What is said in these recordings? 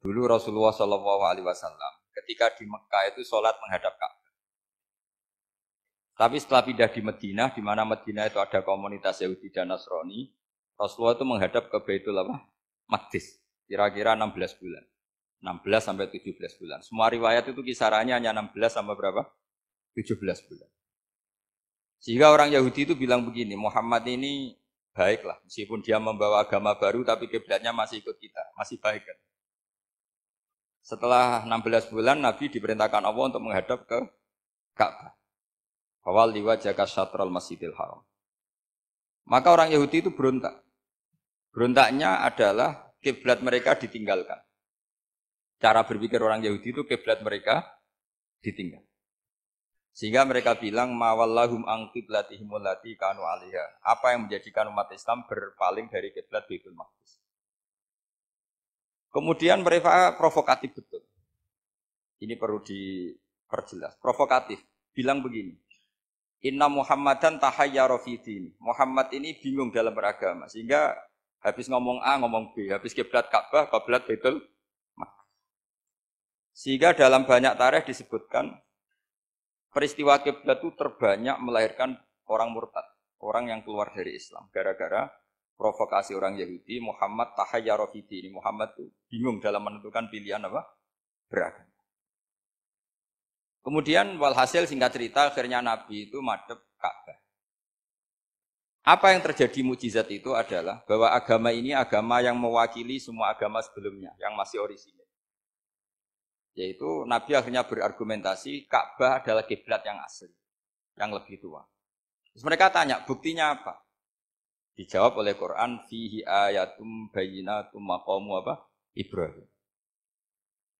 Dulu Rasulullah SAW ketika di Mekah itu sholat menghadap Ka'bah. Tapi setelah pindah di Madinah, di mana Madinah itu ada komunitas Yahudi dan Nasrani, Rasulullah itu menghadap ke Baitul Maqdis, kira-kira 16 bulan. 16 sampai 17 bulan. Semua riwayat itu kisarannya hanya 16 sampai berapa? 17 bulan. Sehingga orang Yahudi itu bilang begini, Muhammad ini baiklah, meskipun dia membawa agama baru tapi kiblatnya masih ikut kita, masih baik kan. Setelah 16 bulan Nabi diperintahkan Allah untuk menghadap ke Ka'bah. Awal liwajhaka syatral Masjidil Haram. Maka orang Yahudi itu berontak. Berontaknya adalah kiblat mereka ditinggalkan. Cara berpikir orang Yahudi itu kiblat mereka ditinggal. Sehingga mereka bilang mawallahum an qiblatihim allati kanu 'alaiha. Apa yang menjadikan umat Islam berpaling dari kiblat Baitul Maqdis. Kemudian mereka provokatif betul. Ini perlu diperjelas. Provokatif. Bilang begini. Inna Muhammadan tahayyara fi din. Muhammad ini bingung dalam beragama. Sehingga habis ngomong A, ngomong B. Habis kiblat Ka'bah, kiblat Baitul Maqdis. Sehingga dalam banyak tarikh disebutkan peristiwa kiblat itu terbanyak melahirkan orang murtad. Orang yang keluar dari Islam. Gara-gara provokasi orang Yahudi, Muhammad tahayyara fi din. Muhammad itu bingung dalam menentukan pilihan apa? Beragama. Kemudian walhasil singkat cerita akhirnya Nabi itu madhep Ka'bah. Apa yang terjadi mukjizat itu adalah bahwa agama ini agama yang mewakili semua agama sebelumnya yang masih orisinil. Yaitu Nabi akhirnya berargumentasi Ka'bah adalah kiblat yang asli, yang lebih tua. Terus mereka tanya, buktinya apa? Dijawab oleh Quran, fihi ayatum bayyinatum maqamu apa? Ibrahim.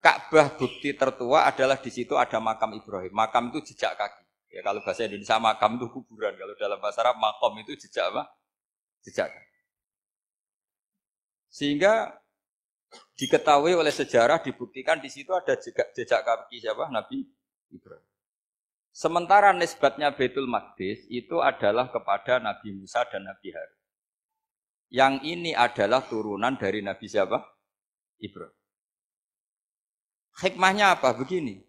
Ka'bah bukti tertua adalah di situ ada makam Ibrahim. Makam itu jejak kaki. Ya kalau bahasa Indonesia makam itu kuburan. Kalau dalam bahasa Arab makom itu jejak apa? Jejak kaki. Sehingga diketahui oleh sejarah dibuktikan di situ ada jejak kaki siapa? Nabi Ibrahim. Sementara nisbatnya Baitul Maqdis itu adalah kepada Nabi Musa dan Nabi Harun. Yang ini adalah turunan dari Nabi siapa? Ibrahim. Hikmahnya apa? Begini,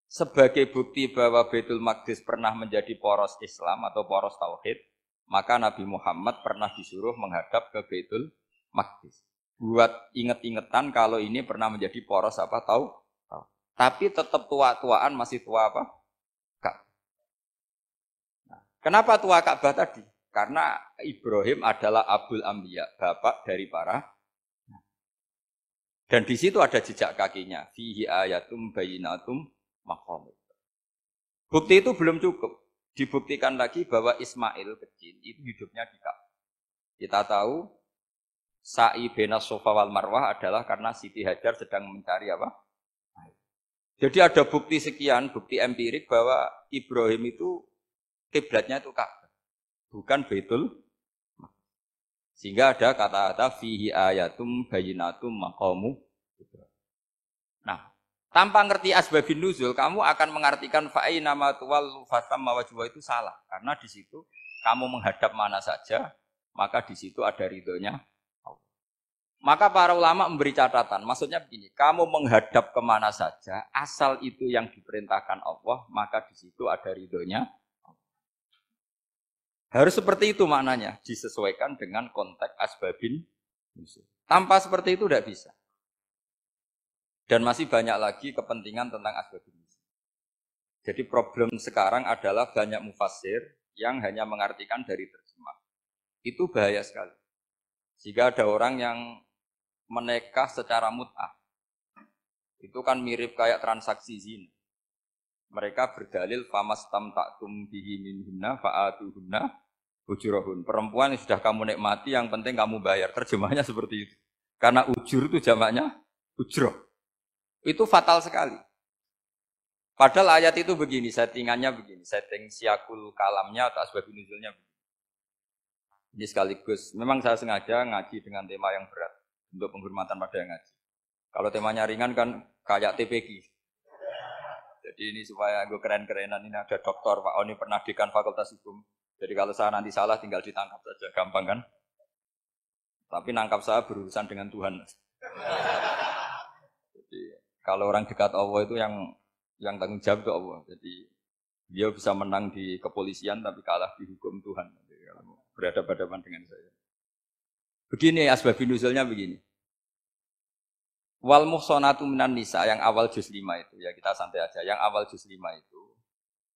sebagai bukti bahwa Baitul Maqdis pernah menjadi poros Islam atau poros Tauhid, maka Nabi Muhammad pernah disuruh menghadap ke Baitul Maqdis. Buat inget-ingetan kalau ini pernah menjadi poros apa? Tahu? Tapi tetap tua-tuaan masih tua apa? Ka'bah. Nah, kenapa tua Ka'bah tadi? Karena Ibrahim adalah Abul Anbiya, bapak dari para. Dan di situ ada jejak kakinya. Fihi ayatum bayyinatum maqam. Bukti itu belum cukup. Dibuktikan lagi bahwa Ismail kecil itu hidupnya di Ka'bah. Kita tahu sa'i bainas Safa wal Marwah adalah karena Siti Hajar sedang mencari apa? Jadi ada bukti sekian, bukti empirik bahwa Ibrahim itu kiblatnya itu Ka'bah, bukan Baitul. Sehingga ada kata-kata fihi ayatum bayyinatum maqamu. Nah, tanpa ngerti asbabun nuzul, kamu akan mengartikan fa'ina ma tuwallu fatamma wajhu itu salah. Karena di situ kamu menghadap mana saja, maka di situ ada ridhonya Allah. Maka para ulama memberi catatan, maksudnya begini, kamu menghadap kemana saja, asal itu yang diperintahkan Allah, maka di situ ada ridhonya. Harus seperti itu maknanya, disesuaikan dengan konteks asbabin nuzul. Tanpa seperti itu tidak bisa. Dan masih banyak lagi kepentingan tentang asbabin nuzul. Jadi problem sekarang adalah banyak mufassir yang hanya mengartikan dari terjemah. Itu bahaya sekali. Jika ada orang yang menikah secara mut'ah, itu kan mirip kayak transaksi zina. Mereka berdalil famastamta'tum bihi minhunna fa'atuhunna ujurahun. Perempuan yang sudah kamu nikmati, yang penting kamu bayar. Terjemahnya seperti itu. Karena ujur itu jamaknya ujroh. Itu fatal sekali. Padahal ayat itu begini, settingannya begini. Setting siakul kalamnya atau asbabun nuzulnya begini. Ini sekaligus, memang saya sengaja ngaji dengan tema yang berat. Untuk penghormatan pada yang ngaji. Kalau temanya ringan kan kayak TPQ. Jadi ini supaya gue keren-kerenan, ini ada doktor Pak Oni pernah dekan Fakultas Hukum. Jadi kalau saya nanti salah tinggal ditangkap saja, gampang kan? Tapi nangkap saya berurusan dengan Tuhan. Kalau orang dekat Allah itu yang tanggung jawab itu Allah. Jadi dia bisa menang di kepolisian tapi kalah di hukum Tuhan. Jadi, kalau berhadapan dengan saya. Begini asbabun nuzulnya begini. Wal muhsanatu minan nisa yang awal juz 5 itu ya kita santai aja. Yang awal juz 5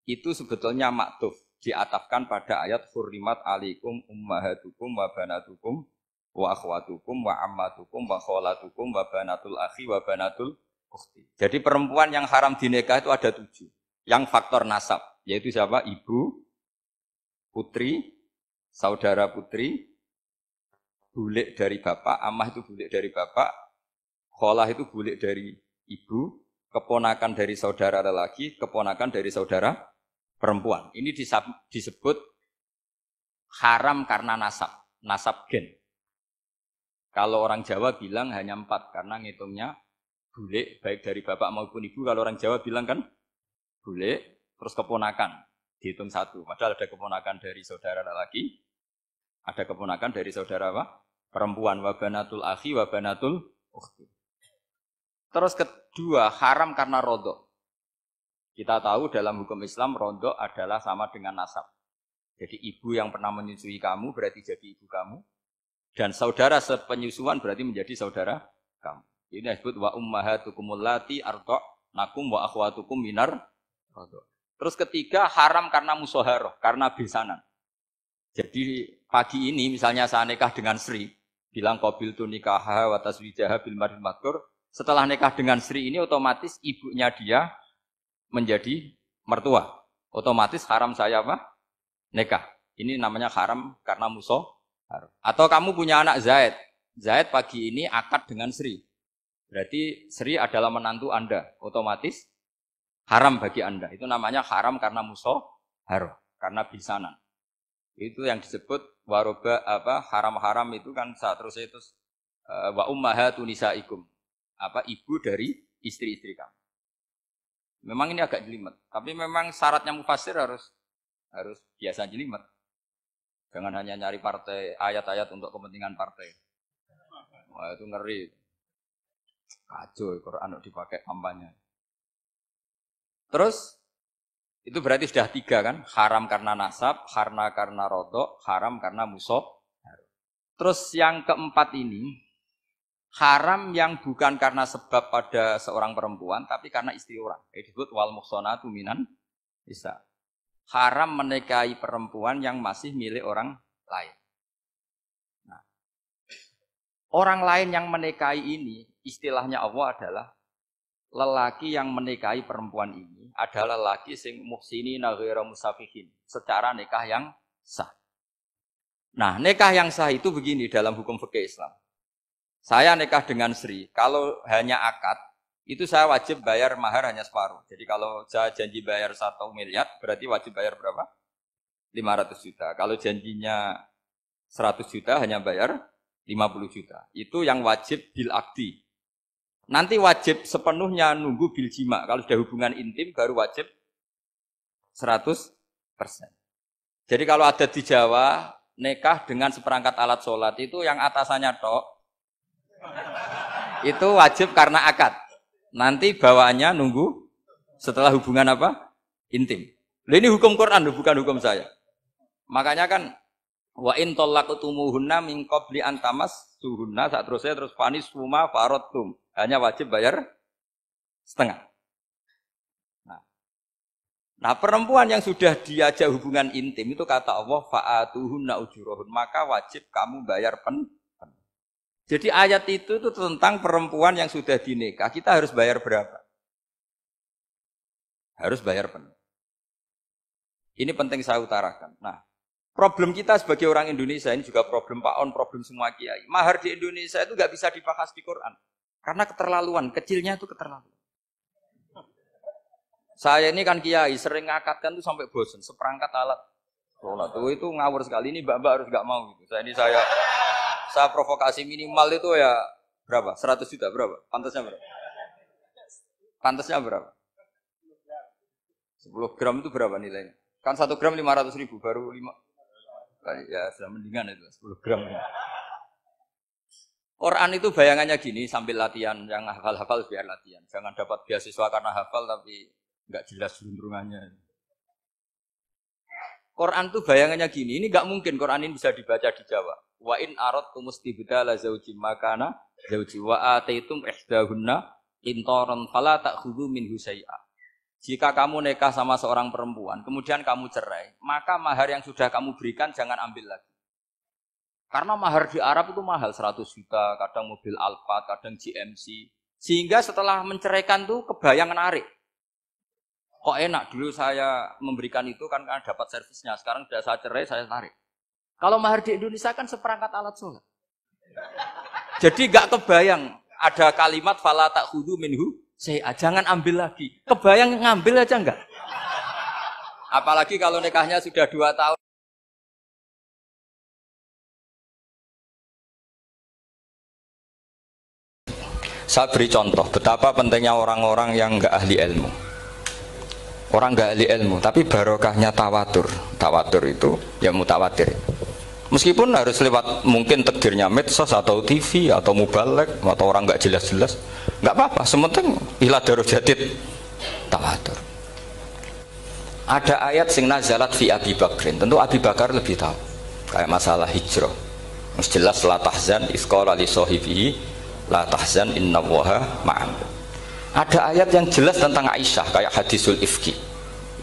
itu sebetulnya maktuf diatafkan pada ayat hurrimat alaikum ummahatukum wa banatukum wa akhwatukum wa ammatukum wa kholatukum wa banatul akhi wa banatul ukhti. Jadi perempuan yang haram dinikah itu ada 7. Yang faktor nasab, yaitu siapa? Ibu, putri, saudara putri, bulik dari bapak, amah itu bulik dari bapak, kholah itu bulik dari ibu, keponakan dari saudara lelaki, keponakan dari saudara perempuan. Ini disebut haram karena nasab, nasab gen. Kalau orang Jawa bilang hanya 4 karena ngitungnya bulik baik dari bapak maupun ibu. Kalau orang Jawa bilang kan bulik terus keponakan dihitung 1. Padahal ada keponakan dari saudara lelaki, ada keponakan dari saudara apa? Perempuan. Wa banatul akhi wa banatul ukhti. Terus kedua haram karena rodok. Kita tahu dalam hukum Islam rodok adalah sama dengan nasab. Jadi ibu yang pernah menyusui kamu berarti jadi ibu kamu. Dan saudara sepenyusuan berarti menjadi saudara kamu. Ini disebut wa ummahatukumul lati arda'nakum wa akhwatukum minar rodok. Terus ketiga haram karena musoharoh, karena besanan. Jadi pagi ini misalnya saya nikah dengan Sri, bilang qabil tu nikaha wa taswijaha bil maril madkur. Setelah nikah dengan Sri ini otomatis ibunya dia menjadi mertua. Otomatis haram saya apa? Nikah. Ini namanya haram karena musoharoh. Atau kamu punya anak Zaid. Zaid pagi ini akad dengan Sri. Berarti Sri adalah menantu Anda. Otomatis haram bagi Anda. Itu namanya haram karena musoharoh, karena bisanan. Itu yang disebut waroba apa haram-haram itu kan saat terus itu wa ummahatu nisaikum. Apa ibu dari istri-istri kamu. Memang ini agak jelimet, tapi memang syaratnya mufassir harus biasa jelimet. Jangan hanya nyari partai ayat-ayat untuk kepentingan partai. Wah itu ngeri. Kacau Quran dipakai kampanye. Terus itu berarti sudah 3 kan? Haram karena nasab, karena rodok, haram karena musoh. Terus yang keempat ini haram yang bukan karena sebab pada seorang perempuan, tapi karena istri orang. Itu disebut wal muhsanatu minan nisa. Haram menikahi perempuan yang masih milik orang lain. Nah, orang lain yang menikahi ini, istilahnya Allah adalah lelaki yang menikahi perempuan ini adalah lelaki sing muhsinina ghairu musafihin, secara nikah yang sah. Nah, nikah yang sah itu begini dalam hukum fikih Islam. Saya nikah dengan Sri, kalau hanya akad, itu saya wajib bayar mahar hanya separuh. Jadi kalau saya janji bayar 1 miliar, berarti wajib bayar berapa? 500 juta. Kalau janjinya 100 juta, hanya bayar 50 juta. Itu yang wajib bil akdi. Nanti wajib sepenuhnya nunggu bil jima. Kalau sudah hubungan intim, baru wajib 100%. Jadi kalau ada di Jawa, nikah dengan seperangkat alat sholat, itu yang atasannya tok, itu wajib karena akad. Nanti bawaannya nunggu setelah hubungan apa? Intim. Ini hukum Quran, bukan hukum saya. Makanya kan wa in talaqtumuhunna min qabli an tamassuhunna, saat terus fanis suma faradtum. Hanya wajib bayar setengah. Nah, perempuan yang sudah diajak hubungan intim itu kata Allah fa'atuhunna ujurahun, maka wajib kamu bayar penuh. Jadi ayat itu tentang perempuan yang sudah dinikah, kita harus bayar berapa? Harus bayar penuh. Ini penting saya utarakan. Nah, problem kita sebagai orang Indonesia, ini juga problem Pak On, problem semua kiai. Mahar di Indonesia itu nggak bisa dibahas di Quran. Karena keterlaluan, kecilnya itu keterlaluan. Saya ini kan kiai, sering ngakatkan tuh sampai bosan, seperangkat alat sholat. Itu ngawur sekali, ini mbak-mbak harus nggak mau. Gitu. Saya provokasi minimal itu ya berapa? 100 juta berapa? Pantasnya berapa? Pantasnya berapa? 10 gram itu berapa nilainya? Kan 1 gram 500.000 baru 5. Ya sudah mendingan itu 10 gram. Quran itu bayangannya gini sambil latihan, yang hafal-hafal biar latihan. Jangan dapat beasiswa karena hafal tapi nggak jelas juntrungannya. Quran itu bayangannya gini, ini nggak mungkin Quran ini bisa dibaca di Jawa. Wa in aradtum istibdala zaujim makana zauji wa ataitum ihdahunna qintaran fala ta'khudhu minhu syai'a. Jika kamu nikah sama seorang perempuan, kemudian kamu cerai, maka mahar yang sudah kamu berikan jangan ambil lagi. Karena mahar di Arab itu mahal, 100 juta, kadang mobil Alphard, kadang GMC. Sehingga setelah menceraikan tuh kebayang menarik. Kok enak, dulu saya memberikan itu kan karena dapat servisnya, sekarang sudah saya cerai, saya tarik. Kalau mahar di Indonesia kan seperangkat alat sholat. Jadi gak kebayang, ada kalimat fala ta'khudhu minhu syai'a, jangan ambil lagi. Kebayang ngambil aja enggak? Apalagi kalau nikahnya sudah 2 tahun. Saya beri contoh betapa pentingnya orang-orang yang enggak ahli ilmu. Orang enggak ahli ilmu, tapi barokahnya tawatur. Tawatur itu ya mutawatir. Meskipun harus lewat mungkin takdirnya medsos atau TV atau mubalek atau orang enggak jelas-jelas, enggak apa-apa. Sementing ila darajatid tawatur. Ada ayat sing nazalat fi Abi Bakrin. Tentu Abi Bakar lebih tahu. Kayak masalah hijrah. Mesti jelas la tahzan isqala li sahibihi la tahzan innallaha ma'an. Ada ayat yang jelas tentang Aisyah kayak hadisul ifki.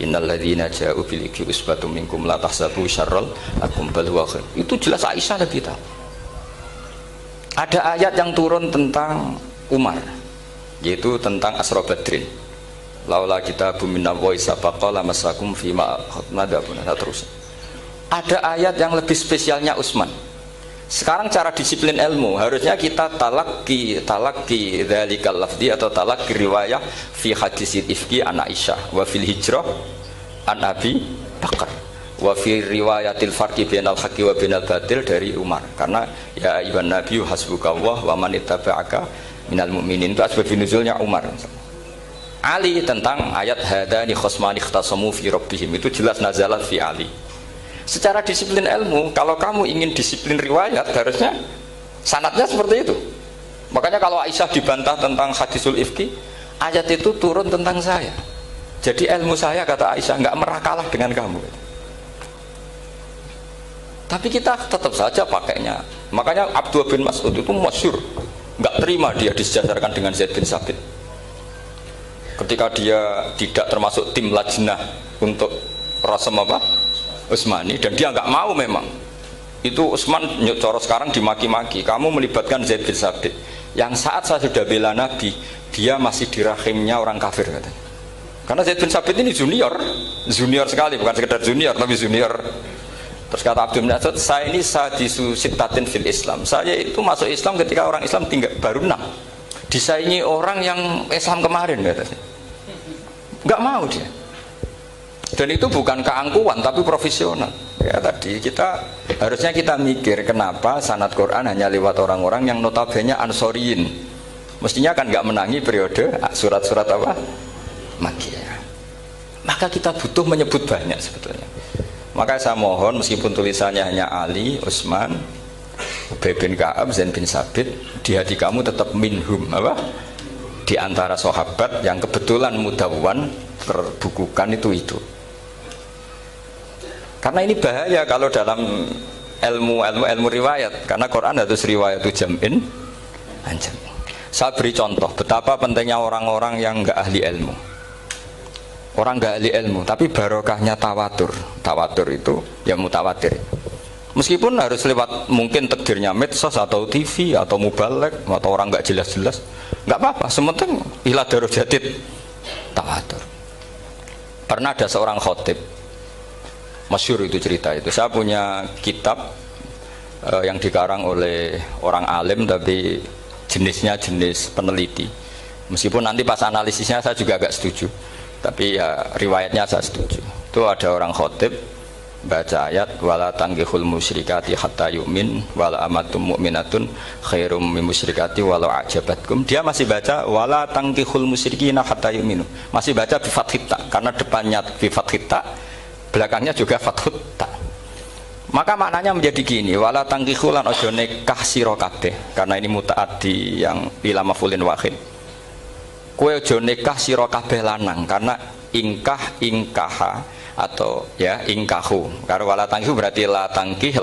Innal ladzina ja'u bil ifki usbatum minkum la tahsabu syarral lakum bal huwa khair. Itu jelas Aisyah lebih tahu. Ada ayat yang turun tentang Umar, yaitu tentang Asra Badrin. Laula kitabun minallahi sabaqa lamasakum fima khatmadabun terus. Ada ayat yang lebih spesialnya Utsman. Sekarang cara disiplin ilmu harusnya kita talaki dzalikal lafzi atau talaki riwayah fi hadisil ifki an Aisyah wa fil hijrah an Abi Bakar wa fi riwayatil farqi bainal haqqi wa bainal batil dari Umar. Karena ya ayyuhan nabiyyu hasbukallah wa man ittaba'aka minal mu'minin, itu asbab nuzulnya Umar. Ali tentang ayat hadani khosmani ikhtasamu fi rabbihim, itu jelas nazalat fi Ali. Secara disiplin ilmu, kalau kamu ingin disiplin riwayat, harusnya sanadnya seperti itu. Makanya kalau Aisyah dibantah tentang hadisul ifki, ayat itu turun tentang saya. Jadi ilmu saya, kata Aisyah, nggak merah kalah dengan kamu. Tapi kita tetap saja pakainya. Makanya Abdullah bin Mas'ud itu masyhur, nggak terima dia disejajarkan dengan Zaid bin Sabit. Ketika dia tidak termasuk tim lajnah untuk rasam apa? Utsmani, dan dia nggak mau memang. Itu Utsman coro sekarang dimaki-maki, kamu melibatkan Zaid bin Sabit yang saat saya sudah bela Nabi, dia masih di rahimnya orang kafir katanya. Karena Zaid bin Sabit ini junior sekali, bukan sekedar junior tapi junior. Terus kata Abdul Nasud, saya ini sadisu sittatin fil Islam, saya itu masuk Islam ketika orang Islam tinggal baru 6, disaingi orang yang Islam kemarin katanya. Nggak mau dia. Dan itu bukan keangkuhan tapi profesional. Ya tadi harusnya kita mikir kenapa sanad Quran hanya lewat orang-orang yang notabene ansoriyin. Mestinya kan nggak menangi periode surat-surat apa? Makkiyah. Maka kita butuh menyebut banyak sebetulnya. Maka saya mohon meskipun tulisannya hanya Ali, Utsman, Ubay bin Ka'ab, Zaid bin Sabit, di hati kamu tetap minhum apa? Di antara sahabat yang kebetulan mudawwan terbukukan itu. Karena ini bahaya kalau dalam ilmu riwayat, karena Quran harus riwayat itu jam'in anjam. Saya beri contoh betapa pentingnya orang-orang yang enggak ahli ilmu. Orang enggak ahli ilmu, tapi barokahnya tawatur. Tawatur itu ya mutawatir. Meskipun harus lewat mungkin takdirnya medsos atau TV atau mubalek atau orang enggak jelas-jelas, enggak apa-apa. Sementing ila darajatid tawatur. Pernah ada seorang khatib, masyhur itu cerita itu. Saya punya kitab yang dikarang oleh orang alim tapi jenisnya jenis peneliti. Meskipun nanti pas analisisnya saya juga agak setuju, tapi ya riwayatnya saya setuju. Itu ada orang khatib baca ayat wala tangkihul musyrikati hatta yu'min wala amatum mu'minatun khairum min musyrikati walau ajabatkum. Dia masih baca wala tangkihul musyrikina hatta yu'minu. Masih baca bi fathit ta karena depannya bi fathit ta, belakangnya juga fathut ta. Maka maknanya menjadi gini, wala tangkihu lan ojo nikah sira kabeh. Karena ini mutaaddi yang ila mafulin wahid. Kowe ojo nikah sira kabeh lanang karena ingkaha atau ya ingkahu. Karena wala tangkihu berarti la tangkiha,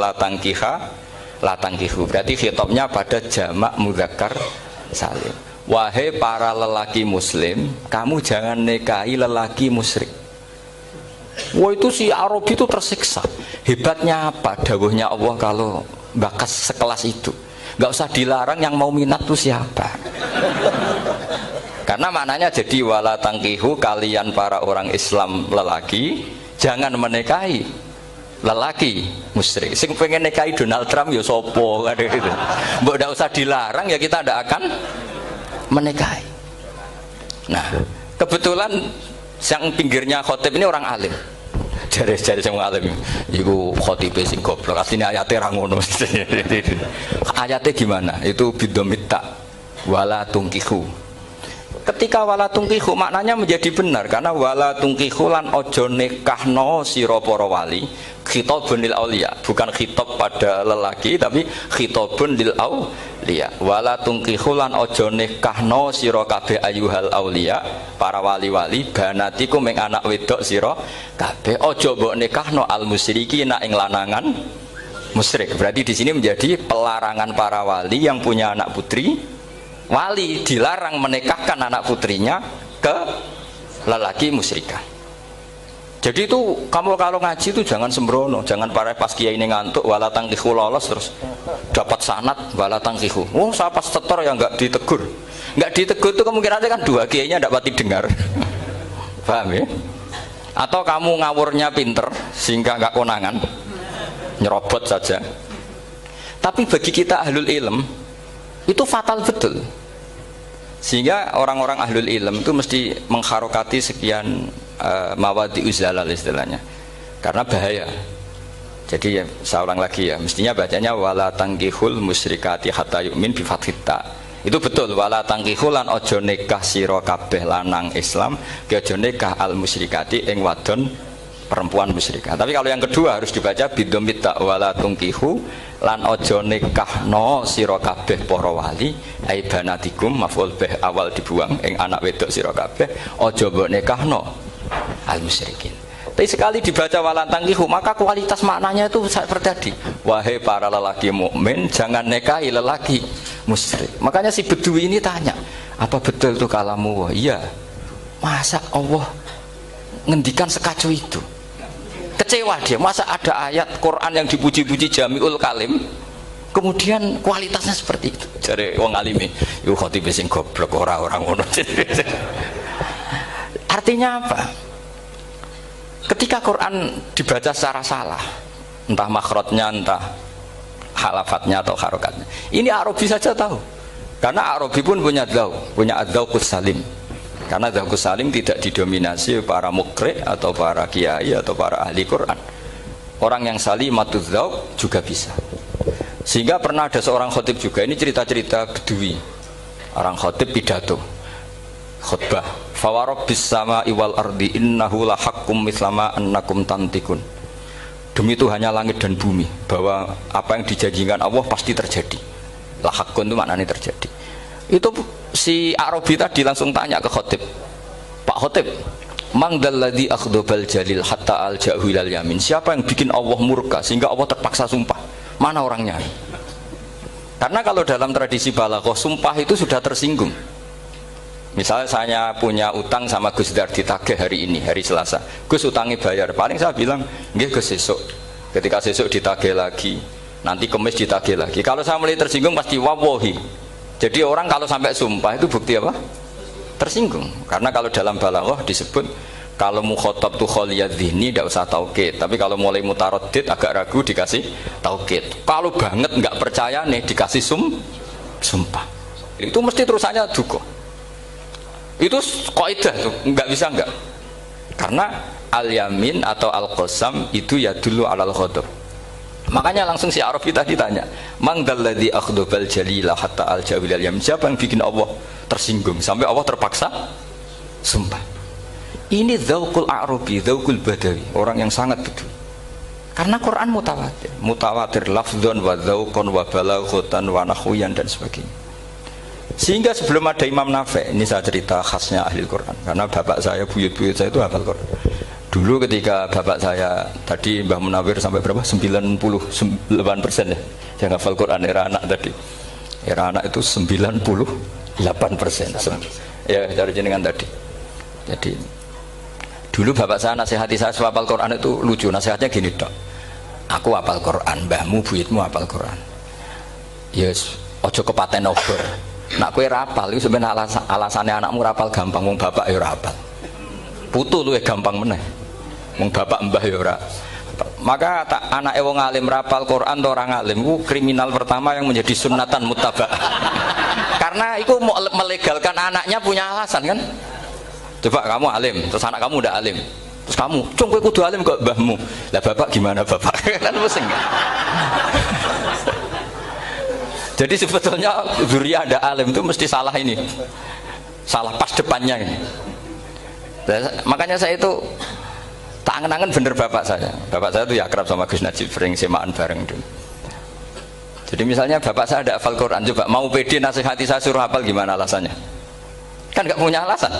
la tangkihu. Berarti khitabnya pada jamak mudzakkar salim. Wahai para lelaki muslim, kamu jangan nikahi lelaki musyrik. Wah, itu si Arabi itu tersiksa. Hebatnya apa dawuhnya Allah kalau bakas sekelas itu? Gak usah dilarang, yang mau minat tuh siapa? Karena maknanya jadi wala tangkihu, kalian para orang Islam lelaki jangan menikahi lelaki musyrik. Sing pengen nikahi Donald Trump ya sopo kan gitu. Mbok ndak usah dilarang ya kita ndak akan menikahi. Nah, kebetulan yang pinggirnya khotib ini orang alim. Jari-jari yang alim iku khotibe sing goblok. Asline ayate ra ngono. Ayate gimana? Itu bidomita wala tungkihu. Ketika wala tungkihu maknanya menjadi benar karena wala tungkihu lan ojo nikahno sira para wali. Khitabun lil auliya, bukan khitab pada lelaki tapi khitabun lil auliya. Wala tungkihu lan ojo nikahno sira kabeh ayuhal auliya, para wali-wali banatiku ming anak wedok sira kabeh. Ojo mbok nikahno al musyrikina ing lanangan musyrik. Berarti di sini menjadi pelarangan para wali yang punya anak putri. Wali dilarang menikahkan anak putrinya ke lelaki musyrikah. Jadi itu kamu kalau ngaji itu jangan sembrono, jangan pas kiai ini ngantuk wala tangkihu lolos terus dapat sanad wala tangkihu. Oh, saya pas setor yang nggak ditegur. Nggak ditegur itu kemungkinannya kan dua kiainya tidak pati dengar. Paham ya? Atau kamu ngawurnya pinter sehingga nggak konangan, nyerobot saja. Tapi bagi kita ahlul ilm itu fatal betul. Sehingga orang-orang ahlul ilm itu mesti mengharokati sekian mawadi uzalal istilahnya, karena bahaya. Jadi ya, saya ulang lagi ya, mestinya bacanya wala tangkihul musyrikati hatta yu'min bi fathita. Itu betul, wala tangkihul lan ojo nikah sira kabeh lanang Islam ke ojo nikah al musyrikati ing wadon perempuan musyrikah. Tapi kalau yang kedua harus dibaca bidomita wala tangkihu lan ojo nikahno sira kabeh para wali ai banatikum maf'ul bih awal dibuang ing anak wedok sira kabeh ojo mbok nikahno al musyrikin. Tapi sekali dibaca wala tangkihu maka kualitas maknanya itu seperti tadi. Wahai para lelaki mukmin jangan nikahi lelaki musyrik. Makanya si Bedui ini tanya, apa betul itu kalamu? Iya. Masa Allah ngendikan sekacau itu? Kecewa dia, masa ada ayat Quran yang dipuji-puji jami'ul kalim kemudian kualitasnya seperti itu. Jare wong alime, yo khotib sing goblok orang ngono. Artinya apa? Ketika Quran dibaca secara salah, entah makhrajnya, entah halafatnya atau harokatnya, ini Arabi saja tahu. Karena Arabi pun punya adzauqus salim. Karena adzauqus salim tidak didominasi para mukri atau para kiai atau para ahli Quran. Orang yang salimatuz dzauq juga bisa. Sehingga pernah ada seorang khotib juga, ini cerita-cerita Bedui. Orang khotib pidato khutbah, fawarabbis sama'i wal ardi innahu lahaqqum mislama annakum tantikun. Demi Tuhannya langit dan bumi, bahwa apa yang dijanjikan Allah pasti terjadi. Lahaqqun itu maknanya terjadi. Itu si Arabi tadi langsung tanya ke khotib, Pak khotib, mangdalladzi akhdobal jalil hatta al-ja'hu ilal yamin. Siapa yang bikin Allah murka sehingga Allah terpaksa sumpah? Mana orangnya? Karena kalau dalam tradisi balaghah sumpah itu sudah tersinggung. Misalnya saya punya utang sama Gus Dar ditagih hari ini, hari Selasa. Gus utangnya bayar, paling saya bilang, nggih Gus sesuk. Ketika sesuk ditagih lagi, nanti Kamis ditagih lagi. Kalau saya mulai tersinggung pasti wawahi. Jadi orang kalau sampai sumpah itu bukti apa? Tersinggung. Karena kalau dalam balaghah disebut kalau mukhatab tuh kholiyad dzihni tidak usah taukid. Tapi kalau mulai mutaraddid agak ragu dikasih taukid. Kalau banget nggak percaya nih dikasih sumpah. Itu mesti terusannya duga. Itu kaidah tuh, nggak bisa nggak. Karena al-yamin atau al-qasam itu ya dulu alal ghadab. Makanya langsung si Arabi tadi tanya, mangdalladzi akhdobal jalila hatta al-jawil al-yamin. Siapa yang bikin Allah tersinggung sampai Allah terpaksa sumpah? Ini dzauqul Arabi, dzauqul Badawi, orang yang sangat betul. Karena Quran mutawatir, mutawatir lafdzon wa dzauqan wa balaghatan wa nahwiyan dan sebagainya. Sehingga sebelum ada Imam Nafi', ini saya cerita khasnya ahli Quran, karena bapak saya, buyut-buyut saya itu hafal Quran. Dulu ketika bapak saya tadi Mbah Munawir sampai berapa? 98% ya. Yang hafal Quran era anak tadi. Era anak itu 98%. Ya, dari jenengan tadi. Jadi dulu bapak saya nasihati saya hafal Quran itu lucu, nasihatnya gini, Dok. Aku hafal Quran, mbahmu buyutmu hafal Quran. Yes, ojo kepaten obor. Nak kowe rapal itu sebenarnya alasannya anakmu rapal gampang, wong bapak ya rapal. Putu luwih gampang meneh. Wong bapak mbah ya ora. Maka anake wong alim rapal Quran atau orang alim itu kriminal pertama yang menjadi sunnatan muttaba. Karena itu melegalkan anaknya punya alasan kan. Coba kamu alim, terus anak kamu udah alim. Terus kamu, cung kowe kudu alim kok mbahmu. Lah bapak gimana bapak? Kan pusing. Jadi sebetulnya zuriya ada alim itu mesti salah ini, salah pas depannya ini. Makanya saya itu tak angen-angen bener bapak saya. Bapak saya itu ya akrab sama Gus Najib, sering semaan bareng dulu. Jadi misalnya bapak saya ada hafal Quran, coba mau pede nasihati saya suruh hafal gimana alasannya? Kan nggak punya alasan.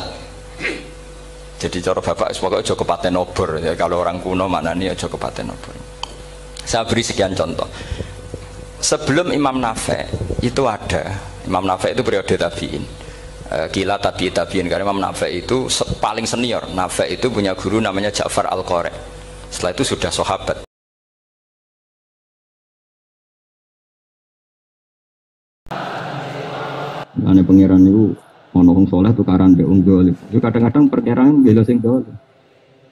Jadi cara bapak pokoknya ojo kepaten obor ya, kalau orang kuno maknanya ojo kepaten obor. Saya beri sekian contoh. Sebelum Imam Nafi' itu ada, Imam Nafi' itu periode tabi'in, kila tabi'in, karena Imam Nafi' itu paling senior. Nafi' itu punya guru namanya Ja'far Al-Qari. Setelah itu sudah sahabat. Ane pangeran itu ono wong saleh tukaran mbek wong dolim. Yo kadang-kadang perkiraan bela sing dolim.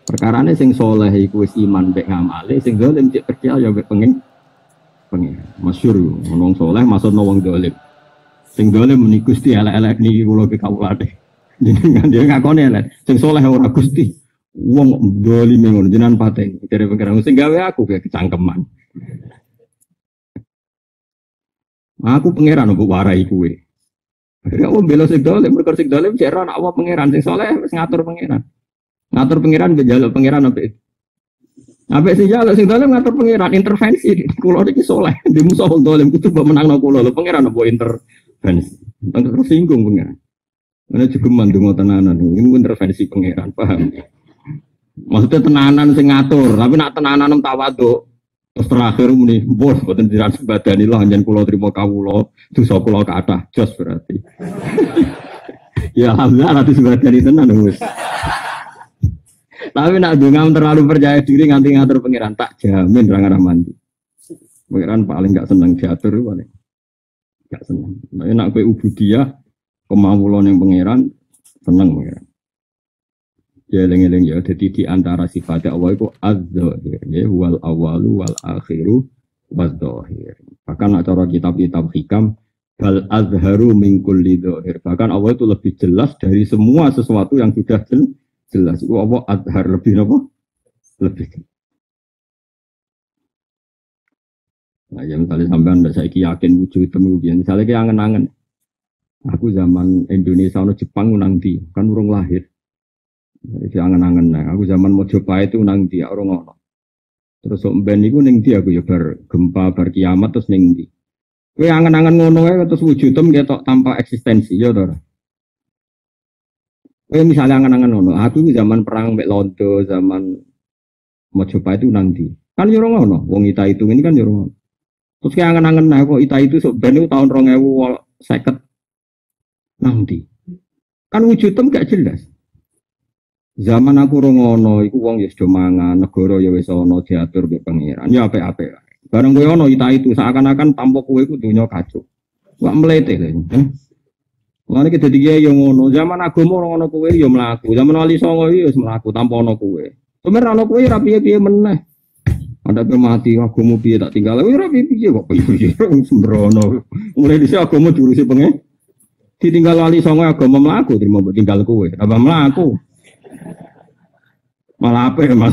Perkarane sing saleh iku wis iman mbek ngamale, sing dolim cek percaya mbek pengen. Masyhur wong saleh maksudno wong dolim. Sing dolim muni Gusti elek-elek niki kula ke kawulane. Jenengan dia ngakoni elek. Sing saleh ora Gusti. Wong dolim ngono jenengan paten. Dari pengiran sing gawe aku kayak kecangkeman. Aku pangeran mbok warai kuwe. Akhirnya aku bela sing dolim, mergo sing dolim jek ora ana pangeran, sing saleh wis ngatur pangeran. Ngatur pangeran mbek njaluk pangeran apik. Apik sing njaluk sing dolim ngatur pangeran intervensi. Kula iki saleh, di musuh dolim kudu mbok menangno kula lho pangeran mbok intervensi. Terus singgung pangeran. Ana juga mandungo tenanan, ini intervensi pangeran, paham? Maksudnya tenanan sing ngatur, tapi nak tenanan tawaduk. Terus terakhir muni, bos, boten dirasa badani lah, jangan kulo terima kawulo, dosa kulo kathah, jos berarti. Ya alhamdulillah nanti sebadani tenan wis. Tapi nak dongam terlalu percaya diri nganti ngatur pangeran tak jamin ra ngarah mandi. Pangeran paling gak seneng diatur paling. Gak seneng. Nek nak kowe ubudiyah kemawulan yang pangeran seneng pangeran. Ya eling-eling ya, jadi di antara sifat Allah itu az-zahir, ya wal awalu wal akhiru waz-zahir. Bahkan cara kitab-kitab hikam bal azharu min kulli zahir. Bahkan Allah itu lebih jelas dari semua sesuatu yang sudah jelas. Itu Allah azhar lebih apa? Lebih. Nah, ya misalnya sampean saya yakin wujud temu dia. Misalnya kayak angen-angen. Aku zaman Indonesia ono Jepang nang ndi, kan urung lahir. Jadi angen-angen nah, aku zaman Mojopahit itu nang dia orang ono. Terus ben iku ning ndi aku ya bar gempa bar kiamat terus ning ndi. Kowe angen-angen ngono wae terus wujudem ketok tanpa eksistensi ya to. Kowe misalnya angen-angen ngono, aku zaman perang mek Londo, zaman Mojopahit itu nang ndi. Kan yo ora ono, wong Ita itu ini kan yo ora ono. Terus kowe angen-angen nah kok Ita itu sok ben tahun 2050 nang ndi. Kan wujudem gak jelas. Zaman aku rongono, iku wong ya sudah mangan, negara ya wis ana diatur mbek pangeran. Ya apik-apik. Bareng kowe ana ita itu seakan-akan tanpa kowe iku donya kacau. Wak mlete lho. Lah nek dadi kiai yo ngono, zaman agama ora ana kowe ya mlaku. Zaman wali songo iki wis mlaku tanpa ana kowe. Semer ana kowe ora piye-piye meneh. Ada mati agama piye tak tinggal. Ora piye-piye kok piye sembrono. Mulai dhisik agama diurusi pengen. Ditinggal wali songo agama mlaku, terima mbok tinggal kowe. Apa mlaku? Malah apa ya mas?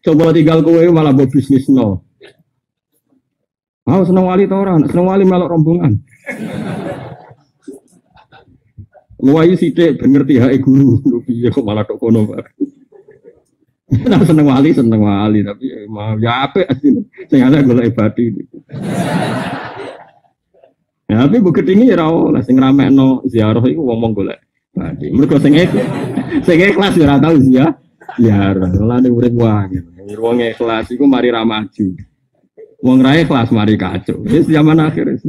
Coba tinggal kowe malah buat bisnis no. Seneng wali tau orang, seneng wali melok rombongan. Luwai sithik ben ngerti hae guru, lu piye kok malah tok kono bareng. Nah, seneng wali tapi mau ya apik asline. Sing ana golek ibadi. Ya tapi bukit ini ya ora sing ramekno ziarah iku ngomong golek ibadi. Mergo sing ikhlas ya ora tau ziarah. Lha urip wae. Wong ikhlas iku mari ra maju. Wong ra ikhlas mari kacau. Wis zaman akhir wis.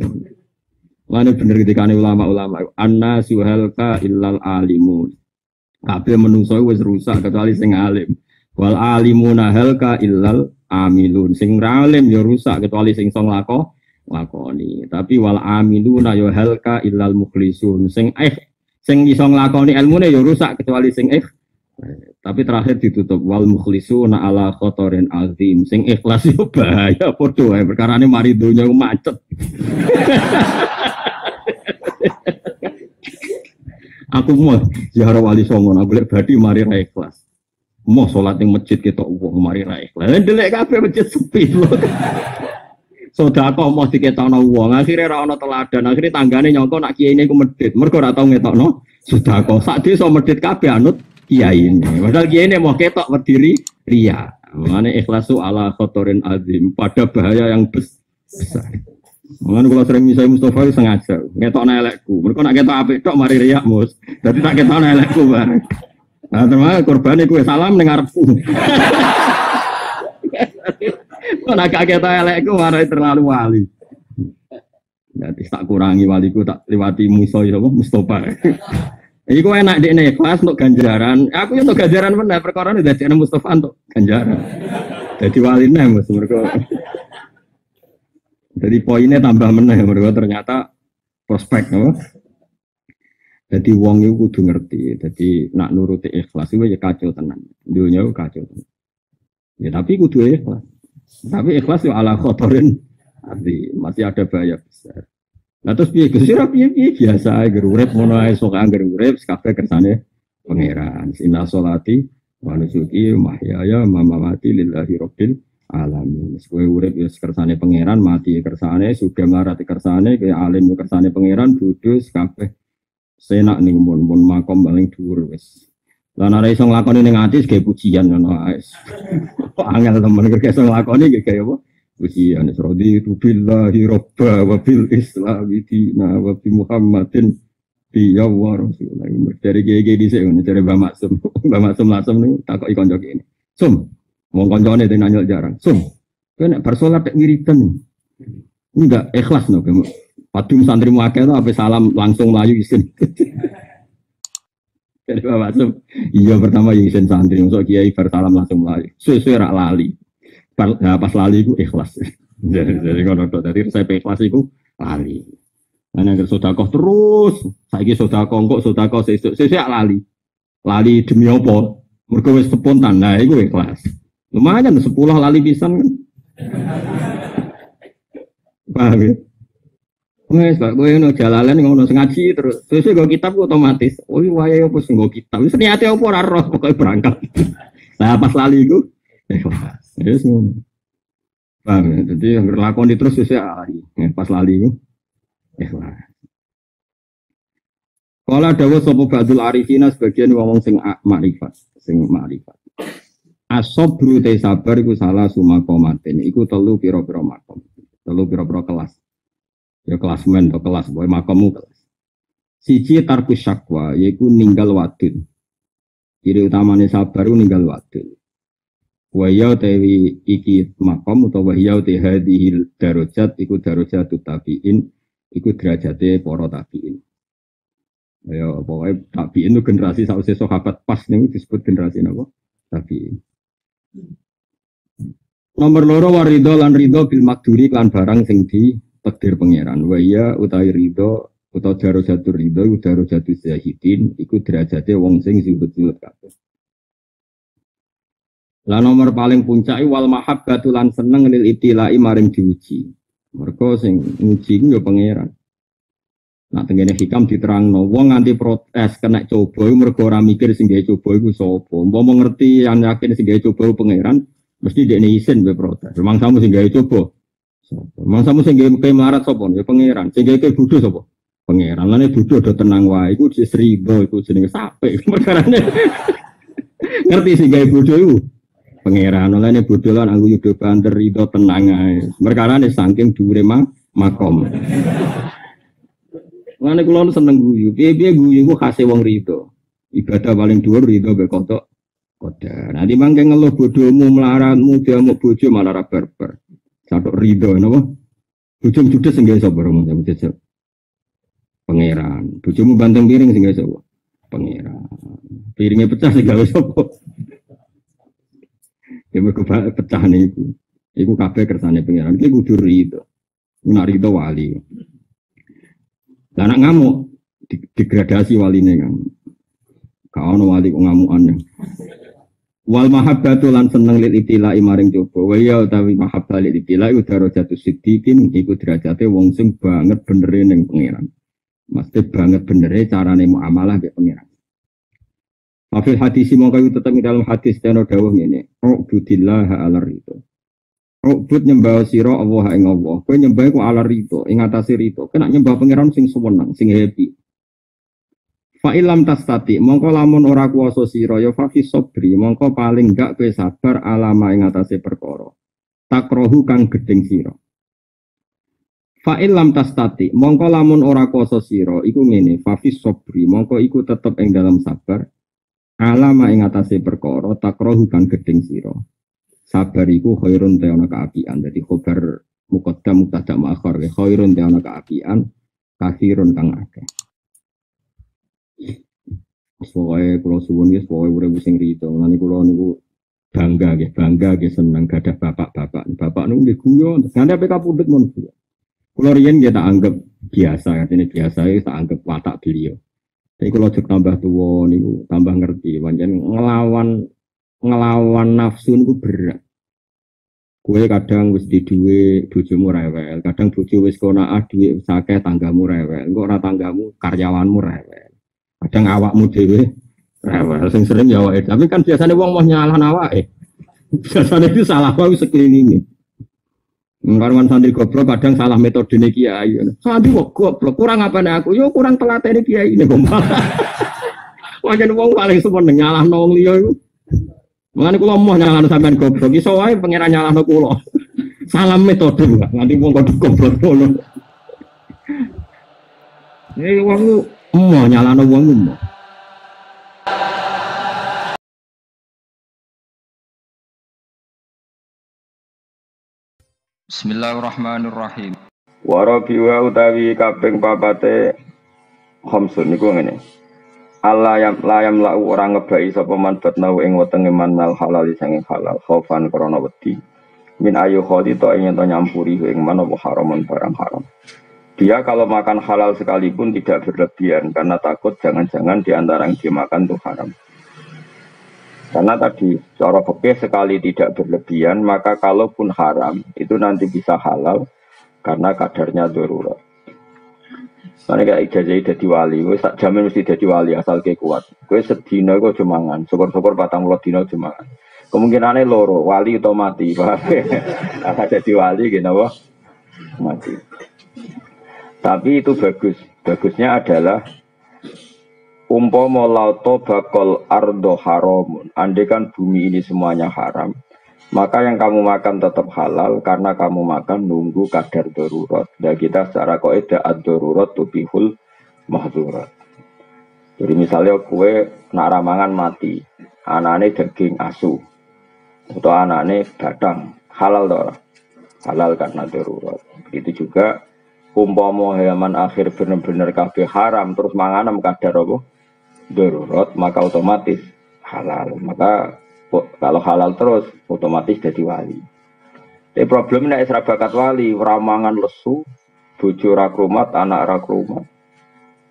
Lha bener ketika ulama-ulama anna suhalka illal alimun. Kabeh menungso wis rusak kecuali sing alim. Wal alimuna halka illal amilun. Sing alim ya rusak kecuali sing iso lakoni. Tapi wal amiluna ya halka illal mukhlisun. Sing iso nglakoni ilmune ya rusak kecuali sing tapi terakhir ditutup wal mukhlisuna ala khotorin azim. Sing ikhlas yo bahaya padha wae perkarane mari donya macet. Aku mau ziarah wali songo aku lek badi mari ra ikhlas. Mau sholat yang masjid kita uang mari naik lah. Delek kafe masjid sepi loh. Sedekah mau diketokno uang. Akhirnya ra ono teladan. Akhirnya tanggane nyongko nak kiai ini ku medit. Mergo ora tau ngetokno sedekah. Sak desa medit kabeh anut kiai ini. Padahal kiai ini mau ketok berdiri ria. Mane ikhlasu ala khotorin azim pada bahaya yang besar. Mane kula sering misai Mustafa sengaja ngetokno elekku. Mergo nak ketok apik tok mari riak mus. Dadi tak ketokno elekku bareng. Nah, terus korban itu salam dengar pun. Nak kaget elekku marai terlalu wali. Jadi tak kurangi waliku tak lewati musuh itu Mustafa. Iku enak di kelas untuk ganjaran. Aku yang untuk ganjaran benar perkara ini dari Mustafa untuk ganjaran. Jadi wali nih mus mereka. Jadi poinnya tambah meneh mereka ternyata prospek, no? Jadi wong itu kudu ngerti. Jadi nak nuruti ikhlas itu ya kacau tenan. Dunia itu kacau tenan. Ya tapi kudu ikhlas. Tapi ikhlas itu ala khotorin. Arti masih ada bahaya besar. Nah terus piye biasa ae urip ngono ae sok anggere urip kabeh kersane pangeran. Inna sholati wa nusuki mahyaya mamati lillahi rabbil alamin. Kowe urip ya kersane pangeran, mati kersane, sugih marati kersane, kowe alim kersane pangeran, kudus kabeh senak ning mun makom paling dhuwur wis. Lan ora iso nglakoni ning ati ge pujian ngono ae. Angel temen kok iso nglakoni ge kaya apa? Pujian raditu billahi robba wa bil islami dina wa bi Muhammadin bi ya wa rasulullah. Dari ge dhisik ngono dari Mbah Maksum. Mbah Maksum langsung niku takoki kanca kene. Sum, wong kancane nanyol jarang. Sum, kowe nek bar salat tek wiridan. Enggak ikhlas no kamu. Padung santri muakeh itu apa salam langsung melayu isin. Jadi Mbah Maksum, iya pertama isin santri untuk kiai bersalam langsung melayu. Suwe-suwe rak lali. Pas lali itu ikhlas. Jadi kalau dari saya ikhlas itu lali. Karena sedekah terus, saiki sedekah kok sedekah sesuk lali. Lali demi apa? Mergo wis spontan. Nah, iku ikhlas. Lumayan 10 lali pisan kan. Paham ya? Wes, Pak, kowe ngono jalalan ngono ngaji terus. Sesuk go kitab otomatis. Oh, wayahe opo sing go kitab. Wis niate opo ora roh pokoke berangkat. Nah, pas lali iku ikhlas. Yes, paham ya? Jadi yang berlakon terus lali, pas lali itu, ikhlas. Kalau ada sopo badul arifina sebagian ngomong sing makrifat. Asobru te sabar iku salah sumakomaten. Iku telu piro-piro makom, telu piro-piro kelas. Ya kelasmen atau kelas, boy makommu kelas. Siji tarkus syakwa, yaiku ninggal wadul. Ciri utamanya sabar itu ninggal wadul. Wahya tewi iki makom utawa wahya te hadhil darajat iku darajatut tabiin iku derajate para tabiin. Ya pokoke tabiin itu generasi sausé sahabat pas niku disebut generasi napa? Tabiin. Nomor loro waridho lan ridho bil makduri kan barang sing di takdir pangeran. Wahya utawi ridho utawa darajatur ridho iku darajatus zahidin iku derajate wong sing zuhud-zuhud kabeh. Lah nomor paling puncak wal mahabbatu lan seneng lil itilai maring diuji. Mergo sing nguji ku ya pangeran. Nak tengene hikam diterangno wong nganti protes kena coba mergo ora mikir sing gawe coba iku sapa. Umpama ngerti yang yakin sing gawe coba pangeran mesti dekne isin be protes. Mangsamu sing gawe coba sapa? Mangsamu sing gawe melarat sapa? Ya pangeran. Sing gawe bodho sapa? Pangeran. Lane bodho do tenang wae iku wis riba iku jenenge sapek perkarane. Ngerti sing gawe bodho iku pangeran. Oleh bodoh lan aku yudo banter rido tenang ae. Merkarane saking dhuwure makom. Ngene kula seneng guyu. Piye-piye guyu ku khase wong rido. Ibadah paling dhuwur rido mbek kodok. Kodar. Nanti mangke ngeluh bodohmu melaratmu diamuk bojo malah ra berber. Catok rido napa? Bojomu judes sing gawe sapa romo sampe pangeran. Bojomu banteng piring sing gawe sapa? Pangeran. Piringnya pecah sing gawe sapa? Ya mergo pecah niku. Iku kabeh kersane pangeran. Iki kudu rido. Nek rido wali. Lah nek ngamuk degradasi waline kan. Gak ono wali kok ngamukan. Wal mahabbatu lan seneng lil ibtilai maring coba. Wa ya utawi mahabbah lil ibtilai darajatus siddiqin iku derajate wong sing banget benere ning pangeran. Mesti banget benere carane muamalah mbek pangeran. Afil hadis mongko tetep ing dalam hadis dene dawuh ngene. Ubudillah ala ridho. Ubud nyembah sira Allah ing Allah. Kowe nyembah ku ala ridho, ing atase ridho. Kena nyembah pangeran sing seneng, sing happy. Fa ilam tastati mongko lamun ora kuwasa sira ya fa fi sabri mongko paling gak kowe sabar alama ing atase perkara takrohu kang gedeng sira. Fa ilam tastati mongko lamun ora kuwasa sira iku ngene fa fi sabri mongko iku tetep ing dalam sabar alama ing atase perkara takrohu kang gedeng sira. Sabar iku khairun te ana kaapian. Dadi khobar muqaddam mubtada muakhar khairun te ana kaapian kathirun kang akeh. Soale kula suwun nggih pokoke urip sing rido. Lan kula niku bangga nggih seneng gadah bapak-bapak. Bapak niku nggih guyon, ganti ape kapundhut mon. Kula riyen nggih tak anggap biasa, artine biasa tak anggap watak beliau. Tapi kula jek tambah tuwa niku tambah ngerti pancen ngelawan nafsu niku berat. Kowe kadang wis di dhuwit bojomu rewel, kadang bojo wis konaah dhuwit wis akeh tanggamu rewel. Engko ora tanggamu karyawanmu rewel. Kadang awakmu dhewe rewel sing sering ya awake. Tapi kan biasanya wong mau nyalahno awake. Biasanya itu salah wae sekelilinge. Karwan santri goblok kadang salah metodene kiai. Santri kok goblok, kurang apane aku? Yo kurang telatene kiai ini kok. Wajan wong paling seneng nyalahno wong liya iku. Mangane kula mau nyalahno sampean goblok, iso wae pangeran nyalahno kula. Salah metode kok. Nanti wong kok goblok ngono. Nek wong mau nyalano wong mu. Bismillahirrahmanirrahim. Warabi wa utawi kaping papate khamsun niku ngene. Layam lau ora ngebai sapa man batnau ing wetenge man mal halal sanging halal khaufan krana wedi. Min ayu khodito ing ento nyampuri ing man apa haraman barang haram. Dia kalau makan halal sekalipun tidak berlebihan karena takut jangan-jangan di antara yang dimakan itu haram. Karena tadi cara fikih sekali tidak berlebihan maka kalaupun haram itu nanti bisa halal karena kadarnya darurat. Karena kayak ijazah jadi wali, gue tak jamin mesti jadi wali asal kayak kuat. Gue sedina gue cumangan, syukur-syukur 40 dina cumangan. Kemungkinannya loro wali atau mati, apa jadi wali gitu, wah mati. Tapi itu bagus. Bagusnya adalah umpama lauto bakal ardo haramun. Andai kan bumi ini semuanya haram, maka yang kamu makan tetap halal karena kamu makan nunggu kadar darurat. Dan kita secara kaidah ad-darurat tubihul mahdzurat. Jadi misalnya kue nak ramangan mati, anane daging asu atau anane badang, halal toh? Halal karena darurat. Itu juga umpama hewan akhir benar-benar kabeh haram terus manganem kadar apa darurat maka otomatis halal. Maka kalau halal terus otomatis jadi wali. Tapi problemnya nek bakat wali ramangan lesu, bojo ra krumat, anak ra krumat.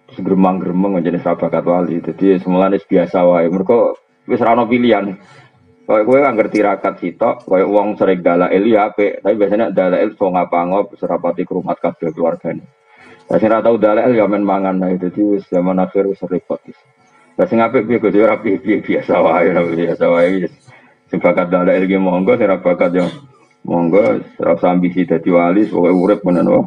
Terus gremang-gremeng jenis bakat wali. Jadi semulane biasa wae. Mergo wis ra ono pilihan. Kowe kan ngerti rakat sitok, koyo wong sering dalail ya apik, tapi biasanya dalail so ngapa-ngop serapati krumat kabeh keluargane. Lah sing ra tau dalail ya men mangan ae, dadi wis zaman akhir wis repot. Lah sing apik piye kudu ora piye biasa wae, biasa wae. Sing bakat dalail iki monggo, sing ra bakat yo monggo, ora usah ambisi dadi wali, pokoke urip menen wae.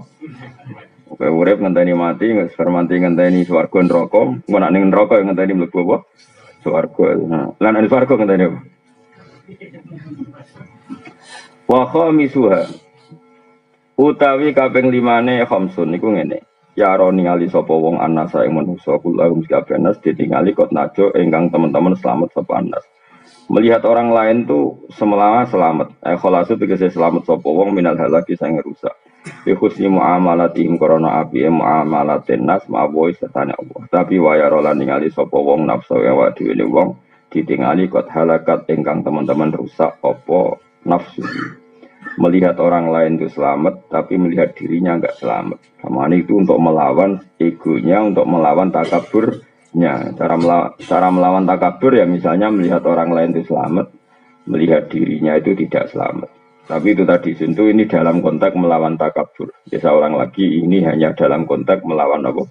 Pokoke urip ngenteni mati, ngerti ngenteni swarga neraka, engko nek ning neraka ngenteni mlebu apa? Swarga. Nah, lan ning swarga ngenteni apa? Wa khamisuha utawi kaping 5 khamsun niku ngene. Ya ro ningali sapa wong anasa ing manusa kulahum sekabenas ditingali kot najo ingkang teman-teman selamat sapa anas. Melihat orang lain tuh selamat. Kholasu tegese selamat sapa wong minal halaki sang rusak. Bi husni muamalatihim korona api muamalatin nas ma'boy setane Allah. Tapi waya rola ningali sapa wong nafsu wa dhewe wong ditingali kot halakat ingkang teman-teman rusak apa nafsu. Melihat orang lain itu selamat, tapi melihat dirinya enggak selamat. Sama itu untuk melawan egonya, untuk melawan takaburnya. Cara melawan takabur ya misalnya melihat orang lain itu selamat, melihat dirinya itu tidak selamat. Tapi itu tadi, tentu ini dalam konteks melawan takabur. Ya seorang lagi ini hanya dalam konteks melawan apa?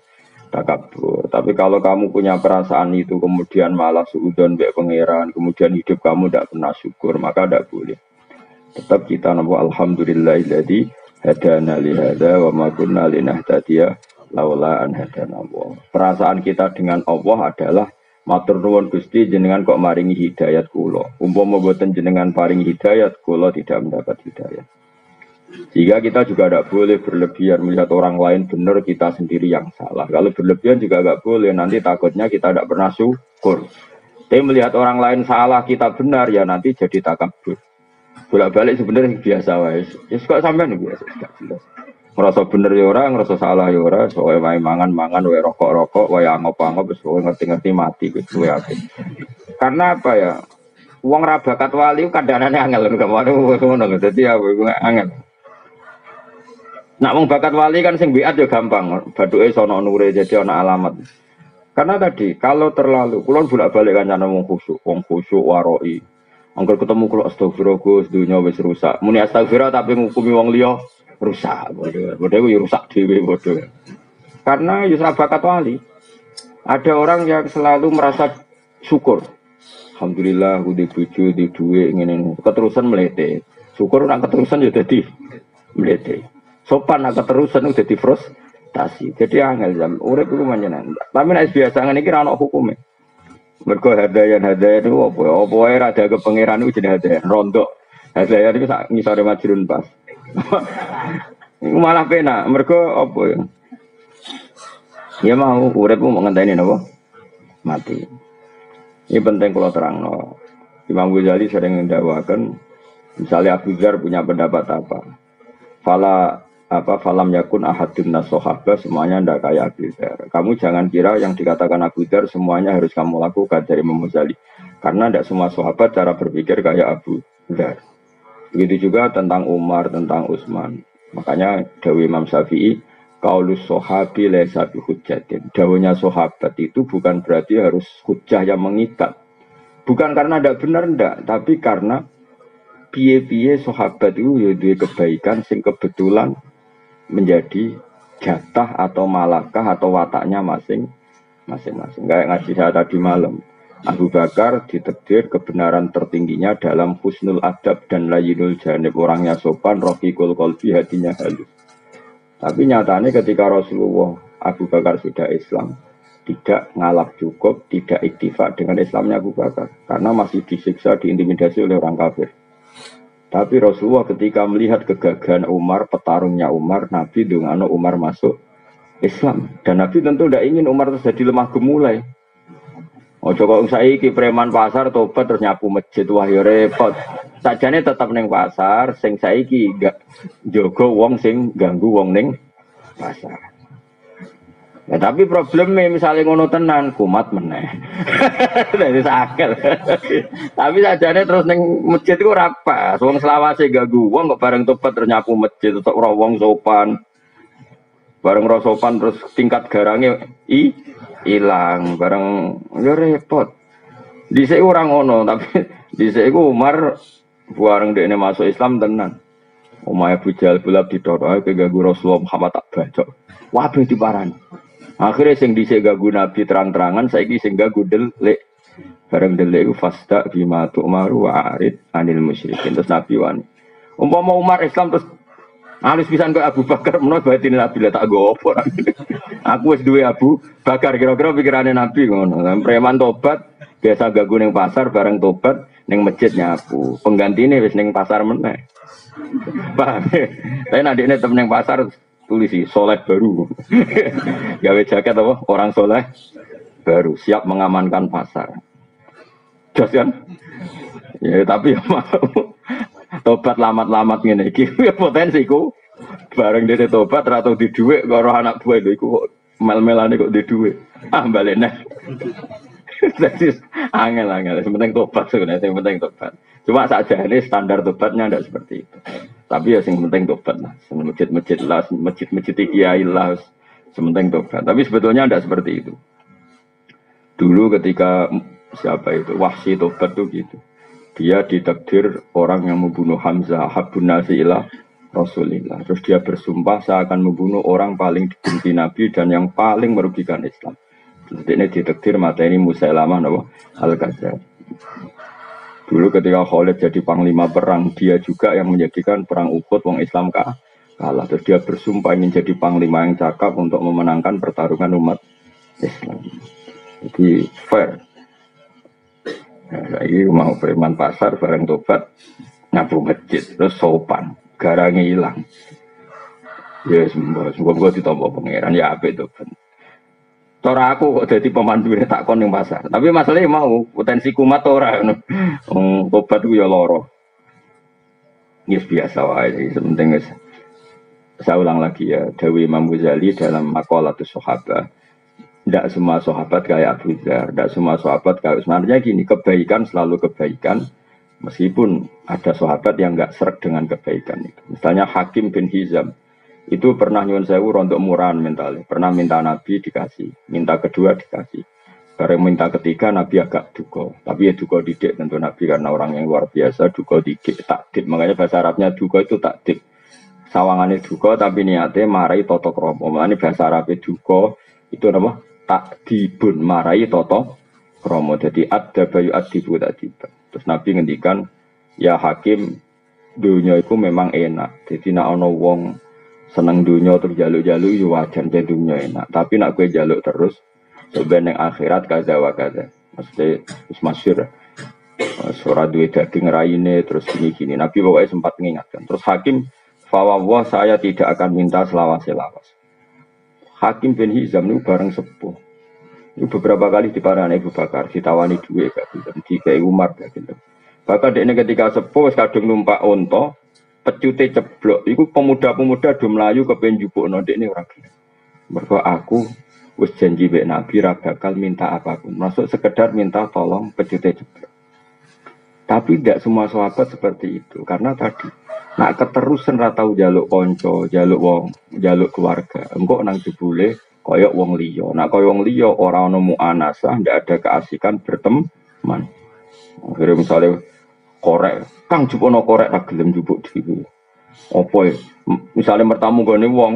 Takabur. Tapi kalau kamu punya perasaan itu, kemudian malah suudon be pangeran, kemudian hidup kamu tidak pernah syukur, maka tidak boleh. Tetap kita nabo alhamdulillahilladzi hadana li hadza wa ma kunna linahtadiya laula an hadana Allah. Perasaan kita dengan Allah adalah matur nuwun Gusti jenengan kok maringi hidayat kula. Umpama mboten jenengan paringi hidayat kula tidak mendapat hidayat. Sehingga kita juga tidak boleh berlebihan melihat orang lain benar kita sendiri yang salah. Kalau berlebihan juga tidak boleh, nanti takutnya kita tidak pernah syukur. Tapi melihat orang lain salah kita benar ya nanti jadi takabur. Bolak-balik sebenarnya biasa wae. Ya kok sampean biasa gak jelas. Ngerasa bener ya ora, ngerasa salah ya ora, soe wae mangan-mangan, wae rokok-rokok, wae angop-angop wis wae ngerti-ngerti mati wis wae apik. Karena apa ya? Wong ra bakat wali kandhanane angel lho ngono. Dadi ya angel. Nak wong bakat wali kan sing biat ya gampang. Bathuke sono nure jadi ana alamat. Karena tadi kalau terlalu kulon bolak-balik kancane wong khusyuk waroi. Angger ketemu kula astagfirullah Gus dunya wis rusak. Muni astagfirullah tapi ngukumi wong liya rusak. Bodho yo rusak dhewe bodho. Karena yo ora bakat wali. Ada orang yang selalu merasa syukur. Alhamdulillah aku di bojo, di dhuwit ngene. Keterusan mlete. Syukur nek keterusan yo dadi mlete. Sopan nek keterusan udah dadi frustasi. Jadi angel jam urip iku manjenan. Tapi nek biasa ngene iki ra ono hukume. Mergo hadayan itu apa ya? Apa wae ra ada pangeran iku jenenge hadayan rondok. Hadayan iku sak ngisore majrun pas. Iku malah penak. Mergo apa ya? Ya mau urip mau ngenteni napa? Mati. Ini penting kalau terangno. Imam Ghazali sering mendakwakan misalnya Abu Dzar punya pendapat apa? Falam yakun ahadun nasohaba semuanya ndak kayak Abu Dzar. Kamu jangan kira yang dikatakan Abu Dzar semuanya harus kamu lakukan dari Imam Ghazali. Karena tidak semua sahabat cara berpikir kayak Abu Dzar. Begitu juga tentang Umar, tentang Utsman. Makanya dawuh Imam Syafi'i, qaulus sahabi laisa bihujjatin. Dawuhnya sahabat itu bukan berarti harus hujjah yang mengikat. Bukan karena tidak benar ndak, tapi karena piye-piye sahabat itu ya duwe kebaikan sing kebetulan menjadi jatah atau malakah atau wataknya masing-masing. Kayak ngaji saya tadi malam, Abu Bakar ditakdir kebenaran tertingginya dalam husnul adab dan layyinul janib, orangnya sopan, rafiqul qalbi, hatinya halus. Tapi nyatanya ketika Rasulullah Abu Bakar sudah Islam, tidak ngalap cukup, tidak iktifak dengan Islamnya Abu Bakar karena masih disiksa, diintimidasi oleh orang kafir. Tapi Rasulullah ketika melihat kegagahan Umar, petarungnya Umar, Nabi dungano Umar masuk Islam. Dan Nabi tentu tidak ingin Umar terjadi lemah gemulai. Ojo kok saiki preman pasar tobat terus nyapu masjid, wah ya repot. Sajane tetap neng pasar, sing saiki gak jogo wong sing ganggu wong neng pasar. Ya, tapi problemnya misalnya ngono tenan kumat meneh. Dari sakit. Tapi sajane terus neng masjid itu rapa. Wong selawase ganggu wong kok bareng tobat terus nyapu masjid tetep ora wong sopan. Bareng ora sopan terus tingkat garange hilang. Bareng ya repot. Dhisik ora ngono, tapi dhisik iku Umar bareng dekne masuk Islam tenan. Omahe Abu Jahal bulak ditotok keganggu Rasulullah Muhammad tak bacok. Wabe diparani. Akhirnya sing dhisik ganggu Nabi terang-terangan, saiki sing ganggu delik. Bareng delik iku fasta bima tu'maru wa arid anil musyrikin. Terus Nabi wani. Umpama Umar Islam terus alus pisan kok Abu Bakar menawa batine Nabi lah tak go apa. Aku wis duwe Abu Bakar kira-kira pikirane Nabi ngono. Preman tobat biasa ganggu ning pasar bareng tobat ning masjid nyapu, penggantine wis ning pasar meneh. Paham? Tapi adiknya temen ning pasar tulis sih soleh baru. Gawe jaket apa? Orang soleh baru siap mengamankan pasar. Jos kan? Ya tapi ya mau tobat lamat-lamat ngene iki ya potensiku. Bareng dhewe tobat ra tau di dhuwit karo anak buah lho iku mel-melane kok di dhuwit. Ah balik neh. Jadi angel-angel, yang penting tobat sebenarnya, yang penting tobat. Cuma saja ini standar tobatnya tidak seperti itu. Tapi ya yang penting tobat lah, masjid-masjid lah, masjid-masjid kiai lah, sementing tobat. Tapi sebetulnya tidak seperti itu. Dulu ketika siapa itu Wahsy tobat tuh gitu, dia ditakdir orang yang membunuh Hamzah, Habun Nasilah Rasulillah. Terus dia bersumpah saya akan membunuh orang paling dibenci Nabi dan yang paling merugikan Islam. Ini ditakdir materi Musailamah Al-Kadzdzab. Dulu ketika Khalid jadi panglima perang, dia juga yang menjadikan perang Uhud wong Islam kalah. Terus dia bersumpah ingin jadi panglima yang cakap untuk memenangkan pertarungan umat Islam. Jadi fair. Nah, ini mau preman pasar bareng tobat nyapu masjid terus sopan, garangnya hilang. Ya semoga ditompo pangeran ya apik to. Tora aku kok jadi pemandu takon yang pasar. Tapi masalahnya mau potensi kumat ora ngono. Tobat ku ya loro. Yes biasa wae, sementing wis. Saya ulang lagi ya, Dawi Imam Ghazali dalam Maqalatus Sahabah. Tidak semua sahabat kayak Abu Dzar, tidak semua sahabat kayak sebenarnya gini, kebaikan selalu kebaikan. Meskipun ada sahabat yang enggak sreg dengan kebaikan itu. Misalnya Hakim bin Hizam. Itu pernah nyuwun sewu rontok murahan mentalnya. Pernah minta Nabi dikasih, minta kedua dikasih. Bareng minta ketiga Nabi agak duka. Tapi ya duka didik tentu Nabi karena orang yang luar biasa duka didik, takdib. Makanya bahasa Arabnya duka itu takdib. Sawangannya duka tapi niatnya marai toto kromo. Makanya bahasa Arabnya duka itu apa? Takdibun marai toto kromo. Jadi ad-dabayu ad-dibu takdiban. Terus Nabi ngendikan ya Hakim dunia itu memang enak. Jadi nak ono wong seneng dunia terus jaluk-jaluk ya wajar jadi dunia enak. Tapi nak gue jaluk terus sebenarnya akhirat kaza wa kaza. Maksudnya masyhur. Surah duwe daging raine terus gini. Nabi pokoknya sempat mengingatkan. Terus Hakim fawwah saya tidak akan minta selawas-selawas. Hakim bin Hizam itu bareng sepuh. Itu beberapa kali diparani Abu Bakar, ditawani duit gak gitu. Dikai Umar gak gitu. Bahkan dia ketika sepuh kadung numpak onto pecute ceblok, itu pemuda-pemuda do mlayu kepen njupukno ndekne ora gelem. Mergo aku wis janji mbek Nabi ra bakal minta apapun, masuk sekedar minta tolong pecute ceblok. Tapi tidak semua sahabat seperti itu, karena tadi nak keterusan ra tau njaluk kanca, njaluk wong, njaluk keluarga. Engko nang jebule koyok wong liya. Nak koyok wong liya ora ono muanasah, ndak ada keasikan berteman. Akhirnya misalnya korek, kang jupono korek ra gelem njupuk dhewe. Apa ya? Misale mertamu gone wong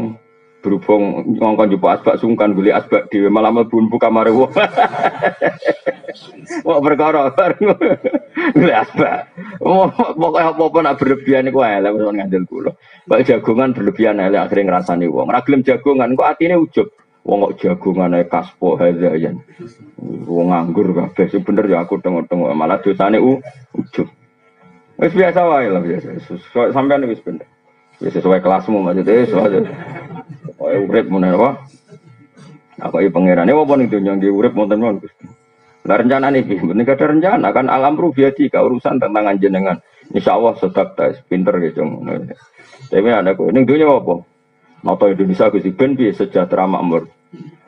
berhubung ngongkon njupuk asbak sungkan golek asbak dhewe malah mlebu kamare wong. Wong perkara golek asbak. Pokoke apa-apa nak berlebihan iku elek wis ngandel kula. Kok jagongan berlebihan elek akhire ngrasani wong. Ra gelem jagongan kok atine ujug. Wong kok jagongan ae kaspo hazayan. Wong nganggur kabeh sing bener ya aku tengok-tengok malah dosane ujug. Wis biasa wae lah biasa. Sampeyan wis bener. Wis sesuai kelasmu maksudnya sesuai. Kowe urip meneh apa? Aku iki pangerane apa ning donya nggih urip wonten mawon Gusti. Lah rencanane iki penting ada rencana kan alam rubiati ka urusan tentang jenengan. Insyaallah sedap ta pinter ya jong. Tapi ana kowe ning donya apa? Nata Indonesia Gusti ben piye sejahtera makmur.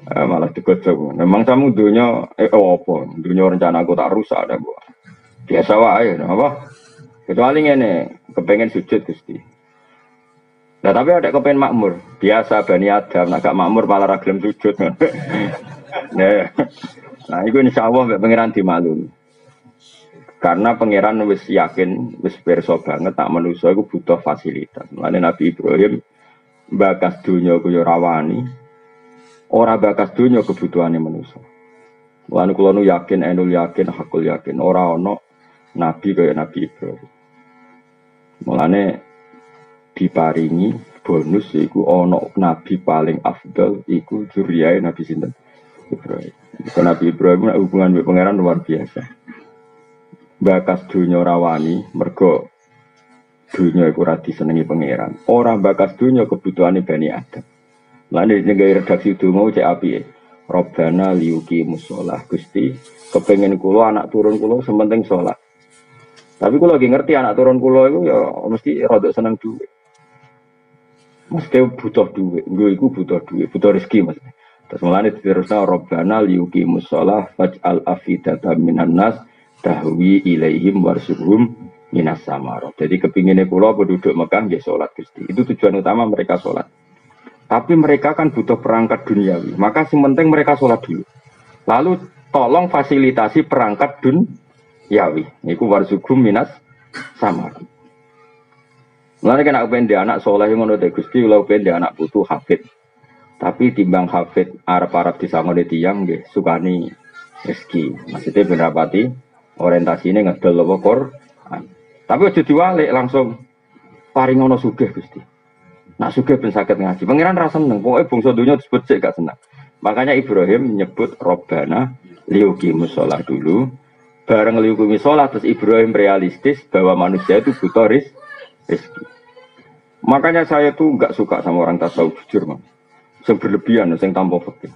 Malah digojok. Memang kamu donya apa? Donya rencana aku tak rusak ada, Bu. Biasa wae apa? Kecuali ngene, kepengen sujud Gusti. Nah tapi ada kepengen makmur. Biasa Bani Adam, nak gak makmur malah ra gelem sujud. Nah, itu insyaallah mbek pangeran dimaklumi. Karena pangeran wis yakin, wis pirsa banget tak manusa iku butuh fasilitas. Mulane Nabi Ibrahim bakas dunya ku yo rawani. Ora bakas dunya kebutuhane manusa. Mulane kula nu yakin, enul yakin, hakul yakin ora ana nabi kaya Nabi Ibrahim. Mulane diparingi bonus iku ana nabi paling afdal iku juriyae Nabi sinten Ibrahim. Nabi Ibrahim hubungan dengan pangeran luar biasa. bakas dunya rawani mergo dunya iku ora disenengi pangeran. Ora bakas dunya kebutuhane Bani Adam. Lan nek redaksi donga cek apike. Robbana liyuki musolah Gusti, kepengen kula anak turun kula sementing salat. Tapi kula lagi ngerti anak turun kula iku ya mesti rada seneng duit. Mesti butuh duit, nggo iku butuh duit, butuh rezeki Mas. Terus mulane diterusna Robbana liyuki musolah faj'al afidatan minan nas tahwi ilaihim warsuhum minas samaro. Jadi kepingine kula penduduk Mekah nggih salat Gusti. Itu tujuan utama mereka salat. Tapi mereka kan butuh perangkat duniawi. Maka yang penting mereka sholat dulu. Lalu tolong fasilitasi perangkat duniawi. Niku warzugum minas sama. Mulane kan aku pengen dia anak soleh yang ngono Gusti, kalau pengen dia anak putu hafid. Tapi timbang hafid arep-arep disangone tiyang nggih sukani rezeki. Maksudnya ben rapati orientasine ngedol apa Quran. Tapi aja diwalik langsung paringono sugih Gusti. Nak sugih ben saged ngaji. Pangeran ra seneng, pokoke bangsa donya disebut sik gak seneng. Makanya Ibrahim nyebut Robbana liyuqimus shalah dulu. Bareng liyuqimus shalah terus Ibrahim realistis bahwa manusia itu butuh rezeki. Makanya saya tuh enggak suka sama orang tasawuf jujur, Mas. Yang berlebihan, yang tanpa fikih.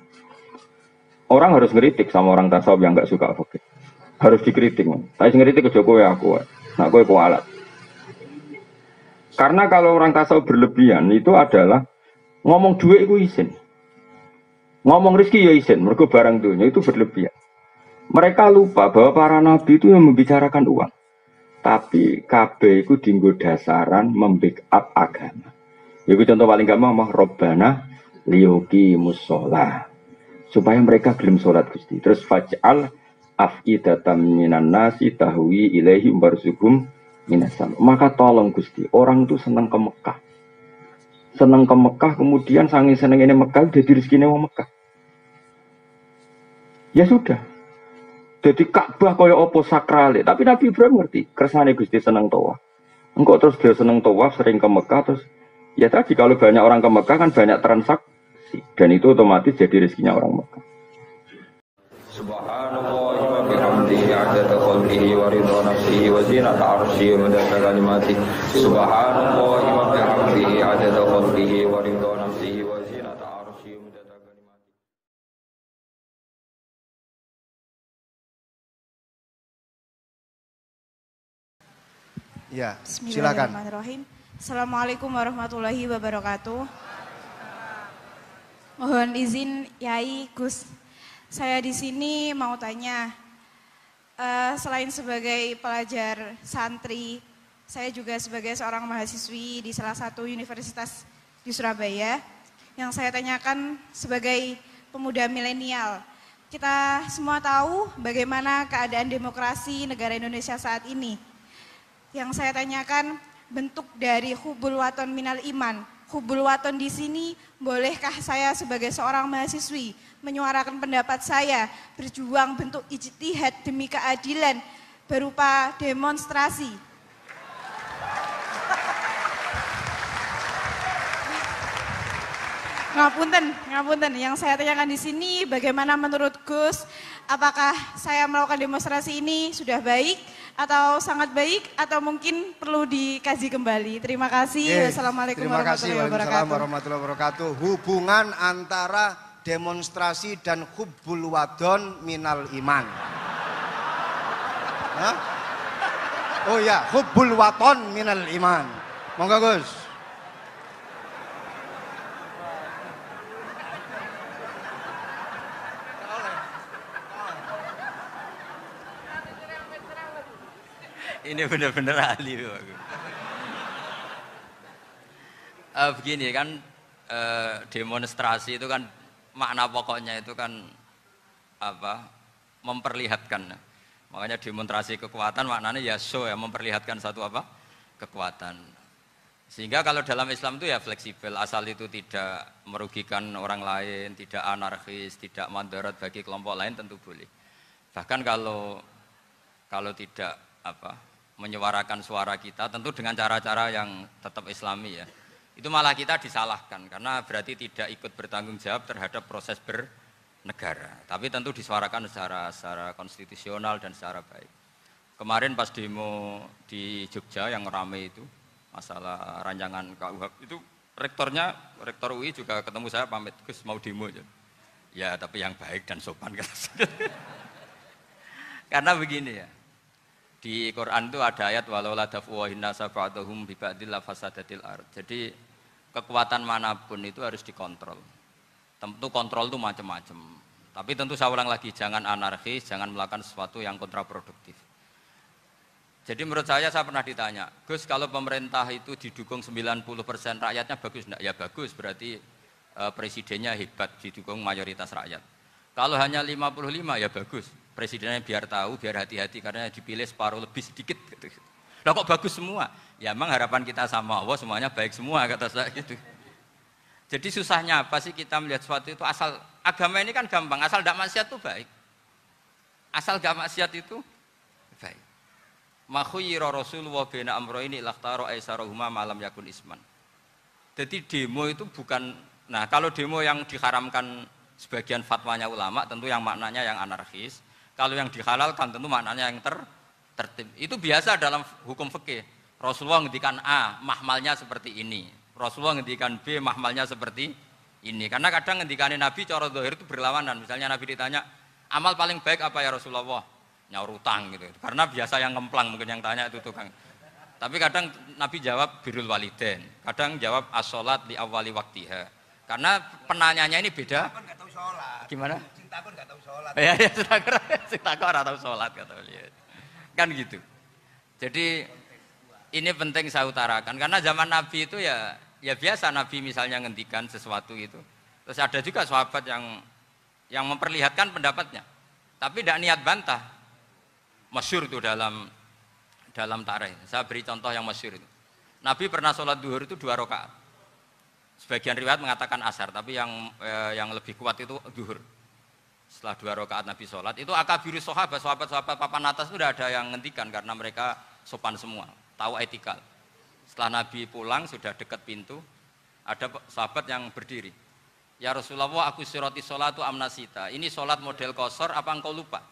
Orang harus ngeritik sama orang tasawuf yang enggak suka fikih. Harus dikritik, Mas. Tapi ngeritik ke Jokowi aku. Nah, kowe kualat. Karena kalau orang tasawuf berlebihan itu adalah ngomong duit itu izin. Ngomong rezeki ya izin, mergo barang dunia itu berlebihan. Mereka lupa bahwa para nabi itu yang membicarakan uang. Tapi KB itu dienggo dasaran membackup agama. Itu contoh paling gampang mah Robbana liyuqimus shalah. Supaya mereka gelem salat Gusti. Terus faj'al afidatan minan nasi tahwi ilaihi warzuqhum minasam. Maka tolong Gusti, orang itu senang ke Mekah. Senang ke Mekah, kemudian saking seneng ini Mekah, jadi rezeki wong Mekah. Ya sudah. Jadi Ka'bah kaya apa sakrale. Tapi Nabi Ibrahim ngerti, kersane Gusti senang tawaf. Engkau terus dia senang tawaf, sering ke Mekah, terus ya tadi kalau banyak orang ke Mekah kan banyak transaksi. Dan itu otomatis jadi rezekinya orang Mekah. Subhanallah wa bihamdihi 'adada khalqihi wa ridha nafsihi wa zinata 'arsyihi wa midada kalimatihi. Subhanallah wa bihamdihi 'adada khalqihi wa ridha nafsihi wa zinata 'arsyihi wa midada kalimatihi. Ya, silakan. Bismillahirrahmanirrahim. Assalamualaikum warahmatullahi wabarakatuh. Mohon izin Yai Gus. Saya di sini mau tanya, selain sebagai pelajar santri, saya juga sebagai seorang mahasiswi di salah satu universitas di Surabaya. Yang saya tanyakan sebagai pemuda milenial, kita semua tahu bagaimana keadaan demokrasi negara Indonesia saat ini. Yang saya tanyakan bentuk dari hubul waton minal iman. Hubul waton di sini, bolehkah saya sebagai seorang mahasiswi menyuarakan pendapat saya, berjuang bentuk ijtihad demi keadilan berupa demonstrasi? Ngapunten. Yang saya tanyakan di sini, bagaimana menurut Gus, apakah saya melakukan demonstrasi ini sudah baik atau sangat baik atau mungkin perlu dikaji kembali? Terima kasih. Wassalamualaikum warahmatullahi wabarakatuh. Hubungan antara demonstrasi dan hubbul wadon minal iman. Hah? Oh ya, hubbul waton minal iman. Monggo Gus. Ini benar-benar ahli. Begini kan, demonstrasi itu kan makna pokoknya itu kan apa? Memperlihatkan. Makanya demonstrasi kekuatan maknanya ya show ya, memperlihatkan satu apa? Kekuatan. Sehingga kalau dalam Islam itu ya fleksibel, asal itu tidak merugikan orang lain, tidak anarkis, tidak mandorot bagi kelompok lain tentu boleh. Bahkan kalau tidak apa? Menyuarakan suara kita tentu dengan cara-cara yang tetap islami ya, itu malah kita disalahkan karena berarti tidak ikut bertanggung jawab terhadap proses bernegara, tapi tentu disuarakan secara konstitusional dan secara baik. Kemarin pas demo di Jogja yang rame itu masalah rancangan KUHP itu rektor UI juga ketemu saya pamit Gus mau demo aja. Ya tapi yang baik dan sopan kata saya. Karena begini ya. Di Quran itu ada ayat walau la daf'uhinna safa'atuhum bi ba'dil fasadatil ard. Jadi kekuatan manapun itu harus dikontrol. Tentu kontrol itu macam-macam. Tapi tentu saya ulang lagi jangan anarkis, jangan melakukan sesuatu yang kontraproduktif. Jadi menurut saya pernah ditanya, Gus kalau pemerintah itu didukung 90% rakyatnya bagus enggak? Ya bagus, berarti presidennya hebat didukung mayoritas rakyat. Kalau hanya 55 ya bagus. Presidennya biar tahu, biar hati-hati karena dipilih separuh lebih sedikit. Gitu. Lah kok bagus semua? Ya emang harapan kita sama Allah semuanya baik semua kata saya gitu. Jadi susahnya apa sih kita melihat sesuatu itu asal agama ini kan gampang, asal tidak maksiat itu baik. Asal tidak maksiat itu baik. Makhuyira Rasulullah bina amroini lakhtaro aisarohuma malam yakun isman. Jadi demo itu bukan, nah kalau demo yang diharamkan sebagian fatwanya ulama tentu yang maknanya yang anarkis. Kalau yang dihalalkan tentu maknanya yang tertib. Itu biasa dalam hukum fikih. Rasulullah ngendikan A, mahmalnya seperti ini. Rasulullah ngendikan B, mahmalnya seperti ini. Karena kadang ngendikanin Nabi cara zahir itu berlawanan. Misalnya Nabi ditanya, amal paling baik apa ya Rasulullah? Nyaur utang gitu. Karena biasa yang ngemplang mungkin yang tanya itu tukang. Tapi kadang Nabi jawab birrul walidain. Kadang jawab as-sholat li awwali waktiha. Karena penanyanya ini beda. Gimana? Takut nggak tahu sholat. Ya, takut nggak tahu sholat kata beliau. Kan gitu. Jadi ini penting saya utarakan karena zaman Nabi itu ya biasa Nabi misalnya ngendikan sesuatu itu. Terus ada juga sahabat yang memperlihatkan pendapatnya, tapi tidak niat bantah. Masyhur itu dalam tarikh. Saya beri contoh yang masyhur itu. Nabi pernah sholat duhur itu 2 rakaat. Sebagian riwayat mengatakan asar, tapi yang lebih kuat itu duhur. Setelah 2 rakaat Nabi sholat, itu akabirus sahabat papan atas itu sudah ada yang ngendikan karena mereka sopan semua, tahu etikal. Setelah Nabi pulang sudah dekat pintu, ada sahabat yang berdiri. Ya Rasulullah, aku siroti sholatu amnasita. Ini sholat model kosor, apa engkau lupa?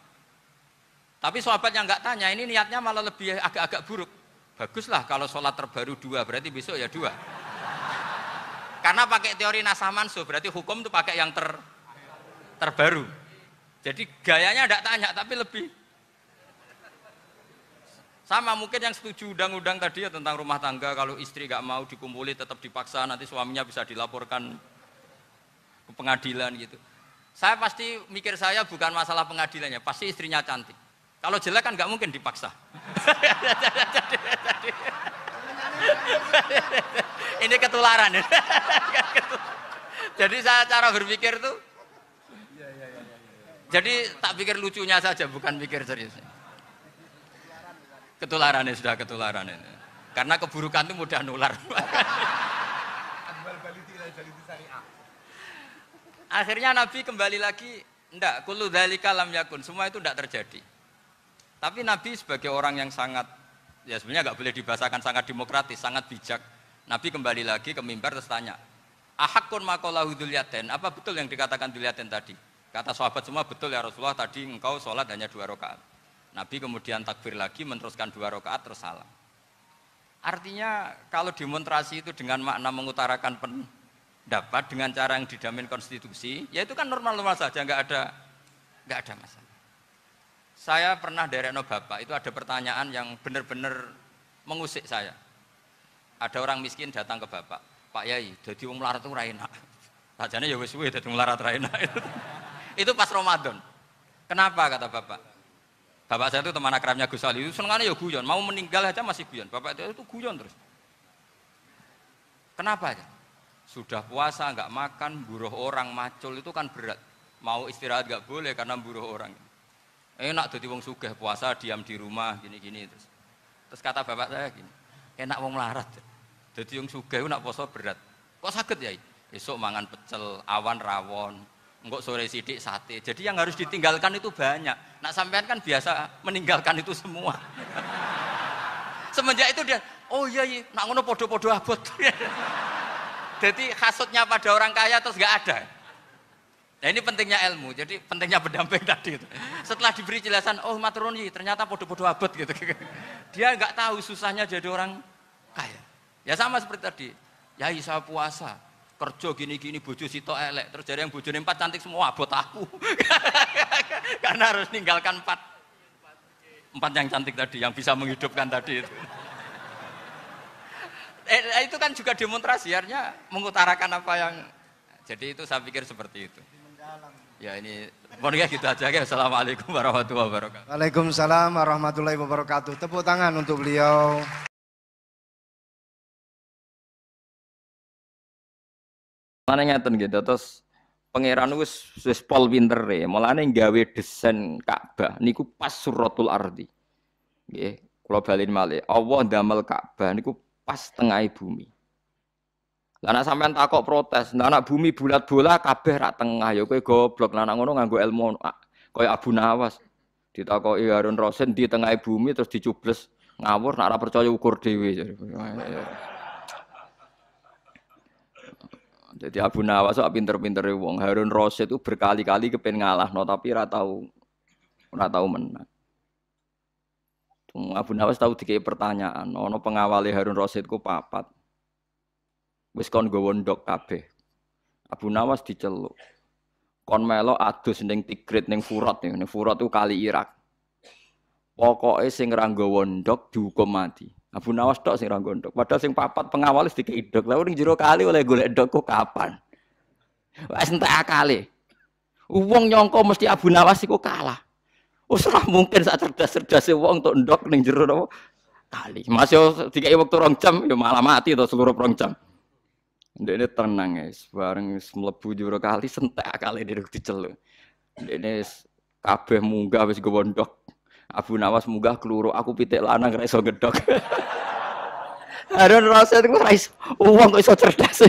Tapi sahabat yang nggak tanya, ini niatnya malah lebih agak-agak buruk. Baguslah kalau sholat terbaru 2, berarti besok ya 2. Karena pakai teori nasah mansuh, berarti hukum itu pakai yang terbaru. Jadi gayanya tidak tanya, tapi lebih sama mungkin yang setuju undang-undang tadi ya tentang rumah tangga, kalau istri nggak mau dikumpuli tetap dipaksa, nanti suaminya bisa dilaporkan ke pengadilan gitu. Saya pasti mikir saya bukan masalah pengadilannya, pasti istrinya cantik. Kalau jelek kan nggak mungkin dipaksa. Ini ketularan. Jadi saya cara berpikir tuh. Jadi tak pikir lucunya saja, bukan pikir seriusnya. Ketularannya sudah ketularan ini. Karena keburukan itu mudah nular. Akhirnya Nabi kembali lagi, enggak, kullu dzalika lam yakun, semua itu enggak terjadi. Tapi Nabi sebagai orang yang sangat, ya sebenarnya enggak boleh dibahasakan sangat demokratis, sangat bijak. Nabi kembali lagi ke mimbar terus tanya, ahakun maqalahu dzulyaten, apa betul yang dikatakan dzulyaten tadi? Kata sahabat semua betul ya Rasulullah, tadi engkau sholat hanya 2 rakaat. Nabi kemudian takbir lagi, meneruskan 2 rakaat terus salam. Artinya kalau demonstrasi itu dengan makna mengutarakan pendapat dengan cara yang dijamin konstitusi, ya itu kan normal-normal saja, nggak ada masalah. Saya pernah derekno bapak, itu ada pertanyaan yang benar-benar mengusik saya. Ada orang miskin datang ke bapak, Pak Yai, jadi wong melarat itu ra enak. Sajane ya wis suwe dadi melarat ra enak. Itu pas Ramadan. Kenapa kata bapak? Bapak saya itu teman akrabnya Gus Ali, itu senengannya ya guyon, mau meninggal aja masih guyon. Bapak itu guyon terus. Kenapa ya? Sudah puasa nggak makan, buruh orang macul itu kan berat. Mau istirahat nggak boleh karena buruh orang. Enak jadi wong sugih puasa diam di rumah gini-gini terus. Terus kata bapak saya gini, enak wong melarat. Jadi wong sugih nak puasa berat. Kok sakit ya? Esok mangan pecel, awan rawon, enggak sore sidik sate. Jadi yang harus ditinggalkan itu banyak. Nak sampean kan biasa meninggalkan itu semua. Semenjak itu dia, oh iya, nak ngono podo-podo abot. Jadi hasutnya pada orang kaya terus nggak ada. Nah ini pentingnya ilmu, jadi pentingnya pendamping tadi itu. Setelah diberi jelasan, oh maturuni ternyata podo-podo abot gitu. Dia nggak tahu susahnya jadi orang kaya. Ya sama seperti tadi, ya saya puasa, kerja gini-gini, bojo sitok elek, terus jadi yang bojone 4 cantik semua abot aku. Karena harus ninggalkan 4 yang cantik tadi, yang bisa menghidupkan tadi itu. Itu kan juga demonstrasi, artinya mengutarakan apa yang, jadi itu saya pikir seperti itu. Ya ini, pokoknya gitu aja ya. Assalamualaikum warahmatullahi wabarakatuh. Waalaikumsalam warahmatullahi wabarakatuh. Tepuk tangan untuk beliau. Mana ngeten gitu, terus pangeran wis pol pinter ya, mulane gawe desain Ka'bah niku pas suratul ardi. Nggih, kula balin malih. Allah ndamel Ka'bah niku pas tengah bumi. Lah nek sampean takok protes, nek bumi bulat bola kabeh rak tengah ya kowe goblok. Lah nek ngono nganggo ilmu kaya Abu Nawas. Ditakoki Harun Rasid di tengah bumi terus dicubles ngawur nek ora percaya ukur dhewe. Jadi Abu Nawas kok pinter-pintere wong. Harun Rasid itu berkali-kali kepen ngalahno tapi ora tau menang. Abu Nawas tahu dikei pertanyaan, ana pengawale Harun Rasid ku 4. Wis kon nggawa ndok kabeh. Abu Nawas diceluk. Kon melok adus ning Tigrit ning Furat ning Furat ku kali Irak. Pokoke sing ra nggawa ndok dihukum mati. Abu Nawas tok sing ra nggawa ndok. Padahal sing 4 pengawal wis dikei ndok. Lah ning jero kali oleh golek ndok ku kapan? Wis entek akale. Wong nyangka mesti Abu Nawas iku kalah. Wis ora mungkin sak cerdas-cerdase wong untuk ndok ning jero napa kali. Masih dikei wektu 2 jam ya malah mati to seluruh 2 jam. Ndekne tenang guys, bareng mlebu jero kali sentek akale dhewe diceluk. Ndekne kabeh munggah wis nggawa ndok. Abu Nawas munggah keluru, aku pitik lanang ora iso ngedok. Harun Rasid ku ora iso, wong kok iso cerdas.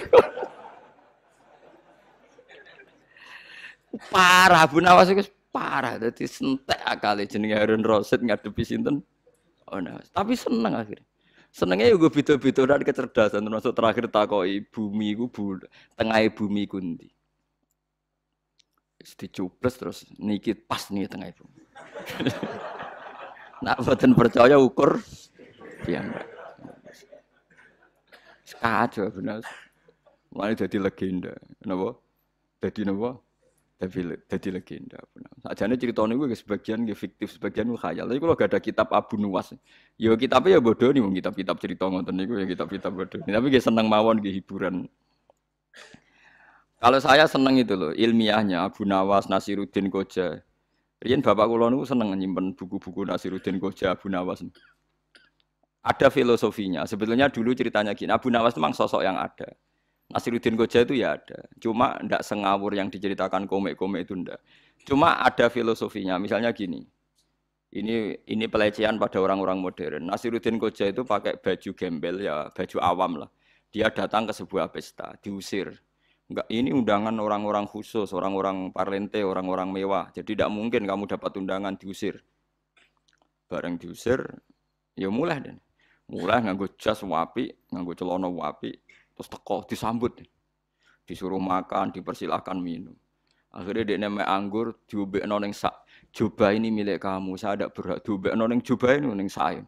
Parah Abu Nawas iku parah, dadi sentek akale jenenge Harun Rasid ngadepi sinten? Oh Nawas. Tapi seneng akhirnya. Senengnya juga beda-beda dan kecerdasan termasuk terakhir takoki bumi ku tengah bumi ku ndi. Wis dicubles terus niki pas nih tengah bumi. Nak boten percaya ukur piyambak. Kacau bener. Mulai dadi legenda. Napa? Dadi napa? Dadi legenda. Sakjane cerita niku sebagian nggih fiktif, sebagian khayal. Tapi kalau gak ada kitab Abu Nuwas, ya kitabnya ya bodoh nih, kitab-kitab cerita ngoten niku ya kitab-kitab bodoh. Tapi nggih seneng mawon nggih hiburan. Kalau saya seneng itu loh, ilmiahnya Abu Nawas, Nasiruddin Koja. Riyen bapak kula niku seneng nyimpen buku-buku Nasiruddin Koja, Abu Nawas. Ada filosofinya. Sebetulnya dulu ceritanya gini, Abu Nawas memang sosok yang ada. Nasiruddin Koja itu ya ada, cuma ndak sengawur yang diceritakan komik-komik itu ndak. Cuma ada filosofinya, misalnya gini. Ini pelecehan pada orang-orang modern. Nasiruddin Koja itu pakai baju gembel ya, baju awam lah. Dia datang ke sebuah pesta, diusir. Enggak, ini undangan orang-orang khusus, orang-orang parlente, orang-orang mewah. Jadi tidak mungkin kamu dapat undangan diusir. Bareng diusir, ya mulai deh. Mulai nganggo jas wapi, nganggo celana wapi. Terus teko disambut, disuruh makan, dipersilahkan minum. Akhirnya dia neme anggur, diubekno ning sak jubah ini milik kamu, saya tidak berhak diubekno ning jubah ini ning saya.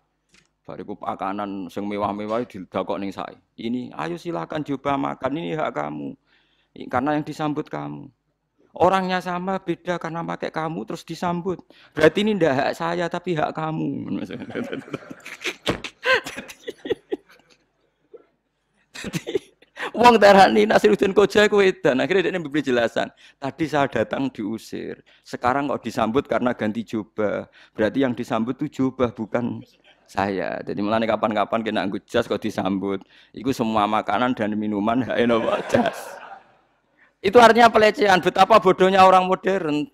Bariku pakanan sing mewah-mewah didakok ning saya. Ini, ayo silakan jubah makan, ini hak kamu. Karena yang disambut kamu. Orangnya sama beda karena pakai kamu terus disambut. Berarti ini tidak hak saya tapi hak kamu. Wong darani Nasiruddin Koja ku edan. Akhirnya dia memberi jelasan. Tadi saya datang diusir. Sekarang kok disambut karena ganti jubah. Berarti yang disambut itu jubah bukan saya. Jadi mulane kapan-kapan kena nggo jas kok disambut. Iku semua makanan dan minuman hak eno jas. Itu artinya pelecehan. Betapa bodohnya orang modern.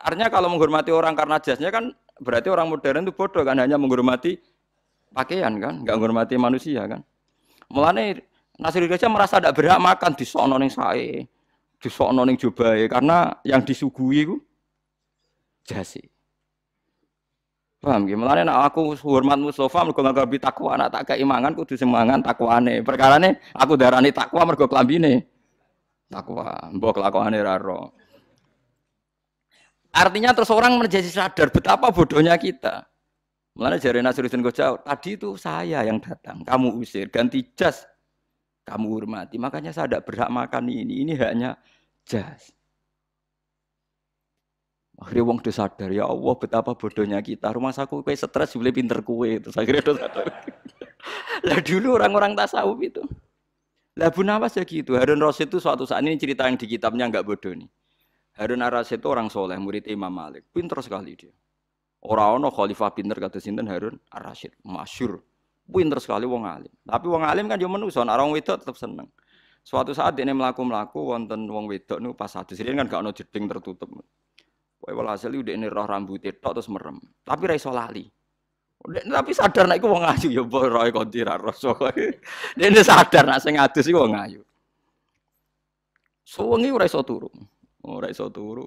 Artinya kalau menghormati orang karena jasnya kan berarti orang modern itu bodoh kan, hanya menghormati pakaian kan, enggak menghormati manusia kan. Mulane Nasiruddin Koja merasa tidak berhak makan di sono ning sae, di sono ning jubahe karena yang disuguhi ku jasi. Paham nggih? Mulane nek aku hormat Mustofa mergo nggawe takwa, nek tak kei mangan kudu semangan takwane. Perkarane aku darani takwa mergo klambine takwa. Mbok kelakuane ra ro. Artinya terus orang menjadi sadar betapa bodohnya kita. Mulanya jari Nasruddin Gojau, tadi itu saya yang datang, kamu usir, ganti jas, kamu hormati. Makanya saya tidak berhak makan ini hanya jas. Akhirnya wong udah sadar, ya Allah betapa bodohnya kita. Rumah saku kue stres, boleh pinter kue. Terus akhirnya udah sadar. Lah dulu orang-orang tasawuf itu. Lah Abu Nawas ya gitu. Harun Rasyid itu suatu saat ini cerita yang di kitabnya enggak bodoh nih. Harun Ar-Rasyid itu orang soleh, murid Imam Malik. Pinter sekali dia. Orang-orang khalifah pinter kata sinten Harun Ar-Rasyid, masyhur. Pinter sekali wong alim. Tapi wong alim kan yo menungso, nek wong wedok tetep seneng. Suatu saat dene mlaku-mlaku wonten wong wedok niku pas adus riyen kan gak ono jeding tertutup. Pokoke walhasil dene roh rambute tok terus merem. Tapi ra iso lali. Tapi sadar nek iku wong ayu ya roe konti ra rasa. Dene sadar nek sing adus iku wong ayu. Suwengi ora iso turu. Ora iso turu.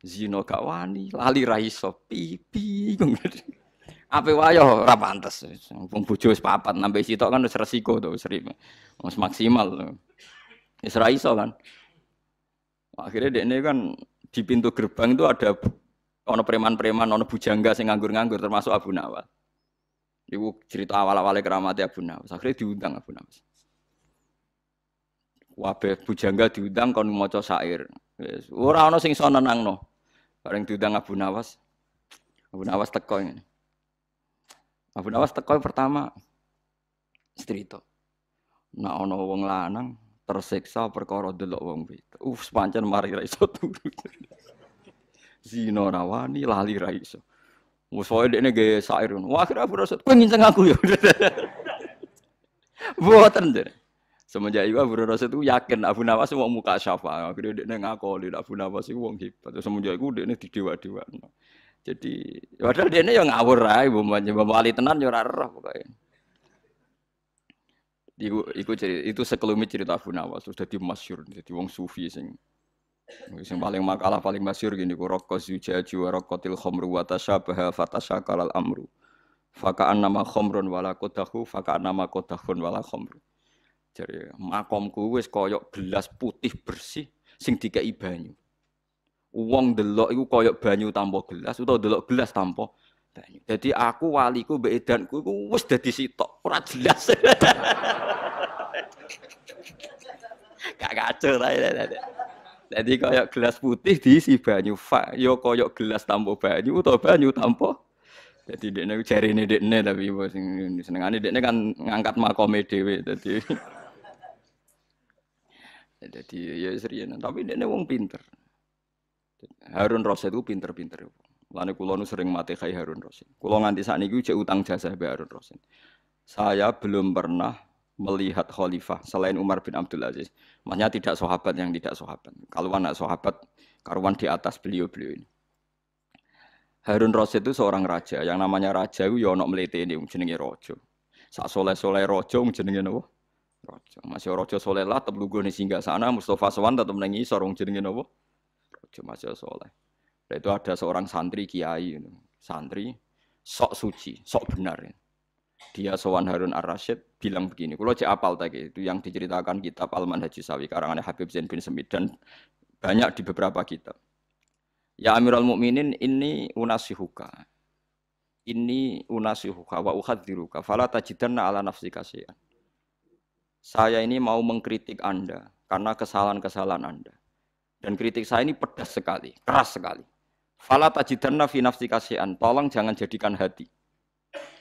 Zino gak wani, lali ra iso pipi. Ape wae ora pantes. Wong bojo wis papat nambah sitok kan wis resiko to, wis maksimal. Wis ra iso kan. Akhirnya dekne kan di pintu gerbang itu ada ono preman-preman, ono bujangga sing nganggur-nganggur termasuk Abu Nawas. Iku cerita awal-awale keramate Abu Nawas. Akhirnya diundang Abu Nawas. Kabeh bujangga diundang kon maca syair. Wis ora ana sing iso nenangno. Bareng diundang Abu Nawas. Abu Nawas teko ngene. Abu Nawas teko pertama cerita. Nek ana wong lanang tersiksa perkara delok wong wedok. Pancen mari ra iso turu. Zina rawani lali ra iso. Wes wae dekne ge syair ngono. Wah akhire Abu Rasul kowe nginceng aku ya. Mboten deh. Semenjak itu Abu Rasul itu yakin Abu Nawas wong muka syafa. Akhirnya dekne ngakoni Abu Nawas iku wong hebat. Semenjak itu dekne didewa-dewano. Jadi padahal dekne yo ngawur ae mbok wali tenan yo ora roh pokoke. Itu sekelumit cerita Abu Nawas terus dadi masyhur dadi wong sufi sing paling makalah paling masyhur gini ku raqqa zujaju wa raqatil khamru wa tashabaha fatashaqal amru faka'an nama khamrun wala qadahu faka'an nama qadahun wala khamru. Jadi makomku wis koyok gelas putih bersih sing dikei banyu. Wong delok iku koyok banyu tanpa gelas utawa delok gelas tanpa banyu. Jadi aku waliku mbek edanku iku wis dadi sitok ora jelas. Gak kacau ta. Jadi koyok gelas putih diisi banyu, yo koyok gelas tanpa banyu atau banyu tanpa. Jadi dekne jarine dekne tapi sing senengane dekne kan ngangkat makome dhewe dadi. Jadi ya serius, tapi dekne wong pinter. Harun Rasyid itu pinter-pinter. Lane kula nu sering mate kai Harun Rasyid. Kula nganti sakniki jek utang jasa be Harun Rasyid. Saya belum pernah melihat khalifah selain Umar bin Abdul Aziz. Maksudnya tidak sahabat yang tidak sahabat. Kalau anak sahabat karuan di atas beliau-beliau ini. Harun Rasyid itu seorang raja. Yang namanya raja itu ya ana mletene jenenge raja. Sak soleh-soleh raja jenenge napa? Raja. Masih raja soleh lah tetep lunggone singgah sana Mustafa Sowan tetep nang ngisor jenenge napa? Raja masih soleh. Dan itu ada seorang santri kiai, santri sok suci, sok benar. Dia sowan Harun Ar-Rasyid bilang begini, kalau cek apal tadi itu yang diceritakan kitab Al-Manhaj Sawi karangan Habib Zain bin Semit dan banyak di beberapa kitab. Ya Amirul Mukminin ini unasihuka wa uhadziruka fala tajidanna ala nafsika syai'an. Saya ini mau mengkritik Anda karena kesalahan-kesalahan Anda. Dan kritik saya ini pedas sekali, keras sekali. Fala tajidanna fi nafsika syai'an. Tolong jangan jadikan hati.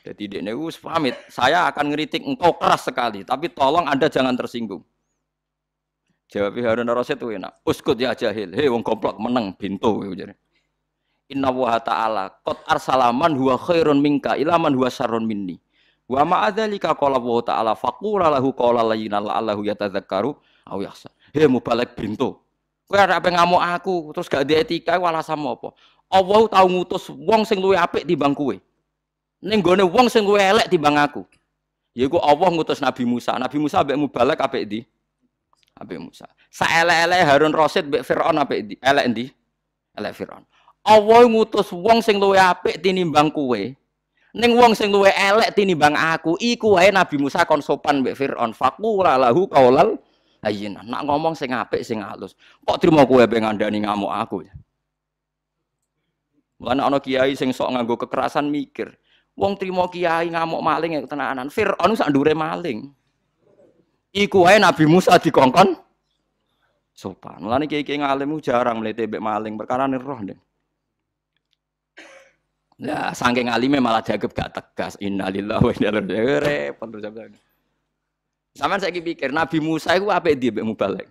Jadi dekne wis pamit, saya akan ngeritik engkau keras sekali, tapi tolong Anda jangan tersinggung. Jawab Harun Ar-Rasyid itu enak. Uskut ya jahil, hei wong goblok meneng bintu jare. Inna wa ta'ala qad arsalaman huwa khairun minka ila man huwa syarrun minni. Wa ma adzalika qala wa ta'ala faqula lahu qala layyina la'allahu yatadzakkaru aw yakhsha. Hei mubalek bintu. Kowe arep ngamuk aku terus gak ada etika walah sama apa? Allah tau ngutus wong sing luwih apik timbang kowe. Ning gone wong sing luwih elek timbang aku. Yaiku Allah ngutus Nabi Musa. Nabi Musa mbek mubalek apik ndi? Apik Musa. Saelek-elek Harun Rasyid mbek Firaun apik ndi? Elek ndi? Elek Firaun. Allah ngutus wong sing luwih apik tinimbang kowe. Ning wong sing luwih elek tinimbang aku, iku wae Nabi Musa kon sopan mbek Firaun. Faqula lahu qaulal ayyin. Nak ngomong sing apik sing halus. Kok trimo kowe mbek ngandani ngamuk aku. Mulane ana kiai sing sok nganggo kekerasan mikir. Wong trimo kiai ngamuk maling ya tenanan. Firaun sak ndure maling. Iku wae Nabi Musa dikongkon sopan. Mulane kiai-kiai ngalim jarang mlete mbek maling, perkarane roh ndek. Lah saking alime malah dianggap gak tegas. Innalillahi wa inna ilaihi raji'un. Repot terus sampean. Sampeyan saiki pikir Nabi Musa iku apik ndi mbek mubalek.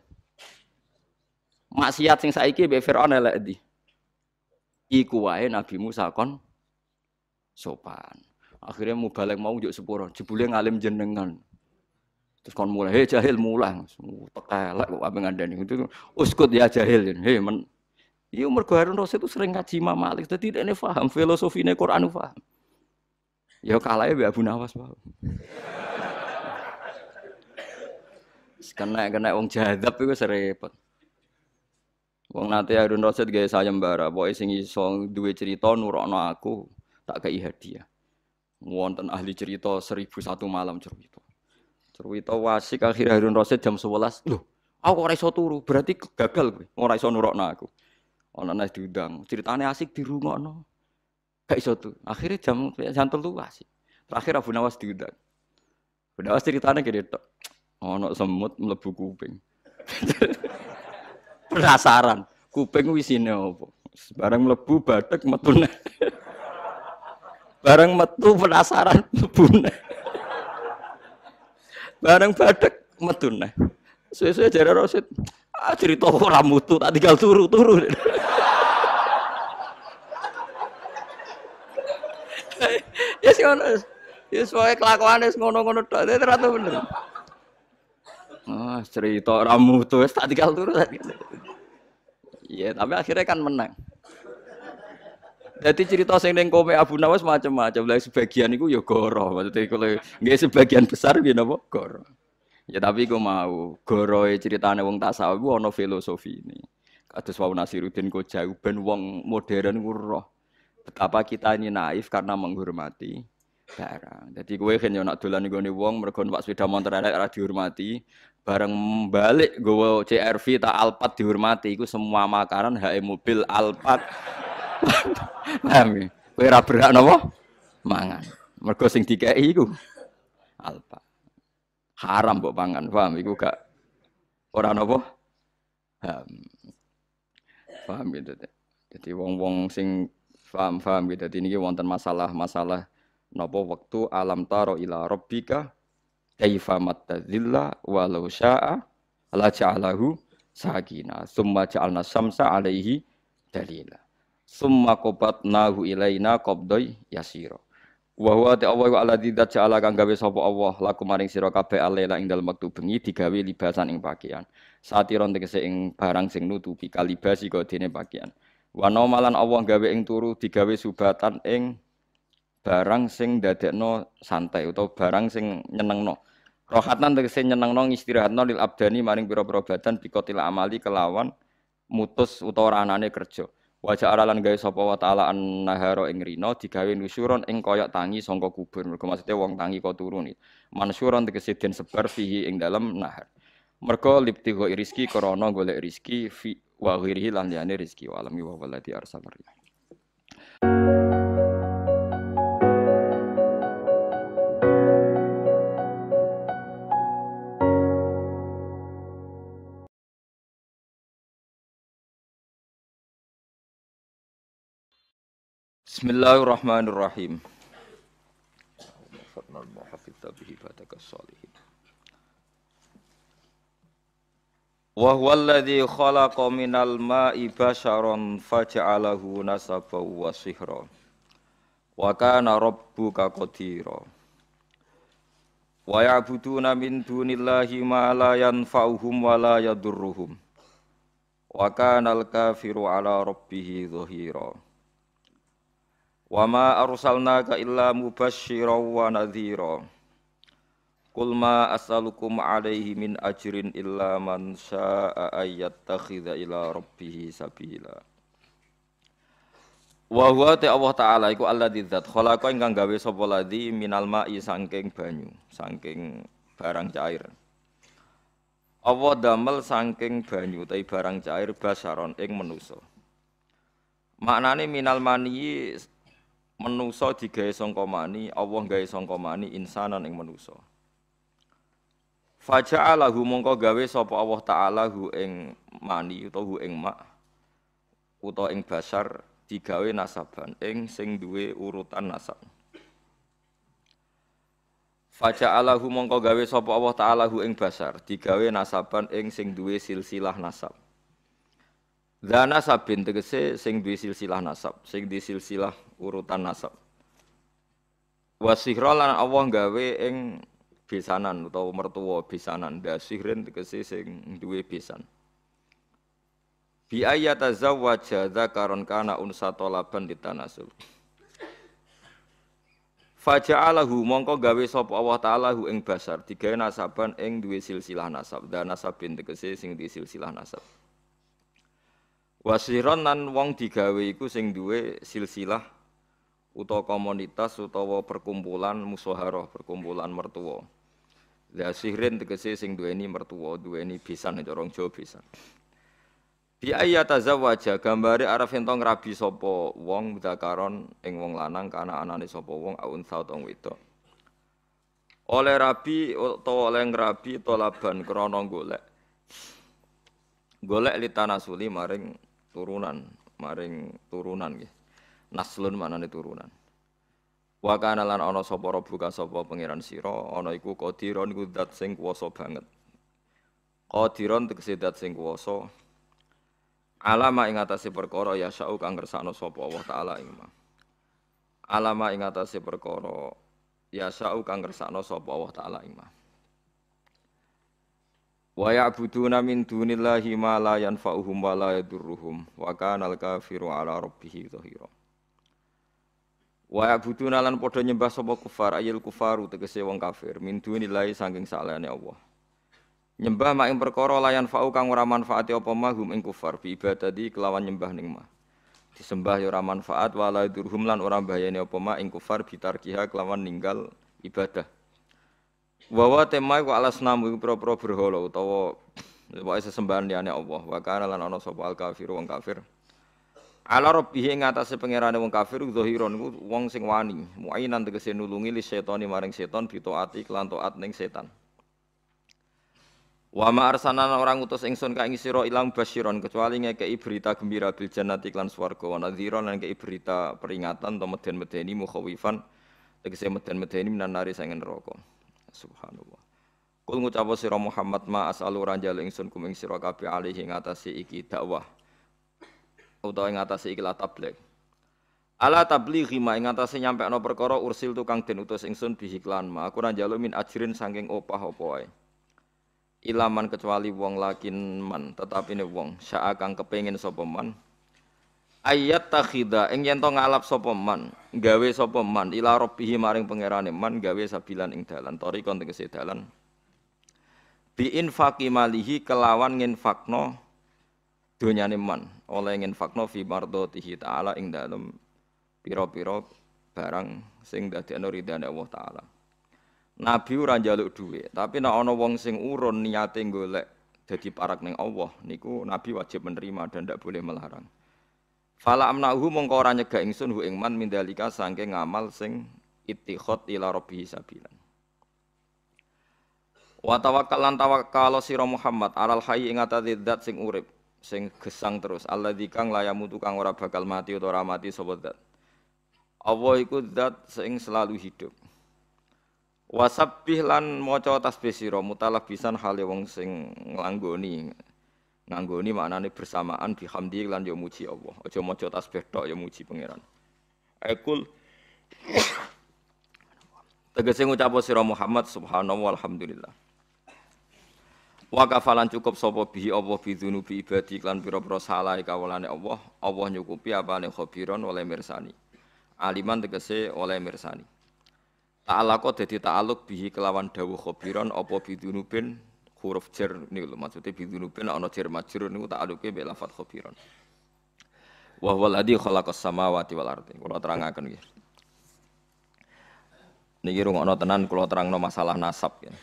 Maksiat sing saiki mbek Firaun elek ndi? Iku wae Nabi Musa kon sopan. Akhirnya mubalek mau njuk sepuro, jebule ngalim jenengan. Terus kon mulai, "Hei jahil mulang." Tekelek kok ape ngandani itu. Uskut ya jahil. Hei men. Iya mergo Harun Rasid itu sering ngaji Imam Malik, dadi dekne paham filosofine Quran paham. Ya kalahe mbek Abu Nawas paham. Kena wong jadab iku serepet. Wong nate Harun Rasid gawe sayembara, pokoke sing iso duwe cerita nurokno aku tak kei hadiah. Wonten ahli cerita 1001 malam cerita. Cerita wasik akhir Harun Rasid jam 11. Loh, aku ora iso turu, berarti gagal kowe. Ora iso nurokno aku. Ana nek diundang, ceritane asik dirungokno. Gak iso tuh. Akhirnya jam 3 asik. Terakhir Abu Nawas diundang. Abu Nawas ceritane gede tok. Ana semut mlebu kuping. Penasaran, kuping wisine apa? Bareng mlebu bathek metune. Bareng metu penasaran mlebune. Bareng bathek metune. Suwe-suwe jare Rasid, cerita ora mutu tak tinggal turu-turu. Ya sih ngono. Ya soe kelakuane ngono-ngono tok, ternyata bener. Cerita ora mutu wis tak tinggal turu. Iya, tapi akhirnya kan menang. Jadi cerita sing ning kome Abu Nawas macam-macam. Lah sebagian iku ya goro. Maksudnya kalau nggih sebagian besar piye napa goro. Ya tapi iku mau goroe ceritane wong tasawuf ku ana filosofine. Kados wau Nasiruddin Koja ben wong modern ku roh. Betapa kita ini naif karena menghormati barang. Jadi kowe kan yo nak dolan nggone wong mergo numpak sepeda motor arek ora dihormati. Bareng balik gowo CR-V tak Alphard dihormati iku semua makanan HE mobil Alphard. Paham ya? Kowe ora berhak napa? Mangan. Mergo sing dikeki iku Alphard. Haram mbok pangan, paham iku gak ora napa? Paham gitu. Jadi wong-wong sing paham gitu. Dadi niki wonten masalah-masalah napa wektu alam taro ila rabbika kaifa mattazilla walau syaa la ja'alahu sakina summa ja'alna syamsa 'alaihi dalila summa qabatnahu ilaina qabdai yasira wa huwa ta'awwa alladzi ja'ala kang gawe sapa Allah lakum maring sira kabeh alela ing dalem wektu bengi digawe libasan ing pakaian satiron tegese ing barang sing nutupi kalibasi kok dene pakaian wa naumalan Allah gawe ing turu digawe subatan ing barang sing dadekno santai utawa barang sing nyenengno. Rohatan tegese nyenengno istirahatno lil abdani maring pira-pira badan bikotil amali kelawan mutus utawa anane kerja. Wajah aralan gawe sapa wa taala an-nahara ing rina digawe nusyuron ing koyok tangi sangka kubur. Mergo maksude wong tangi kok turu ni. Mansyuron tegese den sebar fihi ing dalem nahar. Mergo liptigo rizki krana golek rizki fi wa ghirihi lan liyane rizki wa alami wa walati arsalar. Bismillahirrahmanirrahim. Wa huwal ladzi khalaqa minal ma'i basharan faj'alahu nasaban wa sihra. Wa kana rabbuka qadira. Wa ya'buduna min dunillahi ma la yanfa'uhum wa la yadurruhum. Wa kana al-kafiru 'ala rabbih dhahira. Wa ma arsalnaka illa mubasysyiran wa nadhira. Qul ma as'alukum 'alaihi min ajrin illa man syaa'a ayyattakhidha ila rabbih sabila. Wa huwa ta Allah taala iku alladzi dzat khalaqa ingkang gawe sapa ladzi minal ma'i saking banyu, saking barang cair. Allah damel saking banyu utawi barang cair basaron ing manusa. Maknane minal mani menusa digawe sangka mani, Allah gawe sangka mani insanan ing menusa. Faja'alahu mongko gawe sapa Allah taala hu ing mani utawa hu ing mak utawa ing basar digawe nasaban ing sing duwe urutan nasab. Faja'alahu mongko gawe sapa Allah taala hu ing basar digawe nasaban ing sing duwe silsilah nasab. Dana sabin tegese sing duwe silsilah nasab, sing duwe silsilah urutan nasab. Wasihra lan Allah gawe ing besanan utawa mertua besanan dasihrin tegese sing duwe besan. Bi ayatazawwaja dzakaron kana unsa talaban ditanasul. Faja'alahu mongko gawe sapa Allah taala hu ing basar digawe nasaban ing duwe silsilah nasab. Dan nasabin tegese sing duwe silsilah nasab. Wasiron lan wong digawe iku sing duwe silsilah utawa komunitas utawa perkumpulan musyawarah, perkumpulan mertua. La sihrin tegese sing duweni mertua, duweni besan cara Jawa besan. Bi ayatazawwaja gambare arep ento ngrabi sapa wong dzakaron ing wong lanang kana anane sapa wong aunsa utawa wedok. Oleh rabi utawa oleh ngrabi tolaban krana golek. Golek litanasuli maring turunan nggih. Naslun manane turunan. Wa kana lan ana sapa rabbuka sapa pangeran sira ana iku qadiron iku zat sing kuwasa banget. Qadiron tegese zat sing kuwasa. Alama ing atase perkara ya sa'u kang ngersakno sapa Allah taala ing ma. Alama ing atase perkara ya sa'u kang ngersakno sapa Allah taala ing ma. Wa ya'buduna min dunillahi ma la yanfa'uhum wa la yadurruhum wa kana al-kafiru 'ala rabbih dhahira. Wa ya'buduna lan padha nyembah sapa kufar ayil kufaru tegese wong kafir min dunillahi saking salehane Allah. Nyembah mak ing perkara la yanfa'u kang ora manfaati apa mahum ing kufar bi ibadati kelawan nyembah ning mah. Disembah ya ora manfaat wa la yadurruhum lan ora bahayane apa mak ing kufar bitarkiha kelawan ninggal ibadah. Wa tema iku alasnamu iku pro-pro berhala utawa wae sesembahan liyane Allah. Wa kana lan ana sapa al-kafiru wong kafir. Ala rabbih ing atase pangerane wong kafir zahiron iku wong sing wani, muainan tegese nulungi li setani maring setan bitaati kelan taat ning setan. Wa ma arsalna orang utus ingsun ka ing sira ilang basyiron kecuali ngekeki berita gembira bil jannati lan swarga wa nadhiron lan ngekeki berita peringatan to meden-medeni mukhawifan tegese meden-medeni minan nari sangen neraka. Subhanallah. Kul ngucap sira Muhammad ma asalu ranjal ingsun kum ing sira kabeh alihi ing atase iki dakwah. Utawa ing atase iki la tabligh. Ala tablighi ma ing atase nyampekno perkara ursil tukang den utus ingsun bihiklan ma aku ora njaluk min ajrin saking opah apa wae. Ilaman kecuali wong lakin man tetapi ne wong syaa kang kepengin sapa man ayat takhida ing yen to ngalap sapa man gawe sapa man ila rabbih maring pangerane man gawe sabilan ing dalan tarikon tegese dalan bi infaqi malihi kelawan nginfakno donyane man oleh nginfakno fi mardatihi taala ing dalem pira-pira barang sing dadekno ridane Allah taala. Nabi ora njaluk dhuwit, tapi nek ana wong sing urun niate golek dadi parak ning Allah niku Nabi wajib menerima dan ndak boleh melarang. Fala amnahu mongko ora nyegah ingsun hu ing man mindalika saking ngamal sing ittikhad ila rabbih sabilan. Wa tawakkal lan tawakkal sira Muhammad alal hayy ing atase zat sing urip, sing gesang terus alladzi kang layamutu kang ora bakal mati utawa ora mati sapa zat. Allah iku zat sing selalu hidup. Wasabbih lan maca tasbih sira mutalabisan hale wong sing nganggoni maknane bersamaan bihamdi lan yo muji Allah. Aja maca tasbih tok yo muji pangeran. Aqul tegese ngucap sira Muhammad subhanallah walhamdulillah. Wa kafalan cukup sapa bihi Allah bidzunubi ibadi lan pira-pira salah kawulane Allah. Allah nyukupi apane khabiron oleh mirsani. Aliman tegese oleh mirsani. Ta'alaqo dadi ta'aluk bihi kelawan dawuh khabiran apa bidunubin huruf jar niku lho maksude bidunubin ana jar majrur niku ta'aluke bil lafadz khabiran. Wa huwal ladzi khalaqas samawati wal ardi. Kula terangaken nggih. Niki rungokno tenan kula terangno masalah nasab ya.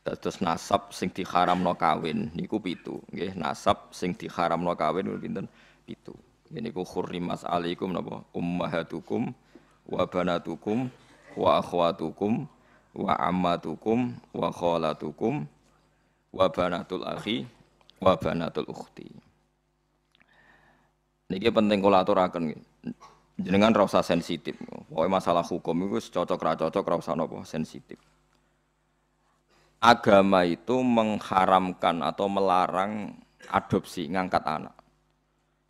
Dados nasab sing diharamno kawin niku 7 nggih. Nasab sing diharamno kawin pinten? 7. Ini ku khurrimas alaikum napa ummahatukum wa banatukum wa akhwatukum wa ammatukum wa khalatukum wa banatul akhi wa banatul ukhti. Niki penting kula aturaken jenengan ra usah sensitif. Pokoke masalah hukum iku cocok ra cocok ra usah napa sensitif. Agama itu mengharamkan atau melarang adopsi ngangkat anak.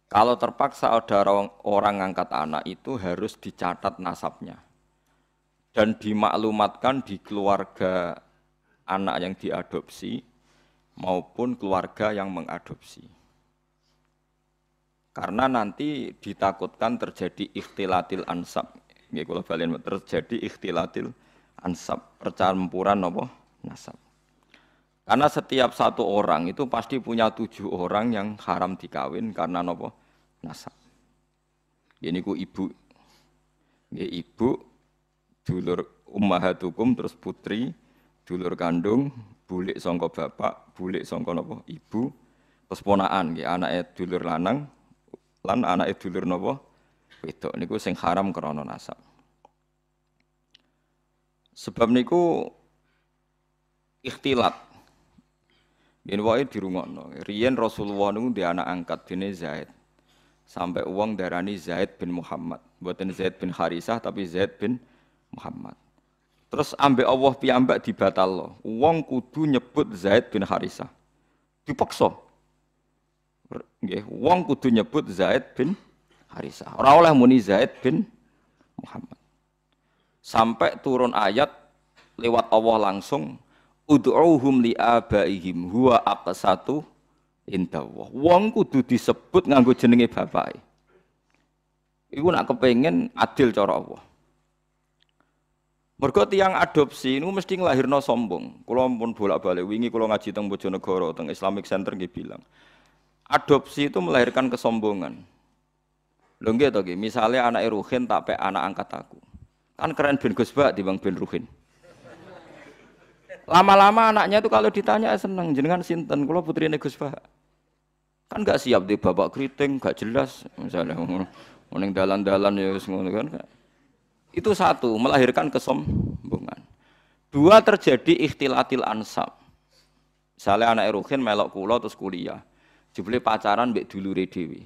Kalau terpaksa ada orang ngangkat anak itu harus dicatat nasabnya dan dimaklumatkan di keluarga anak yang diadopsi maupun keluarga yang mengadopsi. Karena nanti ditakutkan terjadi ikhtilatil ansab. Nggih kula balen terjadi ikhtilatil ansab, percampuran napa nasab. Karena setiap satu orang itu pasti punya 7 orang yang haram dikawin karena nopo nasab. Ini ku ibu, ibu, dulur ummahatukum terus putri, dulur kandung, bulik sangka bapak, bulik sangka nopo ibu, terus ponakan, anake dulur lanang, lan anake dulur nopo wedok. Niku sing haram krana nasab. Sebab niku ikhtilat. Yen wae dirungokno. Riyen Rasulullah niku ndek anak angkat dene Zaid. Sampai wong darani Zaid bin Muhammad. Mboten Zaid bin Harisah tapi Zaid bin Muhammad. Terus ambek Allah piyambak dibatalno. Wong kudu nyebut Zaid bin Harisah. Dipaksa. Nggih, wong kudu nyebut Zaid bin Harisah. Ora oleh muni Zaid bin Muhammad. Sampai turun ayat lewat Allah langsung ud'uuhum li abaihim huwa aqsatu indallah. Wong kudu disebut nganggo jenenge bapake. Iku nak kepengin adil cara Allah. Mergo tiyang adopsi niku mesti nglahirno sombong. Kula pun bolak-balik wingi kula ngaji teng Bojonegoro teng Islamic Center nggih bilang. Adopsi itu melahirkan kesombongan. Lho nggih to nggih, misale anake Ruhin tak pek anak angkat aku. Kan keren ben Gus Bak timbang ben Ruhin. Lama-lama anaknya itu kalau ditanya seneng, jenengan sinten, kula putrine Gus Bah. Kan enggak siap di bapak keriting, enggak jelas, misalnya ning dalan-dalan ya wis ngono kan. Itu satu, melahirkan kesombongan. 2 terjadi ikhtilatil ansab. Misalnya anak Ruhin melok kula terus kuliah. Jebule pacaran mbek dulure dhewe.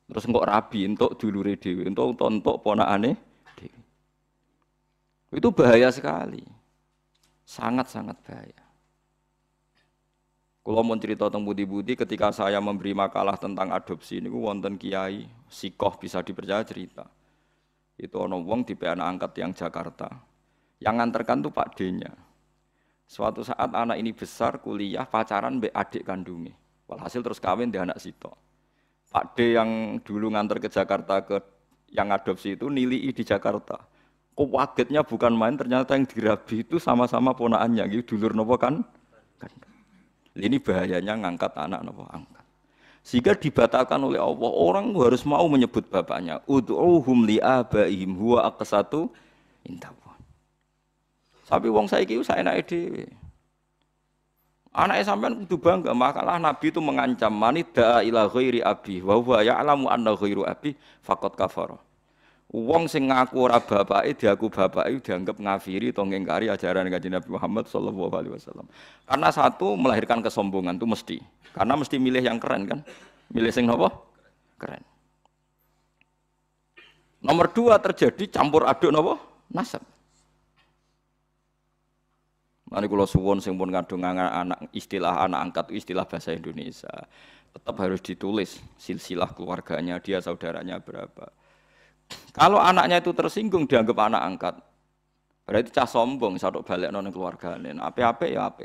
Terus engko rabi entuk dulure dhewe, entuk ponakane dhewe. Itu bahaya sekali. Sangat-sangat bahaya. Kalau mau cerita tentang budi-budi, ketika saya memberi makalah tentang adopsi ini, wonten kiai, sikoh bisa dipercaya cerita. Itu ono wong di anak angkat yang Jakarta. Yang nganterkan tuh Pak D-nya. Suatu saat anak ini besar, kuliah, pacaran mbek adik kandungnya. Walhasil terus kawin di anak sitok. Pak D yang dulu nganter ke Jakarta ke yang adopsi itu nilai di Jakarta. Kagetnya bukan main, ternyata yang dirabi itu sama-sama ponakannya, gitu dulur nopo kan? Ini bahayanya ngangkat anak nopo angkat. Sehingga dibatalkan oleh Allah, orang harus mau menyebut bapaknya. Ud'uuhum li abaihim huwa aqsatu indallah. Tapi wong saiki saya enake dhewe. Anake sampean kudu bangga, makalah Nabi itu mengancam manida ila ghairi abi wa huwa ya'lamu anna ghairu abi faqad kafara. Wong sing ngaku ora bapake diaku bapake dianggap ngafiri atau ngingkari ajaran Kanjeng Nabi Muhammad sallallahu alaihi wasallam. Karena satu melahirkan kesombongan itu mesti. Karena mesti milih yang keren kan? Milih sing napa? Keren. Nomor 2 terjadi campur aduk napa? Nasab. Mari kula suwun sing pun kadung anak istilah anak angkat istilah bahasa Indonesia. Tetap harus ditulis silsilah keluarganya, dia saudaranya berapa. Kalau anaknya itu tersinggung dianggap anak angkat, berarti cah sombong, sadok balik nang keluargane. Ape-ape ya ape.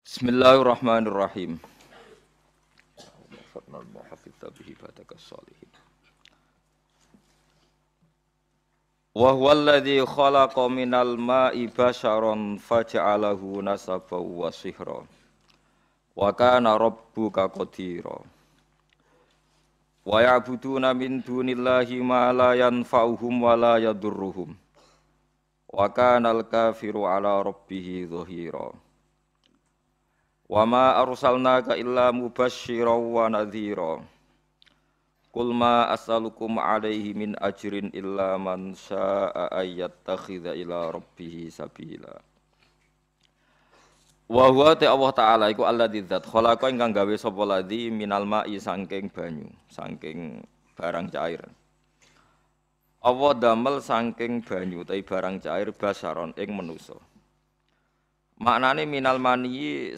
Bismillahirrahmanirrahim. Wa huwal ladzi khalaqa minal ma'i basharan faj'alahu nasaban wa sihra. Wa kana rabbuka qadira. Wa ya'buduna min dunillahi ma la yanfa'uhum wa la yadurruhum. Wa kanal kafiru ala rabbih dhahira. Wa ma arsalnaka illa mubasysyiran wa nadhira. Qul ma as'alukum 'alaihi min ajrin illa man syaa'a ayyattakhidha ila rabbih sabila. Wa huwa ta Allah taala iku alladzi dzat khalaqa ingkang gawe sapa ladzi minal ma'i saking banyu, saking barang cair. Allah damel saking banyu utawi barang cair basaron ing manusa. Maknane minal mani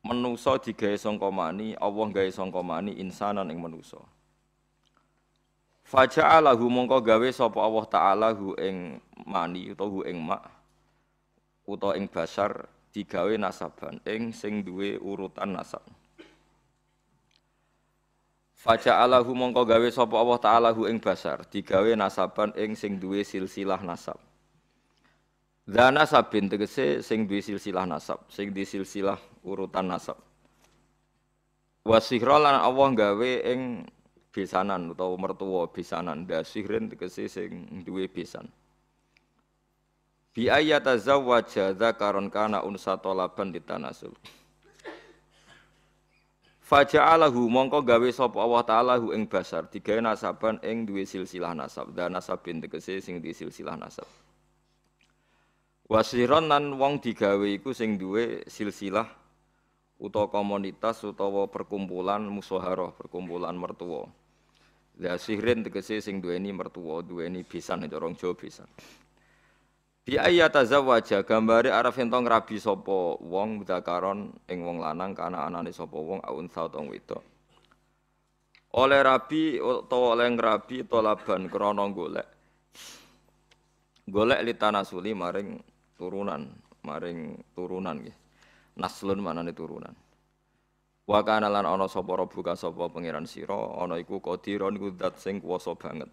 manusa digawe sangka mani, Allah gawe sangka mani insanan ing manusa. Faja'alahu mongko gawe sapa Allah taala hu ing mani utawa hu ing mak utawa ing basar digawe nasaban ing sing duwe urutan nasab. Faja'alahu mongko gawe sapa Allah taala hu ing basar digawe nasaban ing sing duwe silsilah nasab. Dana sabin tegese sing duwe silsilah nasab, sing duwe silsilah urutan nasab. Wasihra lan Allah gawe ing besanan utawa mertua besanan dasihrin tegese sing duwe besan. Bi ayata zawwaja dzakaron kana unsa talaban ditanasul. Faja'alahu mongko gawe sapa Allah taala hu ing basar digawe nasaban ing duwe silsilah nasab dan nasabin tegese sing duwe silsilah nasab. Wasiron lan wong digawe iku sing duwe silsilah utawa komunitas utawa perkumpulan musyawarah, perkumpulan mertua. La sihrin tegese sing duweni mertua, duweni besan cara Jawa besan. Bi ayata zawaja gambare arep ento ngrabi sapa wong dzakaron ing wong lanang kana anane sapa wong aunsa utawa wedok. Oleh rabi utawa oleh ngrabi tolaban krana golek. Golek litanasuli maring turunan nggih. Naslun manane turunan. Wa kana lan ana sapa rabbuka sapa pangeran sira ana iku qadiron iku zat sing kuwasa banget.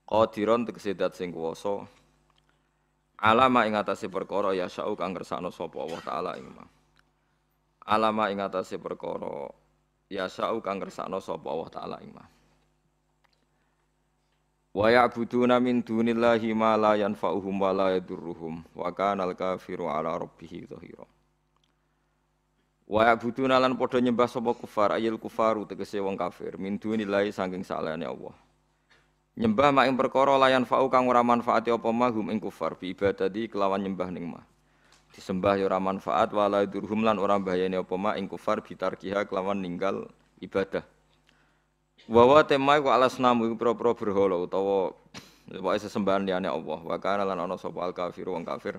Qadiron tegese zat sing kuwasa alama ing atase perkara ya sa'u kang kersakno sapa Allah taala ing ma. Alama ing atase perkara ya sa'u kang kersakno sapa Allah taala ing ma. Wa ya'buduna min dunillahi ma la yanfa'uhum wa la yadurruhum wa kana al-kafiru ala rabbih dhahira. Wa ya'buduna lan padha nyembah sapa kufar ayil kufaru tegese wong kafir min dunillahi saking saliyane Allah. Nyembah mak ing perkara layan fa'u kang ora manfaati apa mahum ing kufar bi ibadati kelawan nyembah ning mah. Disembah ya ora manfaat wala durhum lan ora bahayane apa mak ing kufar bitarkiha kelawan ninggal ibadah. Wa temai ku alasnamu iku pro-pro berhala utawa wae sesembahan liyane Allah. Wa kana lan ana sapa al kafiru wong kafir.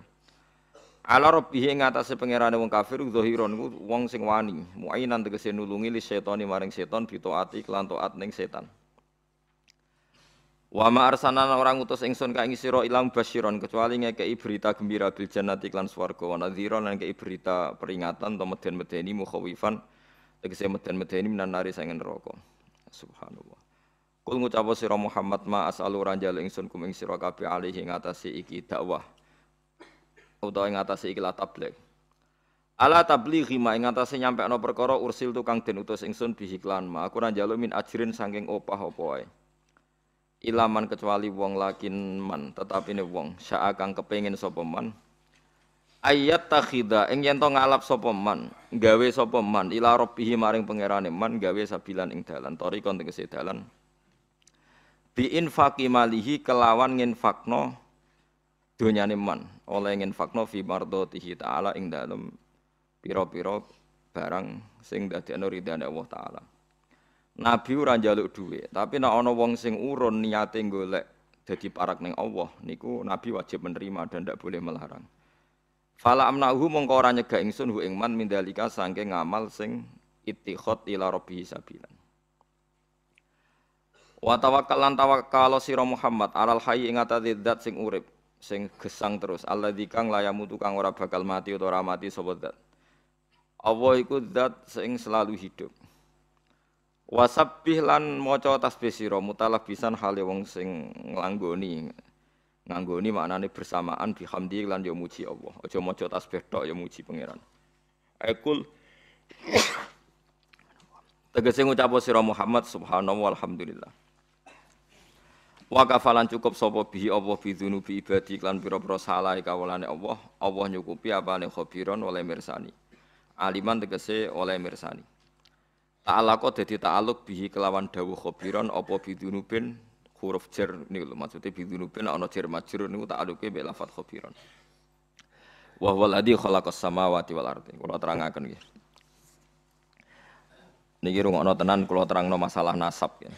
Ala rabbih ing atase pangerane wong kafir zahiron ku wong sing wani, muainan tegese nulungi li setani maring setan bitaati lan taat ning setan. Wa ma arsalna orang utus ingsun ka ing sira ilang basyiron kecuali ngekeki berita gembira bil jannati lan swarga wa nadhiran lan ngekeki berita peringatan to meden-medeni mukhawifan tegese meden-medeni minan nari sangen neraka. Subhanallah. Kul ngucap sira Muhammad ma asalu ranjal ingsun kum ing sira kabeh alih ing atase iki dakwah. Utawa ing atase iki la tabligh. Ala tablighi ma ing atase nyampekno perkara ursil tukang den utus ingsun bihiklan ma aku ora njaluk min ajrin saking opah apa wae. Ilaman kecuali wong lakin man tetapine wong syaa kang kepengin sapa man ayat takhida ing yen to ngalap sapa man gawe sapa man ila rabbih maring pangerane man gawe sabilan ing dalan tarikon tegese dalan bi infaqi malihi kelawan nginfakno donyane man oleh nginfakno fi mardhatihi taala ing dalem pira-pira barang sing dadekno ridane Allah taala. Nabi ora njaluk dhuwit, tapi nek ana wong sing urun niate golek dadi parak ning Allah niku Nabi wajib menerima dan ndak boleh melarang. Fala amnahu mongko ora nyegah ingsun hu ing man mindalika saking ngamal sing ittikhad ila rabbih sabilan. Wa tawakkal lan tawakkal sira Muhammad alal hayy ing atase zat sing urip, sing gesang terus alladzi kang layamutu kang ora bakal mati utawa ora mati sapa zat. Allah iku zat sing selalu hidup. Wasabbih lan maca tasbih sira mutalabisan hale wong sing nganggoni maknane bersamaan bihamdi lan yo muji Allah. Aja maca tasbih tok yo muji pangeran. Aqul tegese ngucap sira Muhammad subhanallah walhamdulillah. Wa kafalan cukup sapa bihi Allah bidzunubi ibadi lan pira-pira salah kawulane Allah, Allah nyukupi apane khabiron oleh mirsani. Aliman tegese oleh mirsani. Ta'ala kok dadi ta'aluk bihi kelawan dawuh khabiron apa bidzunubin huruf jar niku lho maksude bidunubin ana jar majrur niku ta'aluke be lafadz khabiran. Wa huwal ladzi khalaqas samawati wal ardi. Kula terangaken nggih. Niki rungokno tenan kula terangno masalah nasab ya.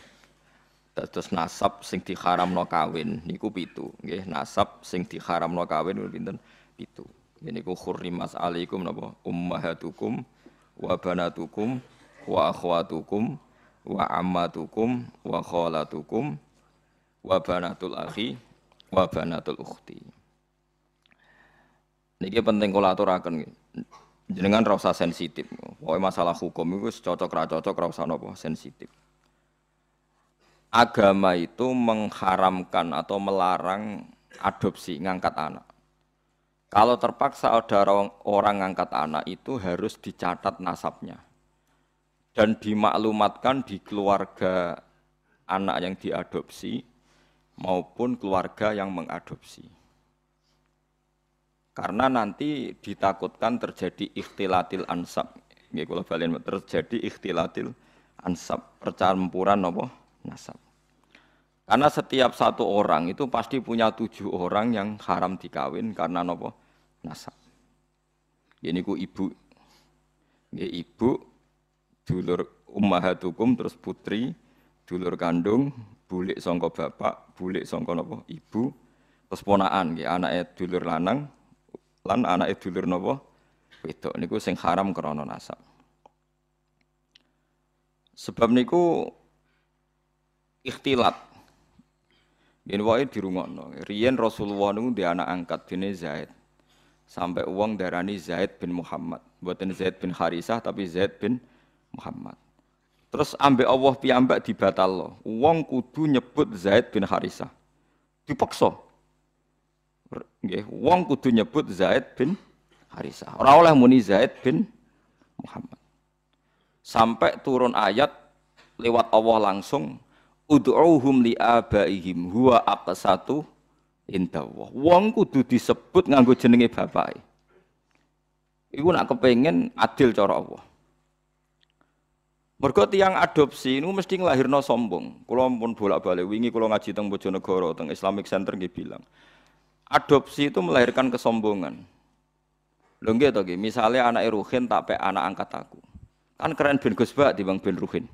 Terus nasab sing diharamno kawin niku 7 nggih. Nasab sing diharamno kawin niku pinten? 7. Niku khurrimas alaikum napa ummahatukum wa banatukum wa akhwatukum wa ammatukum wa khalatukum wa banatul akhi wa banatul ukhti. Niki penting kula aturaken jenengan ra usah sensitif. Pokoke masalah hukum iku cocok ra cocok ra usah napa sensitif. Agama itu mengharamkan atau melarang adopsi ngangkat anak. Kalau terpaksa ada orang ngangkat anak itu harus dicatat nasabnya dan dimaklumatkan di keluarga anak yang diadopsi maupun keluarga yang mengadopsi. Karena nanti ditakutkan terjadi ikhtilatil ansab. Nggih kula balen terjadi ikhtilatil ansab, percampuran napa nasab. Karena setiap satu orang itu pasti punya 7 orang yang haram dikawin karena napa nasab. Ini ku ibu. Nggih ibu, dulur ummahatukum terus putri, dulur kandung, bulik sangka bapak, bulik sangka napa ibu, terus ponakan nggih anake dulur lanang lan anake dulur napa wedok niku sing haram krana nasab. Sebab niku ikhtilat. Yen wae dirungokno. Riyen Rasulullah niku ndek anak angkat dene Zaid. Sampai wong darani Zaid bin Muhammad, mboten Zaid bin Harisah tapi Zaid bin Muhammad. Terus ambek Allah piyambak dibatalno. Wong kudu nyebut Zaid bin Harisah. Dipaksa. Nggih, wong kudu nyebut Zaid bin Harisah. Ora oleh muni Zaid bin Muhammad. Sampai turun ayat lewat Allah langsung ud'uuhum li abaihim huwa aqsatu indallah. Wong kudu disebut nganggo jenenge bapake. Iku nak kepengin adil cara Allah. Mergo tiyang adopsi niku mesti nglahirno sombong. Kula pun bolak-balik wingi kula ngaji teng Bojonegoro teng Islamic Center nggih bilang. Adopsi itu melahirkan kesombongan. Lho nggih to nggih, misale anake Ruhin tak pek anak angkat aku. Kan keren ben Gus Bak timbang ben Ruhin.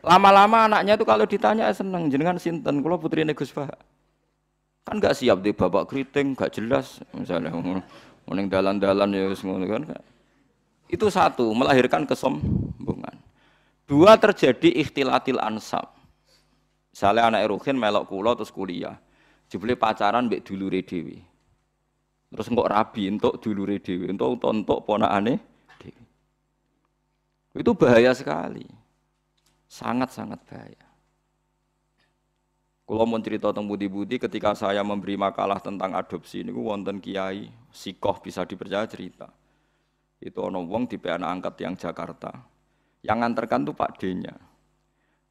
Lama-lama anaknya itu kalau ditanya seneng, jenengan sinten? Kula putrine Gus Bak. Kan enggak siap di babak keriting, enggak jelas misalnya ning dalan-dalan ya wis ngono kan. Itu satu, melahirkan kesombongan. 2 terjadi ikhtilatil ansab. Misalnya anak Ruhin melok kula terus kuliah. Jebule pacaran mbek dulure dhewe. Terus engko rabi entuk dulure dhewe, entuk ponakane dhewe. Itu bahaya sekali. Sangat-sangat bahaya. Kalau mau cerita tentang budi-budi ketika saya memberi makalah tentang adopsi niku wonten kiai sikoh bisa dipercaya cerita. Itu ono wong di anak angkat yang Jakarta. Yang nganterkan tuh Pak D-nya.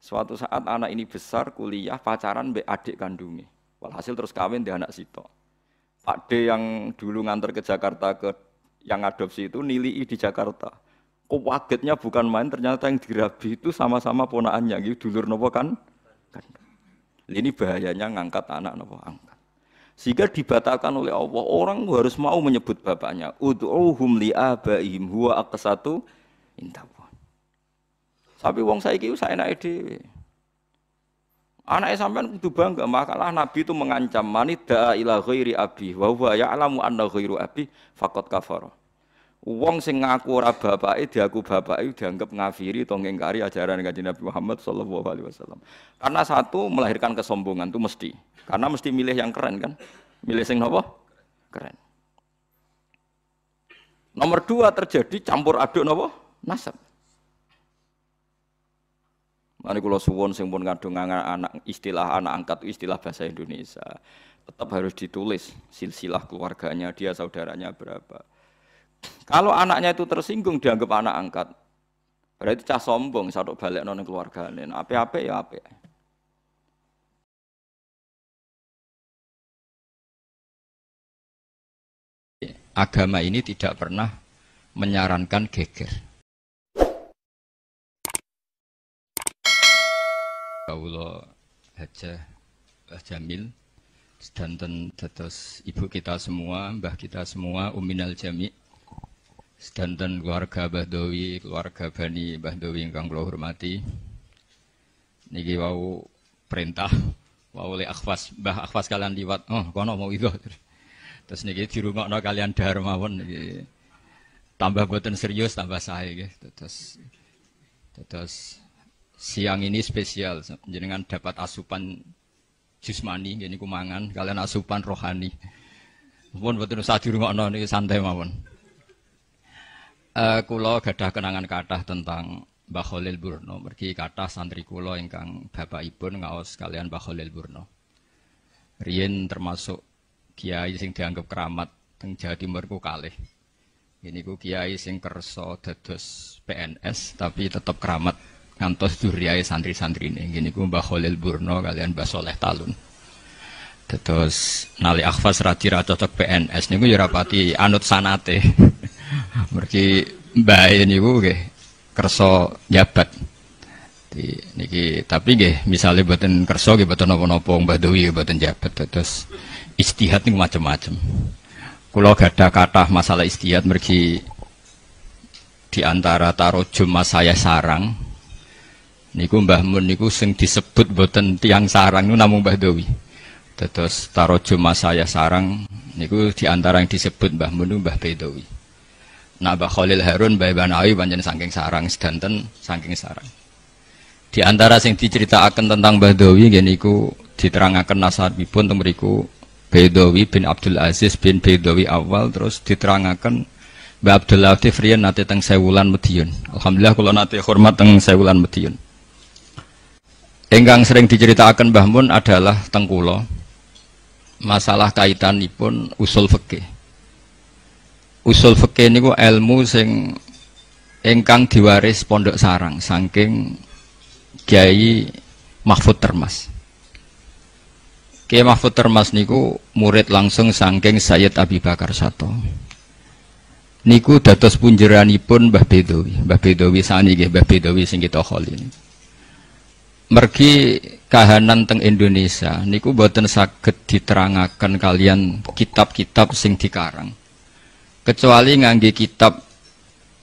Suatu saat anak ini besar kuliah pacaran mbek adik kandungnya. Walhasil terus kawin di anak sitok. Pak D yang dulu nganter ke Jakarta ke yang adopsi itu nilai di Jakarta. Kok wagetnya bukan main, ternyata yang dirabi itu sama-sama ponakannya, gitu dulur nopo kan? Ini bahayanya ngangkat anak nopo angkat. Sehingga dibatalkan oleh Allah, orang harus mau menyebut bapaknya. Ud'uuhum li abaihim huwa aqsatu indallah. Tapi wong saiki saenake dhewe. Anake sampean kudu bangga, makalah Nabi itu mengancam manida ila ghairi abi wa huwa ya'lamu anna ghairu abi faqad kafara. Wong sing ngaku ora bapake diaku bapake dianggap ngafiri atau ngingkari ajaran Kanjeng Nabi Muhammad sallallahu alaihi wasallam. Karena satu melahirkan kesombongan itu mesti. Karena mesti milih yang keren kan? Milih sing napa? Keren. Nomor 2 terjadi campur aduk napa? Nasab. Mari kula suwun sing pun ngadung anak istilah anak angkat istilah bahasa Indonesia. Tetap harus ditulis silsilah keluarganya, dia saudaranya berapa. Kalau anaknya itu tersinggung dianggap anak angkat, berarti cah sombong, sadok balik nang keluargane. Apik-apik ya apik. agama ini tidak pernah menyarankan geger. Kawula Hajah Mbah Jamil sedanten dados ibu kita semua, mbah kita semua, uminal jami. Sedanten keluarga Mbah Dowi, keluarga Bani Mbah Dowi ingkang kula hormati. Niki wau perintah wau oleh akhwas, Mbah akhwas kalian liwat. Oh, kono mau itu. Terus niki dirungokno kalian dahar mawon niki. Tambah boten serius tambah sae nggih. Terus siang ini spesial jenengan dapat asupan jusmani ngene iku mangan kalian asupan rohani. Mumpun boten usah dirungokno niki santai mawon. Kula gadah kenangan kathah tentang Mbah Khalil Burno, mergi kathah santri kula ingkang bapakipun ngaos kalian Mbah Khalil Burno. Riyen termasuk kiai sing dianggap keramat teng Jawa Timur ku kalih. Ini ku kiai sing kersa dados PNS tapi tetap keramat ngantos duriyae santri-santrine. Ngene ku Mbah Khalil Burno kalian Mbah Soleh Talun. Terus nali akhwas ra cocok PNS niku ya rapati anut sanate. Mergi mbah niku nggih kersa jabat. Niki tapi nggih misale mboten kersa nggih mboten napa-napa Mbah Dewi mboten jabat terus ijtihad niku macam-macam. Kula gadah kathah masalah ijtihad mergi di antara tarojum Mas saya sarang niku Mbah Mun niku sing disebut mboten tiang sarang niku namung Mbah Dewi. Terus tarojum Mas saya sarang niku di antara yang disebut Mbah Mun niku Mbah Bedowi. Nah Mbah Khalil Harun, Mbah Banawi pancen saking sarang sedanten saking sarang. Di antara sing diceritakan tentang Mbah Dowi nggih niku diterangaken nasabipun teng mriku Bedowi bin Abdul Aziz bin Bedowi awal terus diterangaken Mbah Abdul Latif riyen nate teng Sewulan Medion. Alhamdulillah kula nate hormat teng Sewulan Medion. Ingkang sering diceritakan Mbah Mun adalah teng kula masalah kaitanipun usul fikih. Usul fikih niku ilmu sing ingkang diwaris Pondok Sarang saking Kiai Mahfud Termas. Kiai Mahfud Termas niku murid langsung saking Sayyid Abi Bakar Sato. Niku dados punjeranipun Mbah Bedowi. Mbah Bedowi sani nggih Mbah Bedowi sing kita kholi. Mergi kahanan teng Indonesia niku boten saged diterangaken kalian kitab-kitab sing dikarang. Kecuali ngangge kitab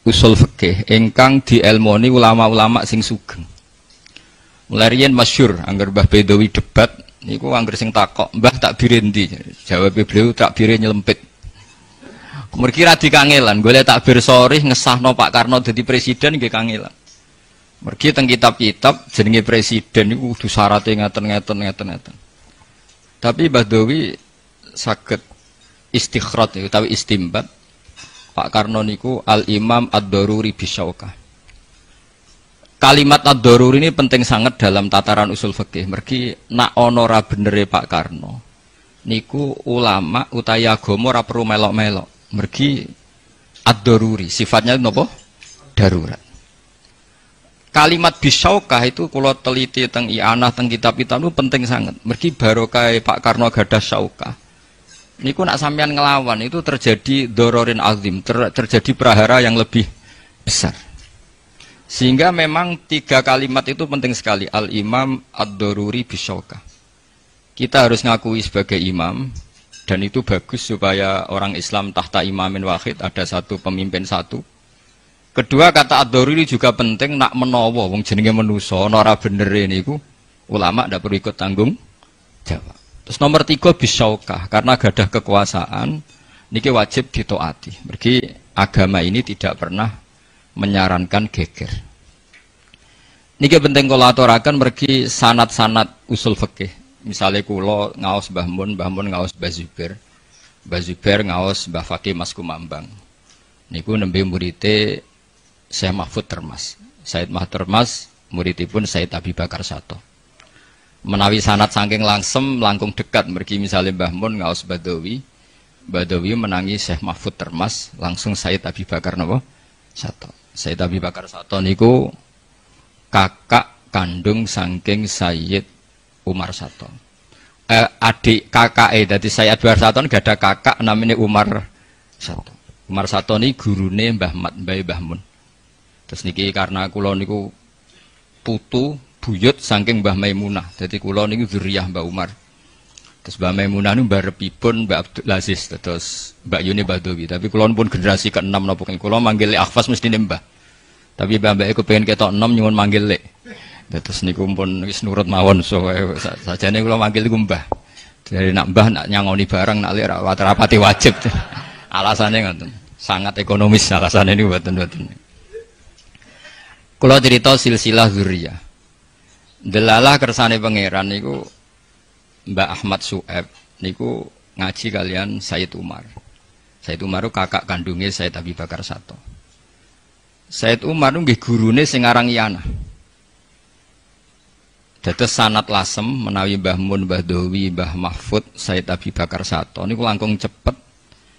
usul fikih ingkang dielmoni ulama-ulama sing sugeng. Mulai riyen masyhur angger Mbah Bedowi debat niku angger sing takok, "Mbah takbire ndi?" Jawab beliau takbire nyelempit. Mergi ra dikangelan, golek takbir sharih ngesahno Pak Karno dadi presiden nggih kangelan. Mergi teng kitab-kitab jenenge presiden niku kudu syaraté ngeten. Tapi Mbah Dewi saged istikhraj utawi istimbat Pak Karno niku al-imam ad-daruri bisyauqah. Kalimat ad-daruri ini penting sangat dalam tataran usul fikih. Mergi nak ana ora benere Pak Karno niku ulama utawa agama ora perlu melok-melok. Mergi ad-daruri sifatnya napa? Darurat. Kalimat bisyauqah itu kula teliti teng i'anah teng kitab-kitab itu penting sangat. Mergi barokah Pak Karno gadah syauqah. Niku nak sampean ngelawan itu terjadi dororin azim, terjadi prahara yang lebih besar. Sehingga memang 3 kalimat itu penting sekali. Al-imam ad-daruri bisyauqah. Kita harus ngakui sebagai imam dan itu bagus supaya orang Islam tahta imamin wahid ada satu pemimpin satu. Kedua kata ad-daruri juga penting nak menawa wong jenenge manusa ana ora bener niku ulama ndak perlu ikut tanggung jawab. Terus nomor 3 bisyauqah karena gadah kekuasaan niki wajib ditaati. Mergi agama ini tidak pernah menyarankan geger. Niki penting kula aturaken mergi sanad-sanad usul fikih. Misale kula ngaos Mbah Mun ngaos Mbah Zubair ngaos Mbah Fakih Mas Kumambang. Niku nembe murite Syekh Mahfud Termas. Said Mahfud Termas muridipun Said Abi Bakar Sato. Menawi sanad saking langsem langkung dekat mergi misalnya Mbah Mun ngaos Badawi menangi Syekh Mahfud Termas langsung Said Abi Bakar napa Sato. Said Abi Bakar Sato niku kakak kandung saking Sayyid Umar Sato. Adik kakake dadi Sayyid Abi Bakar Sato gak ada kakak namanya Umar Sato. Umar Sato ini gurune Mbah Mat, Mbah Mun. Terus niki karena kula niku putu buyut saking Mbah Maimunah. Jadi kula niku dzurriyyah Mbah Umar. Terus Mbah Maimunah niku mbarepipun Mbah Abdul Aziz, terus Mbak Yuni Badawi. Tapi kula pun generasi ke-6 napa kula manggil Akhfas mestine Mbah. Tapi mbak-mbak iku pengen ketok enom nyuwun manggil lek. Terus niku pun wis nurut mawon sajane kula manggil iku Mbah. Dari nak Mbah nak nyangoni barang nak lek rapati wajib. Alasane ngoten. Sangat ekonomis alasane niku mboten-mboten. Kula cerita silsilah dzurriyyah. Delalah kersane pangeran niku Mbak Ahmad Su'eb niku ngaji kalian Sayyid Umar. Sayyid Umar kakak kandungnya Sayyid Abi Bakar Sato. Sayyid Umar nggih gurune sing aran Iyana. Dados sanad lasem menawi Mbah Mun, Mbah Dawi, Mbah Mahfud, Sayyid Abi Bakar Sato niku langkung cepet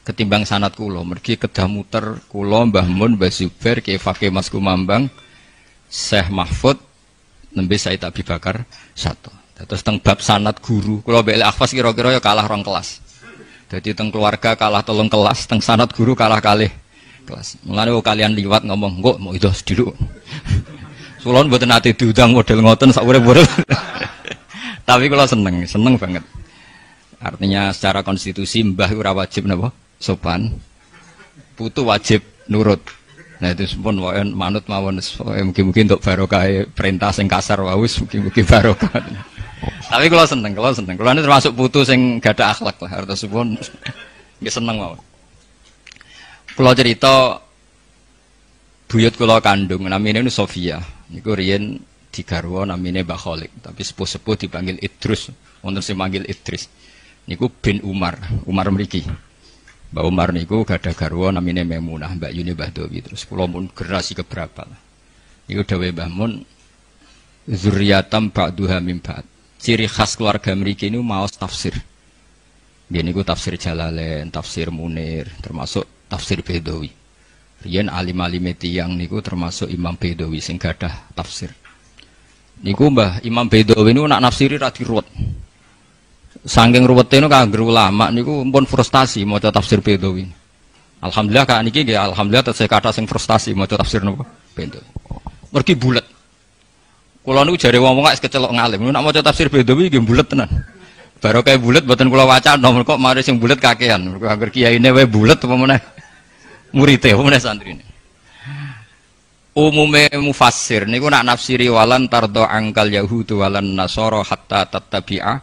ketimbang sanad kula. Mergi kedah muter kula Mbah Mun, Mbah Zubair, Ki Fakih Mas Kumambang, Syekh Mahfud, nembe Sayyid Abi Bakar Sato. Dados teng bab sanad guru, kula mbek Akhfas kira-kira ya kalah 2 kelas. Dadi teng keluarga kalah 3 kelas, teng sanad guru kalah kalih kelas. Mulane kalian liwat ngomong, "Kok mau itu sedulur." Sulon mboten ate diundang model ngoten sak urip-urip. Tapi kalau seneng banget. Artinya secara konstitusi mbah ora wajib napa? Sopan. Putu wajib nurut. Nah itu pun manut mawon mungkin untuk barokah perintah sing kasar wawus mungkin barokah. Tapi kalau seneng. Kalau ini termasuk putu sing gak ada akhlak lah. Artinya pun nggih seneng mawon. Kalau cerita buyut kula kandung namine nu Sofia. Niku riyen digarwa namine Mbah Kholik, tapi sepuh-sepuh dipanggil Idrus, wonten sing manggil Idris. Niku bin Umar mriki. Mbah Umar niku gadah garwa namine Maimunah, Mbak Yuni Badawi. Terus kula pun generasi keberapa lah. Niku dawuh Mbah Mun zurriyatam ba'duha min ba'd. Ciri khas keluarga mriki niku maos tafsir. Nggih niku tafsir Jalalain, tafsir Munir, termasuk tafsir Bedawi. Riyen alim-alime tiyang niku termasuk Imam Bedawi sing gadah tafsir. Niku Mbah Imam Bedawi niku nak nafsiri ra diruwet. Saking ruwete niku kanggo ulama niku pun frustasi maca tafsir Bedawi. Alhamdulillah kak niki nggih alhamdulillah tesih kathah sing frustasi maca tafsir napa Bedawi. Mergi bulet. Kula niku jare wong-wong gak kecelok ngalim, nak maca tafsir Bedawi nggih bulet tenan. Baru kayak bulet buatan kula wacana, kok mari sing bulet kakean. Mergo angger kiyaine wae bulet apa meneh murite apa meneh santrine. Umume mufassir niku nak nafsiri walan tardo angkal yahudu walan nasara hatta tattabi'a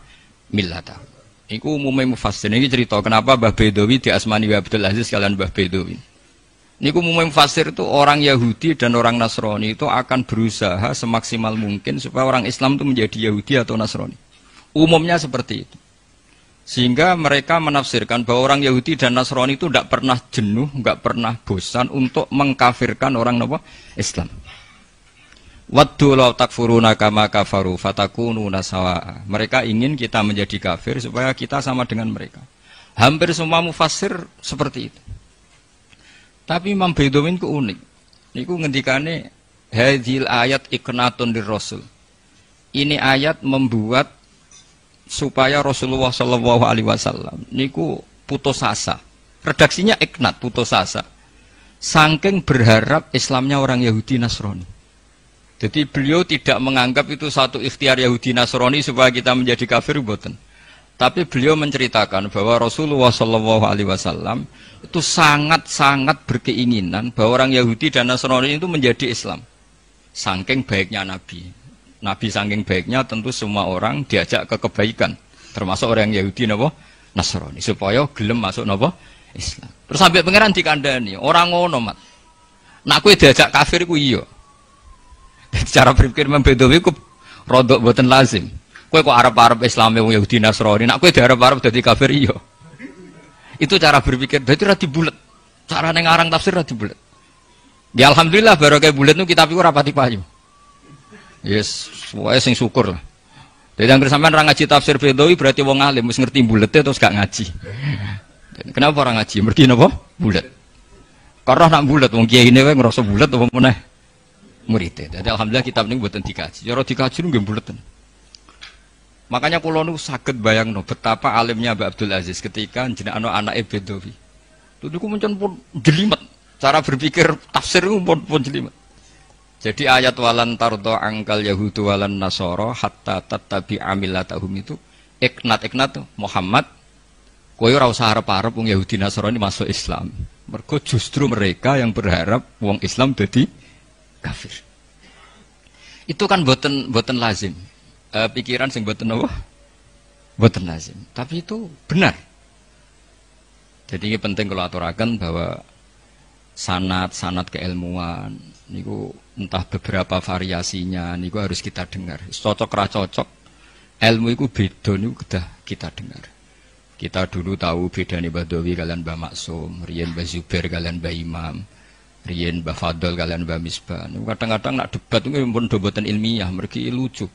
millata. Iku umume mufassir niki cerita kenapa Mbah Bedawi diasmani Abdul Aziz kalian Mbah Bedawi. Niku umume mufassir itu orang Yahudi dan orang Nasrani itu akan berusaha semaksimal mungkin supaya orang Islam itu menjadi Yahudi atau Nasrani. Umumnya seperti itu. Sehingga mereka menafsirkan bahwa orang Yahudi dan Nasrani itu tidak pernah jenuh, tidak pernah bosan untuk mengkafirkan orang Islam. Waddu law takfuruna kama kafaru fatakununa sawa'a. Mereka ingin kita menjadi kafir supaya kita sama dengan mereka. Hampir semua mufassir seperti itu. Tapi Imam Bedawi ku unik. Niku ngendikane hadhil ayat iqnatun lirrasul. Ini ayat membuat supaya Rasulullah Shallallahu Alaihi Wasallam niku putus asa. Redaksinya iknat putus asa. Saking berharap Islamnya orang Yahudi Nasrani. Jadi beliau tidak menganggap itu satu ikhtiar Yahudi Nasrani supaya kita menjadi kafir boten. Tapi beliau menceritakan bahwa Rasulullah Shallallahu Alaihi Wasallam itu sangat-sangat berkeinginan bahwa orang Yahudi dan Nasrani itu menjadi Islam. Saking baiknya Nabi. Nabi saking baiknya tentu semua orang diajak ke kebaikan, termasuk orang Yahudi Nasrani supaya gelem masuk Islam. Terus sampai pangeran dikandani, orang ngono mat. Nak kowe diajak kafir ku iya. Cara berpikir Bedawi ku rodok boten lazim. Kowe kok arep-arep Islame wong Yahudi Nasrani, nak kowe diarep-arep dadi kafir iya. Itu cara berpikir, berarti ra dibulet. Cara ning aran tafsir ra dibulet. Ya alhamdulillah barokah bulet nu kitab iku rapati payu. Yes, wae sing syukur lah. Jadi yang sampean ra ngaji tafsir Bedawi berarti wong alim wis ngerti bulete terus gak ngaji. Kenapa orang ngaji? Mergi napa? Bulet. Karena nak bulet wong kiyaine wae ngrasa bulet apa meneh murid. Jadi alhamdulillah kitab niku mboten dikaji. Cara dikaji nggih buleten. Makanya kula niku saged bayangno betapa alimnya Mbak Abdul Aziz ketika jenengan anake Bedawi. Itu muncul pun jelimet. Cara berpikir tafsir itu pun jelimet. Jadi ayat walan tardo angkal yahudu walan nasoro hatta tatabi amilatahum itu iknat Muhammad koyo ora usah arep-arep wong Yahudi Nasrani masuk Islam. Mergo justru mereka yang berharap wong Islam jadi kafir. Itu kan boten lazim. Pikiran sing boten apa? Boten lazim. Tapi itu benar. Jadi ini penting kalau aturaken bahwa sanad keilmuan niku entah beberapa variasinya niku harus kita dengar. Cocok ra cocok ilmu iku beda niku kedah kita dengar. Kita dulu tahu bedane Badawi kalian Mbah Maksum, riyen Mbah Zubair kalian Mbah Imam, riyen Mbah Fadl kalian Mbah Misbah. Kadang-kadang nak debat niku pun boten ilmiah, mergi lucu.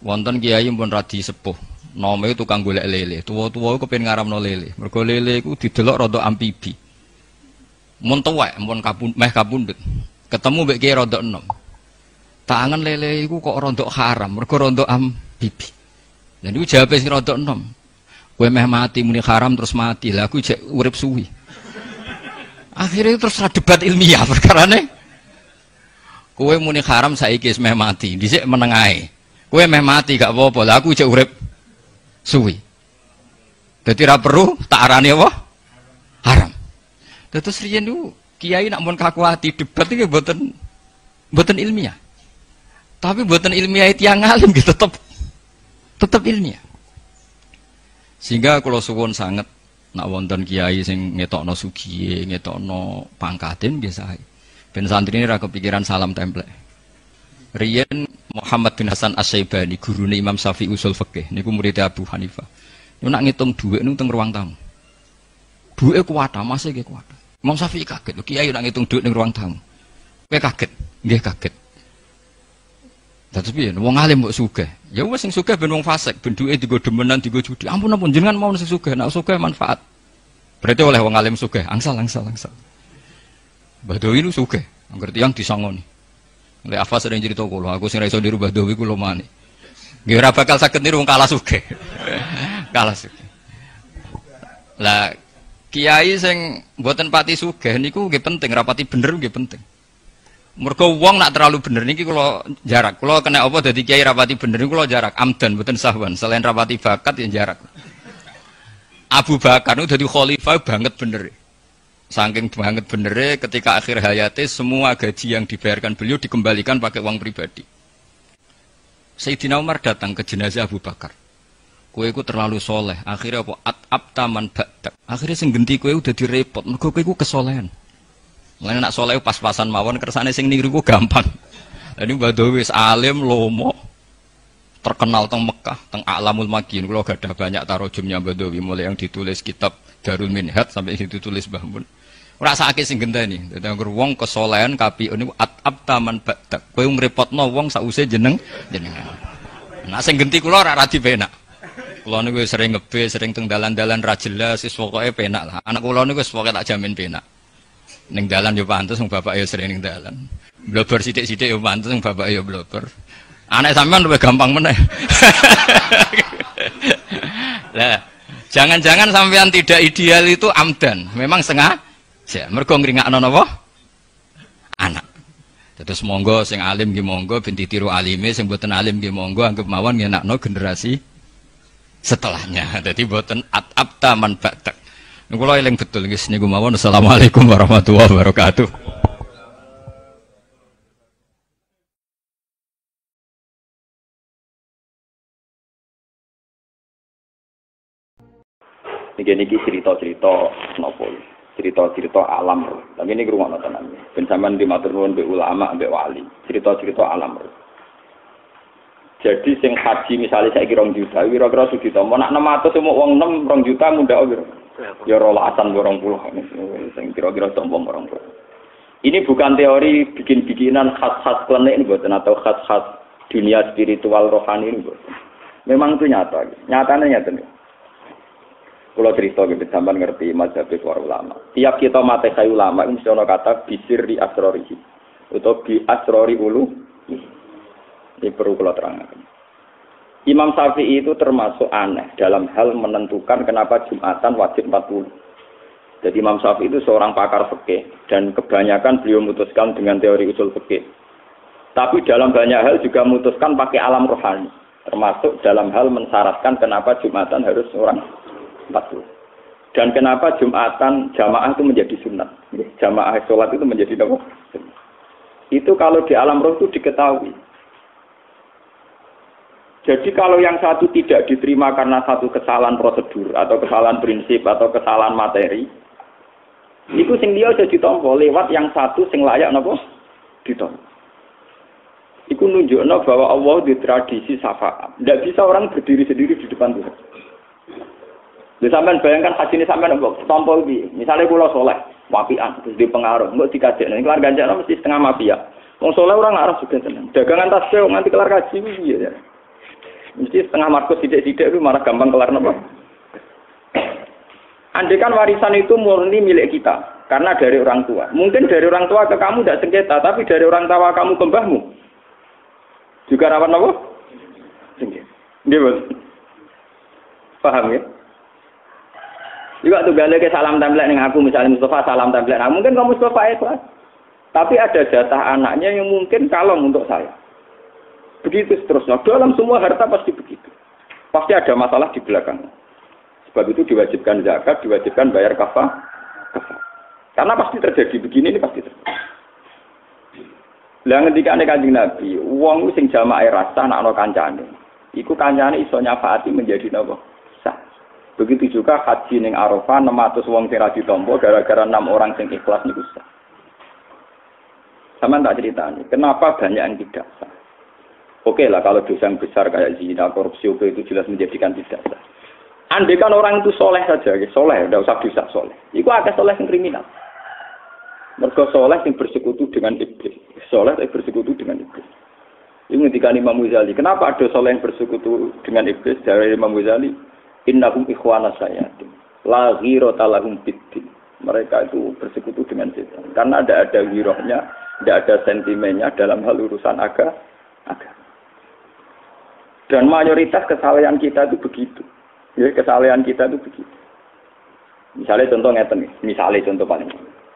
Wonten kiai pun radi sepuh, nome tukang golek lele, tuwa-tuwa kepen ngaramno lele. Mergo lele iku didelok rada amfibi. Mun tuwek, mun kapundhut. Ketemu mbek kiai rada enom. Tangan lele iku kok rada haram, mergo rada amfibi. Lah niku jawabe sing rada enom. Kowe meh mati muni haram terus mati. Lah aku jek urip suwi. Akhirnya terus debat ilmiah perkarane. Kowe muni haram saiki wis meh mati, dhisik meneng ae. Kowe meh mati gak apa-apa. Lah aku jek urip suwi. Dadi ra perlu tak arani apa? Haram. Terus riyen niku kiai nak mun kaku ati debat iki mboten ilmiah. Tapi mboten ilmiah tiyang alim gitu tetep ilmiah. Sehingga kalau suwun sangat nak wonten kiai sing ngetokno sugihe, ngetokno pangkaten biasa ae. Ben santri ini ra kepikiran salam templek. Riyen Muhammad bin Hasan Asy-Syaibani, gurune Imam Syafi'i usul fikih, niku murid Abu Hanifah. Niku nak ngitung dhuwit niku teng ruang tamu. Dhuwite kuwat, masih nggih kuwat. Imam Syafi'i kaget, lho kiai nak ngitung dhuwit ning ruang tamu. Kowe kaget? Nggih kaget. Terus piye wong alim mbok sugih. Ya wis sing sugih ben wong fasik, ben duwe digo demenan, digo judi. Ampun jenengan mau sing sugih, nek sugih manfaat. Berarti oleh wong alim sugih, angsal. Badawi nu sugih, ngerti yang disangoni. Lek apa sering cerita kula, aku sing ra iso niru Badawi kula mani. Nggih ora bakal saged niru wong kalah sugih. Kalah sugih. Lah kiai sing mboten pati sugih niku nggih penting, rapati bener nggih penting. Mergo wong nak terlalu bener niki kula jarak. Kula kena apa dadi kiai rapati bener niku kula jarak amdan mboten sahwan. Selain rapati bakat ya jarak. Abu Bakar niku dadi khalifah banget bener. Saking banget bener ketika akhir hayatnya semua gaji yang dibayarkan beliau dikembalikan pakai uang pribadi. Sayyidina Umar datang ke jenazah Abu Bakar. Kowe iku terlalu soleh. Akhirnya apa? Abtaman ba'dak. Akhirnya sing genti kowe udah direpot. Mergo kowe iku kesolehan. Mulane nak soleh pas-pasan mawon kersane sing niru ku gampang. Lah niku Badawi wis alim lomo. Terkenal teng Mekah, teng A'lamul Makin. Kula gadah banyak tarojumnya Badawi mulai yang ditulis kitab Darul Minhaj sampai ditulis Mbah Mun. Ora sakit sing genteni. Dadi anggere wong kesolehan kapi niku abtaman ba'dak. Kowe ngrepotno wong sause jenengan. Nah sing genti kula ora radi penak. Kula niku sering ngebe, sering teng dalan-dalan ra jelas, wis pokoke penak lah. Anak kula niku wis pokoke tak jamin penak. Ning dalan yo pantes wong bapak yo sering ning dalan. Blober sithik-sithik yo pantes wong bapak yo blober. Anak sampean luwih gampang meneh. Lah, jangan-jangan sampean tidak ideal itu amdan. Memang sengaja mergo ngringakno napa? Anak. Terus monggo sing alim nggih monggo ben ditiru alime, sing boten alim nggih monggo anggap mawon ngenakno generasi setelahnya. Dadi boten at-abta man ba'dak. Niku kula eling betul nggih niku mawon. Assalamualaikum warahmatullahi wabarakatuh. Niki cerita-cerita napa? Cerita-cerita alam. Tapi ini ngrungokno tenan. Ben sampean dimatur nuwun mbek ulama, mbek wali. Cerita-cerita alam. Jadi sing haji misalnya saiki 2 juta, kira-kira segitu. Mau nak 600 mau wong 6 2 juta mudah kira. Ya rolasan 20 sing kira-kira sombong 20. Ini bukan teori bikin-bikinan khas-khas klenik ini buatan atau khas-khas dunia spiritual rohani ini buatan. Memang itu nyata. Nyatanya nyata nih. Kalau cerita gitu sampean ngerti mazhab para ulama. Tiap kita mate kayu ulama itu mesti ana kata bisir di asrorihi atau bi asrori ulu. Ini perlu kalau terangkan. Imam Syafi'i itu termasuk aneh dalam hal menentukan kenapa Jumatan wajib 40. Jadi Imam Syafi'i itu seorang pakar fikih dan kebanyakan beliau memutuskan dengan teori usul fikih. Tapi dalam banyak hal juga memutuskan pakai alam rohani, termasuk dalam hal mensyaratkan kenapa Jumatan harus orang 40. Dan kenapa Jumatan jamaah itu menjadi sunat. Jamaah sholat itu menjadi apa? Itu kalau di alam roh itu diketahui. Jadi kalau yang satu tidak diterima karena satu kesalahan prosedur atau kesalahan prinsip atau kesalahan materi, itu sing dia jadi ditompo lewat yang satu sing layak napa ditompo. Iku nunjukno bahwa Allah di tradisi syafaat. Tidak bisa orang berdiri sendiri di depan Tuhan. Lha sampean bayangkan haji ini sampean mbok tompo iki. Misale kula saleh, wapian terus di pengaruh, mbok dikajekno kelar ganjaran mesti setengah mafia. Wong saleh ora ngarep juga tenang. Dagangan tasbih nganti kelar kaji piye ya. Mesti setengah markus sidik-sidik itu malah gampang kelar napa. Andai kan warisan itu murni milik kita karena dari orang tua. Mungkin dari orang tua ke kamu tidak sengketa, tapi dari orang tua kamu ke mbahmu juga rawan apa? Sengketa. Nggih, Bos. Paham ya? Juga tuh balik ke salam template ning aku misalnya Mustafa salam template. Nah, mungkin kamu Mustafa ikhlas. Tapi ada jatah anaknya yang mungkin kalong untuk saya. Begitu seterusnya. Dalam semua harta pasti begitu. Pasti ada masalah di belakang. Sebab itu diwajibkan zakat, diwajibkan bayar kafah. Karena pasti terjadi begini, ini pasti terjadi. Lah ketika nek Kanjeng Nabi, wong sing jamaah rasa ana kancane. Iku kancane iso nyafaati menjadi napa? Sah. Begitu juga haji ning Arafah 600 wong sing ra ditampa gara-gara 6 orang sing ikhlas niku sah. Sama tak ceritanya, kenapa banyak yang tidak sah? Oke lah kalau dosa yang besar kayak zina, korupsi, itu jelas menjadikan tidak sah. Andai kan orang itu soleh saja, soleh, tidak usah dosa soleh. Itu ada soleh yang kriminal. Mereka soleh yang bersekutu dengan iblis. Soleh yang bersekutu dengan iblis. Ini ketika Imam Ghazali. Kenapa ada soleh yang bersekutu dengan iblis? Dari Imam Ghazali, innahum ikhwana sayatin. La ghirata lahum biddin. Mereka itu bersekutu dengan setan. Karena tidak ada girohnya, tidak ada sentimennya dalam hal urusan agama. Dan mayoritas kesalahan kita itu begitu. Ya, kesalahan kita itu begitu. Misalnya contoh ngeten nih, misalnya contoh paling.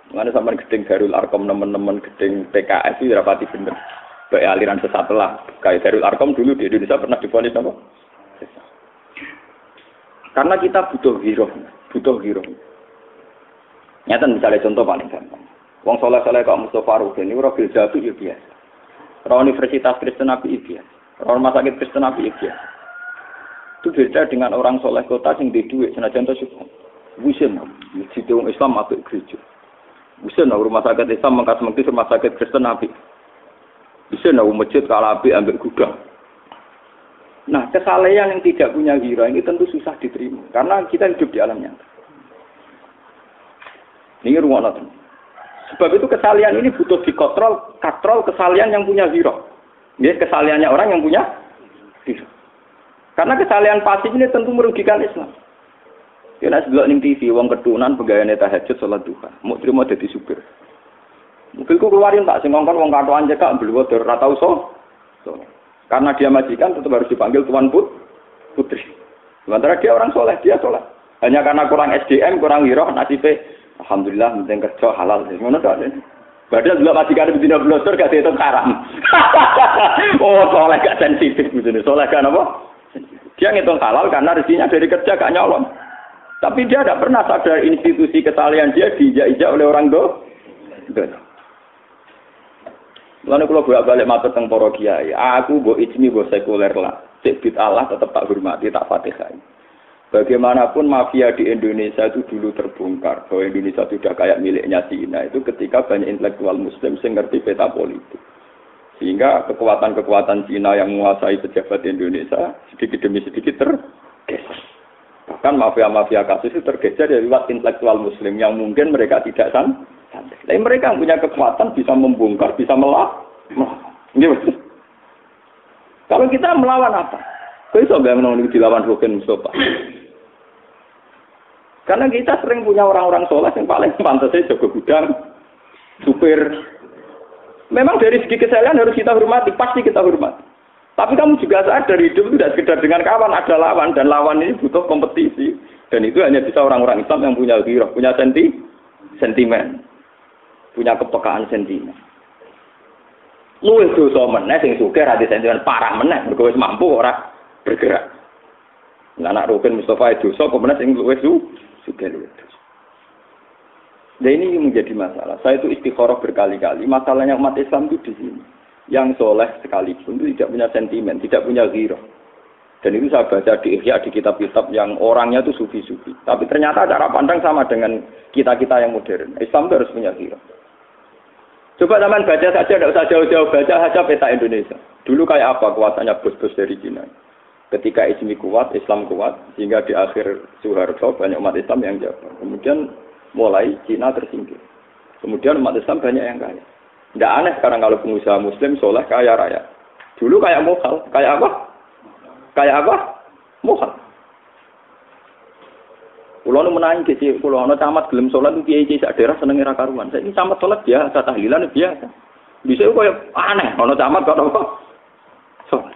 Mana sampai gedeng Darul Arkom teman-teman gedeng PKS itu rapati bener. Baik aliran sesat lah. Kayak Darul Arkom dulu di Indonesia pernah divonis apa? Karena kita butuh giroh. Ngeten misalnya contoh paling gampang. Wong soleh-soleh kok Mustafa Rufin ini ora filsafat ya biasa. Ora Universitas Kristen Nabi biasa. Rumah sakit Kristen Nabi ya. Itu beda dengan orang soleh kota yang di duit senajan itu juga. Bisa masjid Islam atau gereja. Bisa rumah sakit Islam mengkas rumah sakit Kristen Nabi. Bisa masjid Kalabi ambil gudang. Nah kesalahan yang tidak punya gira ini tentu susah diterima karena kita hidup di alam nyata. Ini ruang nonton. Sebab itu kesalahan ini butuh dikontrol, kesalahan yang punya gira. Dia kesalahannya orang yang punya gira. Karena kesalahan pasif ini tentu merugikan Islam. Ya nek delok ning TV wong ketunan pegawaiane tahajud salat duha, mau trimo dadi supir. Mobilku keluarin tak sing ngongkon wong katokan cekak blewodor ora tau so. Karena dia majikan tetap harus dipanggil tuan putri. Sementara dia orang soleh, dia soleh. Hanya karena kurang SDM, kurang wirah nasibnya alhamdulillah penting kerja halal. Ngono ta. Padahal dulu majikan betina blosor gak dihitung haram. Oh, soleh gak sensitif gitu. Soleh kan apa? Dia ngitung halal karena rezekinya dari kerja gak nyolong. Tapi dia tidak pernah sadar institusi kesalahan dia diijak-ijak oleh orang do. Lalu kalau bolak-balik matur teng para kiai, aku mbok ijmi mbok sekuler lah. Cek bid Allah tetap tak hormati, tak fatihai. Bagaimanapun mafia di Indonesia itu dulu terbongkar bahwa Indonesia sudah kayak miliknya Cina itu ketika banyak intelektual Muslim yang ngerti peta politik. Sehingga kekuatan-kekuatan Cina yang menguasai pejabat di Indonesia sedikit demi sedikit tergeser. Bahkan mafia-mafia kasus itu tergeser dari lewat intelektual Muslim yang mungkin mereka tidak santai. Tapi mereka yang punya kekuatan bisa membongkar, bisa melawan. Kalau kita melawan apa? Kau bisa nggak dilawan Rukin Mustafa? Karena kita sering punya orang-orang soleh yang paling pantasnya jaga gudang, supir. Memang dari segi kesalahan harus kita hormati, pasti kita hormati. Tapi kamu juga sadar hidup itu tidak sekedar dengan kawan, ada lawan dan lawan ini butuh kompetisi. Dan itu hanya bisa orang-orang Islam yang punya ghirah, punya sentimen, punya kepekaan sentimen. Luwih dosa meneh sing sugih ra sentimen parah meneh, mergo wis mampu ora bergerak. Lah anak Ruben Mustafa dosa kok meneh sing luwih sugih luwih dosa. Dan ini menjadi masalah. Saya itu istikharah berkali-kali. Masalahnya umat Islam itu di sini. Yang soleh sekalipun itu tidak punya sentimen, tidak punya ghirah. Dan itu saya baca di Ihya, di kitab-kitab yang orangnya itu sufi-sufi. Tapi ternyata cara pandang sama dengan kita-kita yang modern. Islam itu harus punya ghirah. Coba zaman baca saja, tidak usah jauh-jauh, baca saja peta Indonesia. Dulu kayak apa kuasanya bos-bos dari Cina. Ketika Islam kuat, sehingga di akhir Soeharto banyak umat Islam yang jatuh. Kemudian mulai Cina tersingkir. Kemudian umat Islam banyak yang kaya. Tidak aneh sekarang kalau pengusaha Muslim soleh kaya raya. Dulu kayak Mughal, kayak apa? Kayak apa? Mughal. Kulo nu menangi kecil, kulo nu camat gelem sholat itu kiai sak daerah seneng ra karuan. Saiki camat sholat biasa, tahlilan biasa. Bisa koyo aneh, ono camat kok apa? Sholat.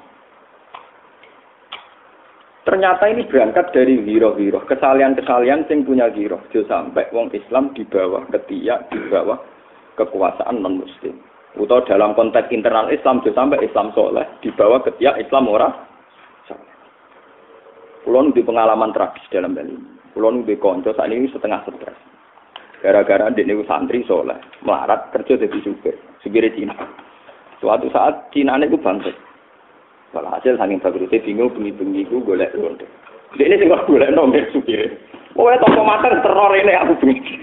Ternyata ini berangkat dari ghirah-ghirah, kesalahan-kesalahan yang punya ghirah. Jadi sampai wong Islam di bawah ketiak, di bawah kekuasaan non-Muslim. Atau dalam konteks internal Islam, jadi sampai Islam soleh, di bawah ketiak Islam ora soleh. Kulon di pengalaman tragis dalam hal ini. Kulon di konco saat ini setengah stres. Gara-gara dia ini santri soleh, melarat kerja jadi supir Cina. Suatu saat Cina itu bangkit. Kalau hasil saking bagusnya bingung bengi-bengi itu golek londo. Dia ini tinggal golek nomor supir. Pokoknya toko mater teror ini aku bengi.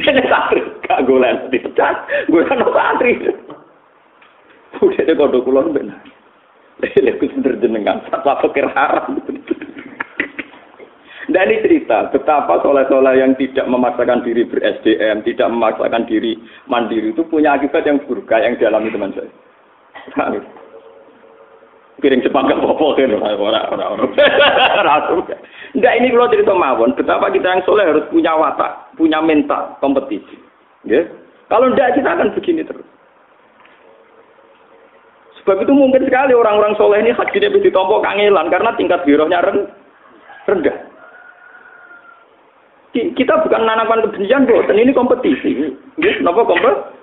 Dia santri gak golek dipecat, golek nomor santri. Udah dia kodok kulon benar. Dia bener jenengan, apa pikir haram. Dan ini cerita betapa soleh-soleh yang tidak memaksakan diri ber-SDM, tidak memaksakan diri mandiri itu punya akibat yang buruk yang dialami teman saya. Piring Jepang gak apa-apa kan orang-orang. Enggak, ini kalau cerita mawon, betapa kita yang soleh harus punya watak, punya mental kompetisi. Ya? Kalau enggak kita akan begini terus. Sebab itu mungkin sekali orang-orang soleh ini hajinya bisa ditompok kangelan karena tingkat ghirahnya rendah. Kita bukan menanamkan kebencian, dan ini kompetisi. Ya, kenapa kompetisi?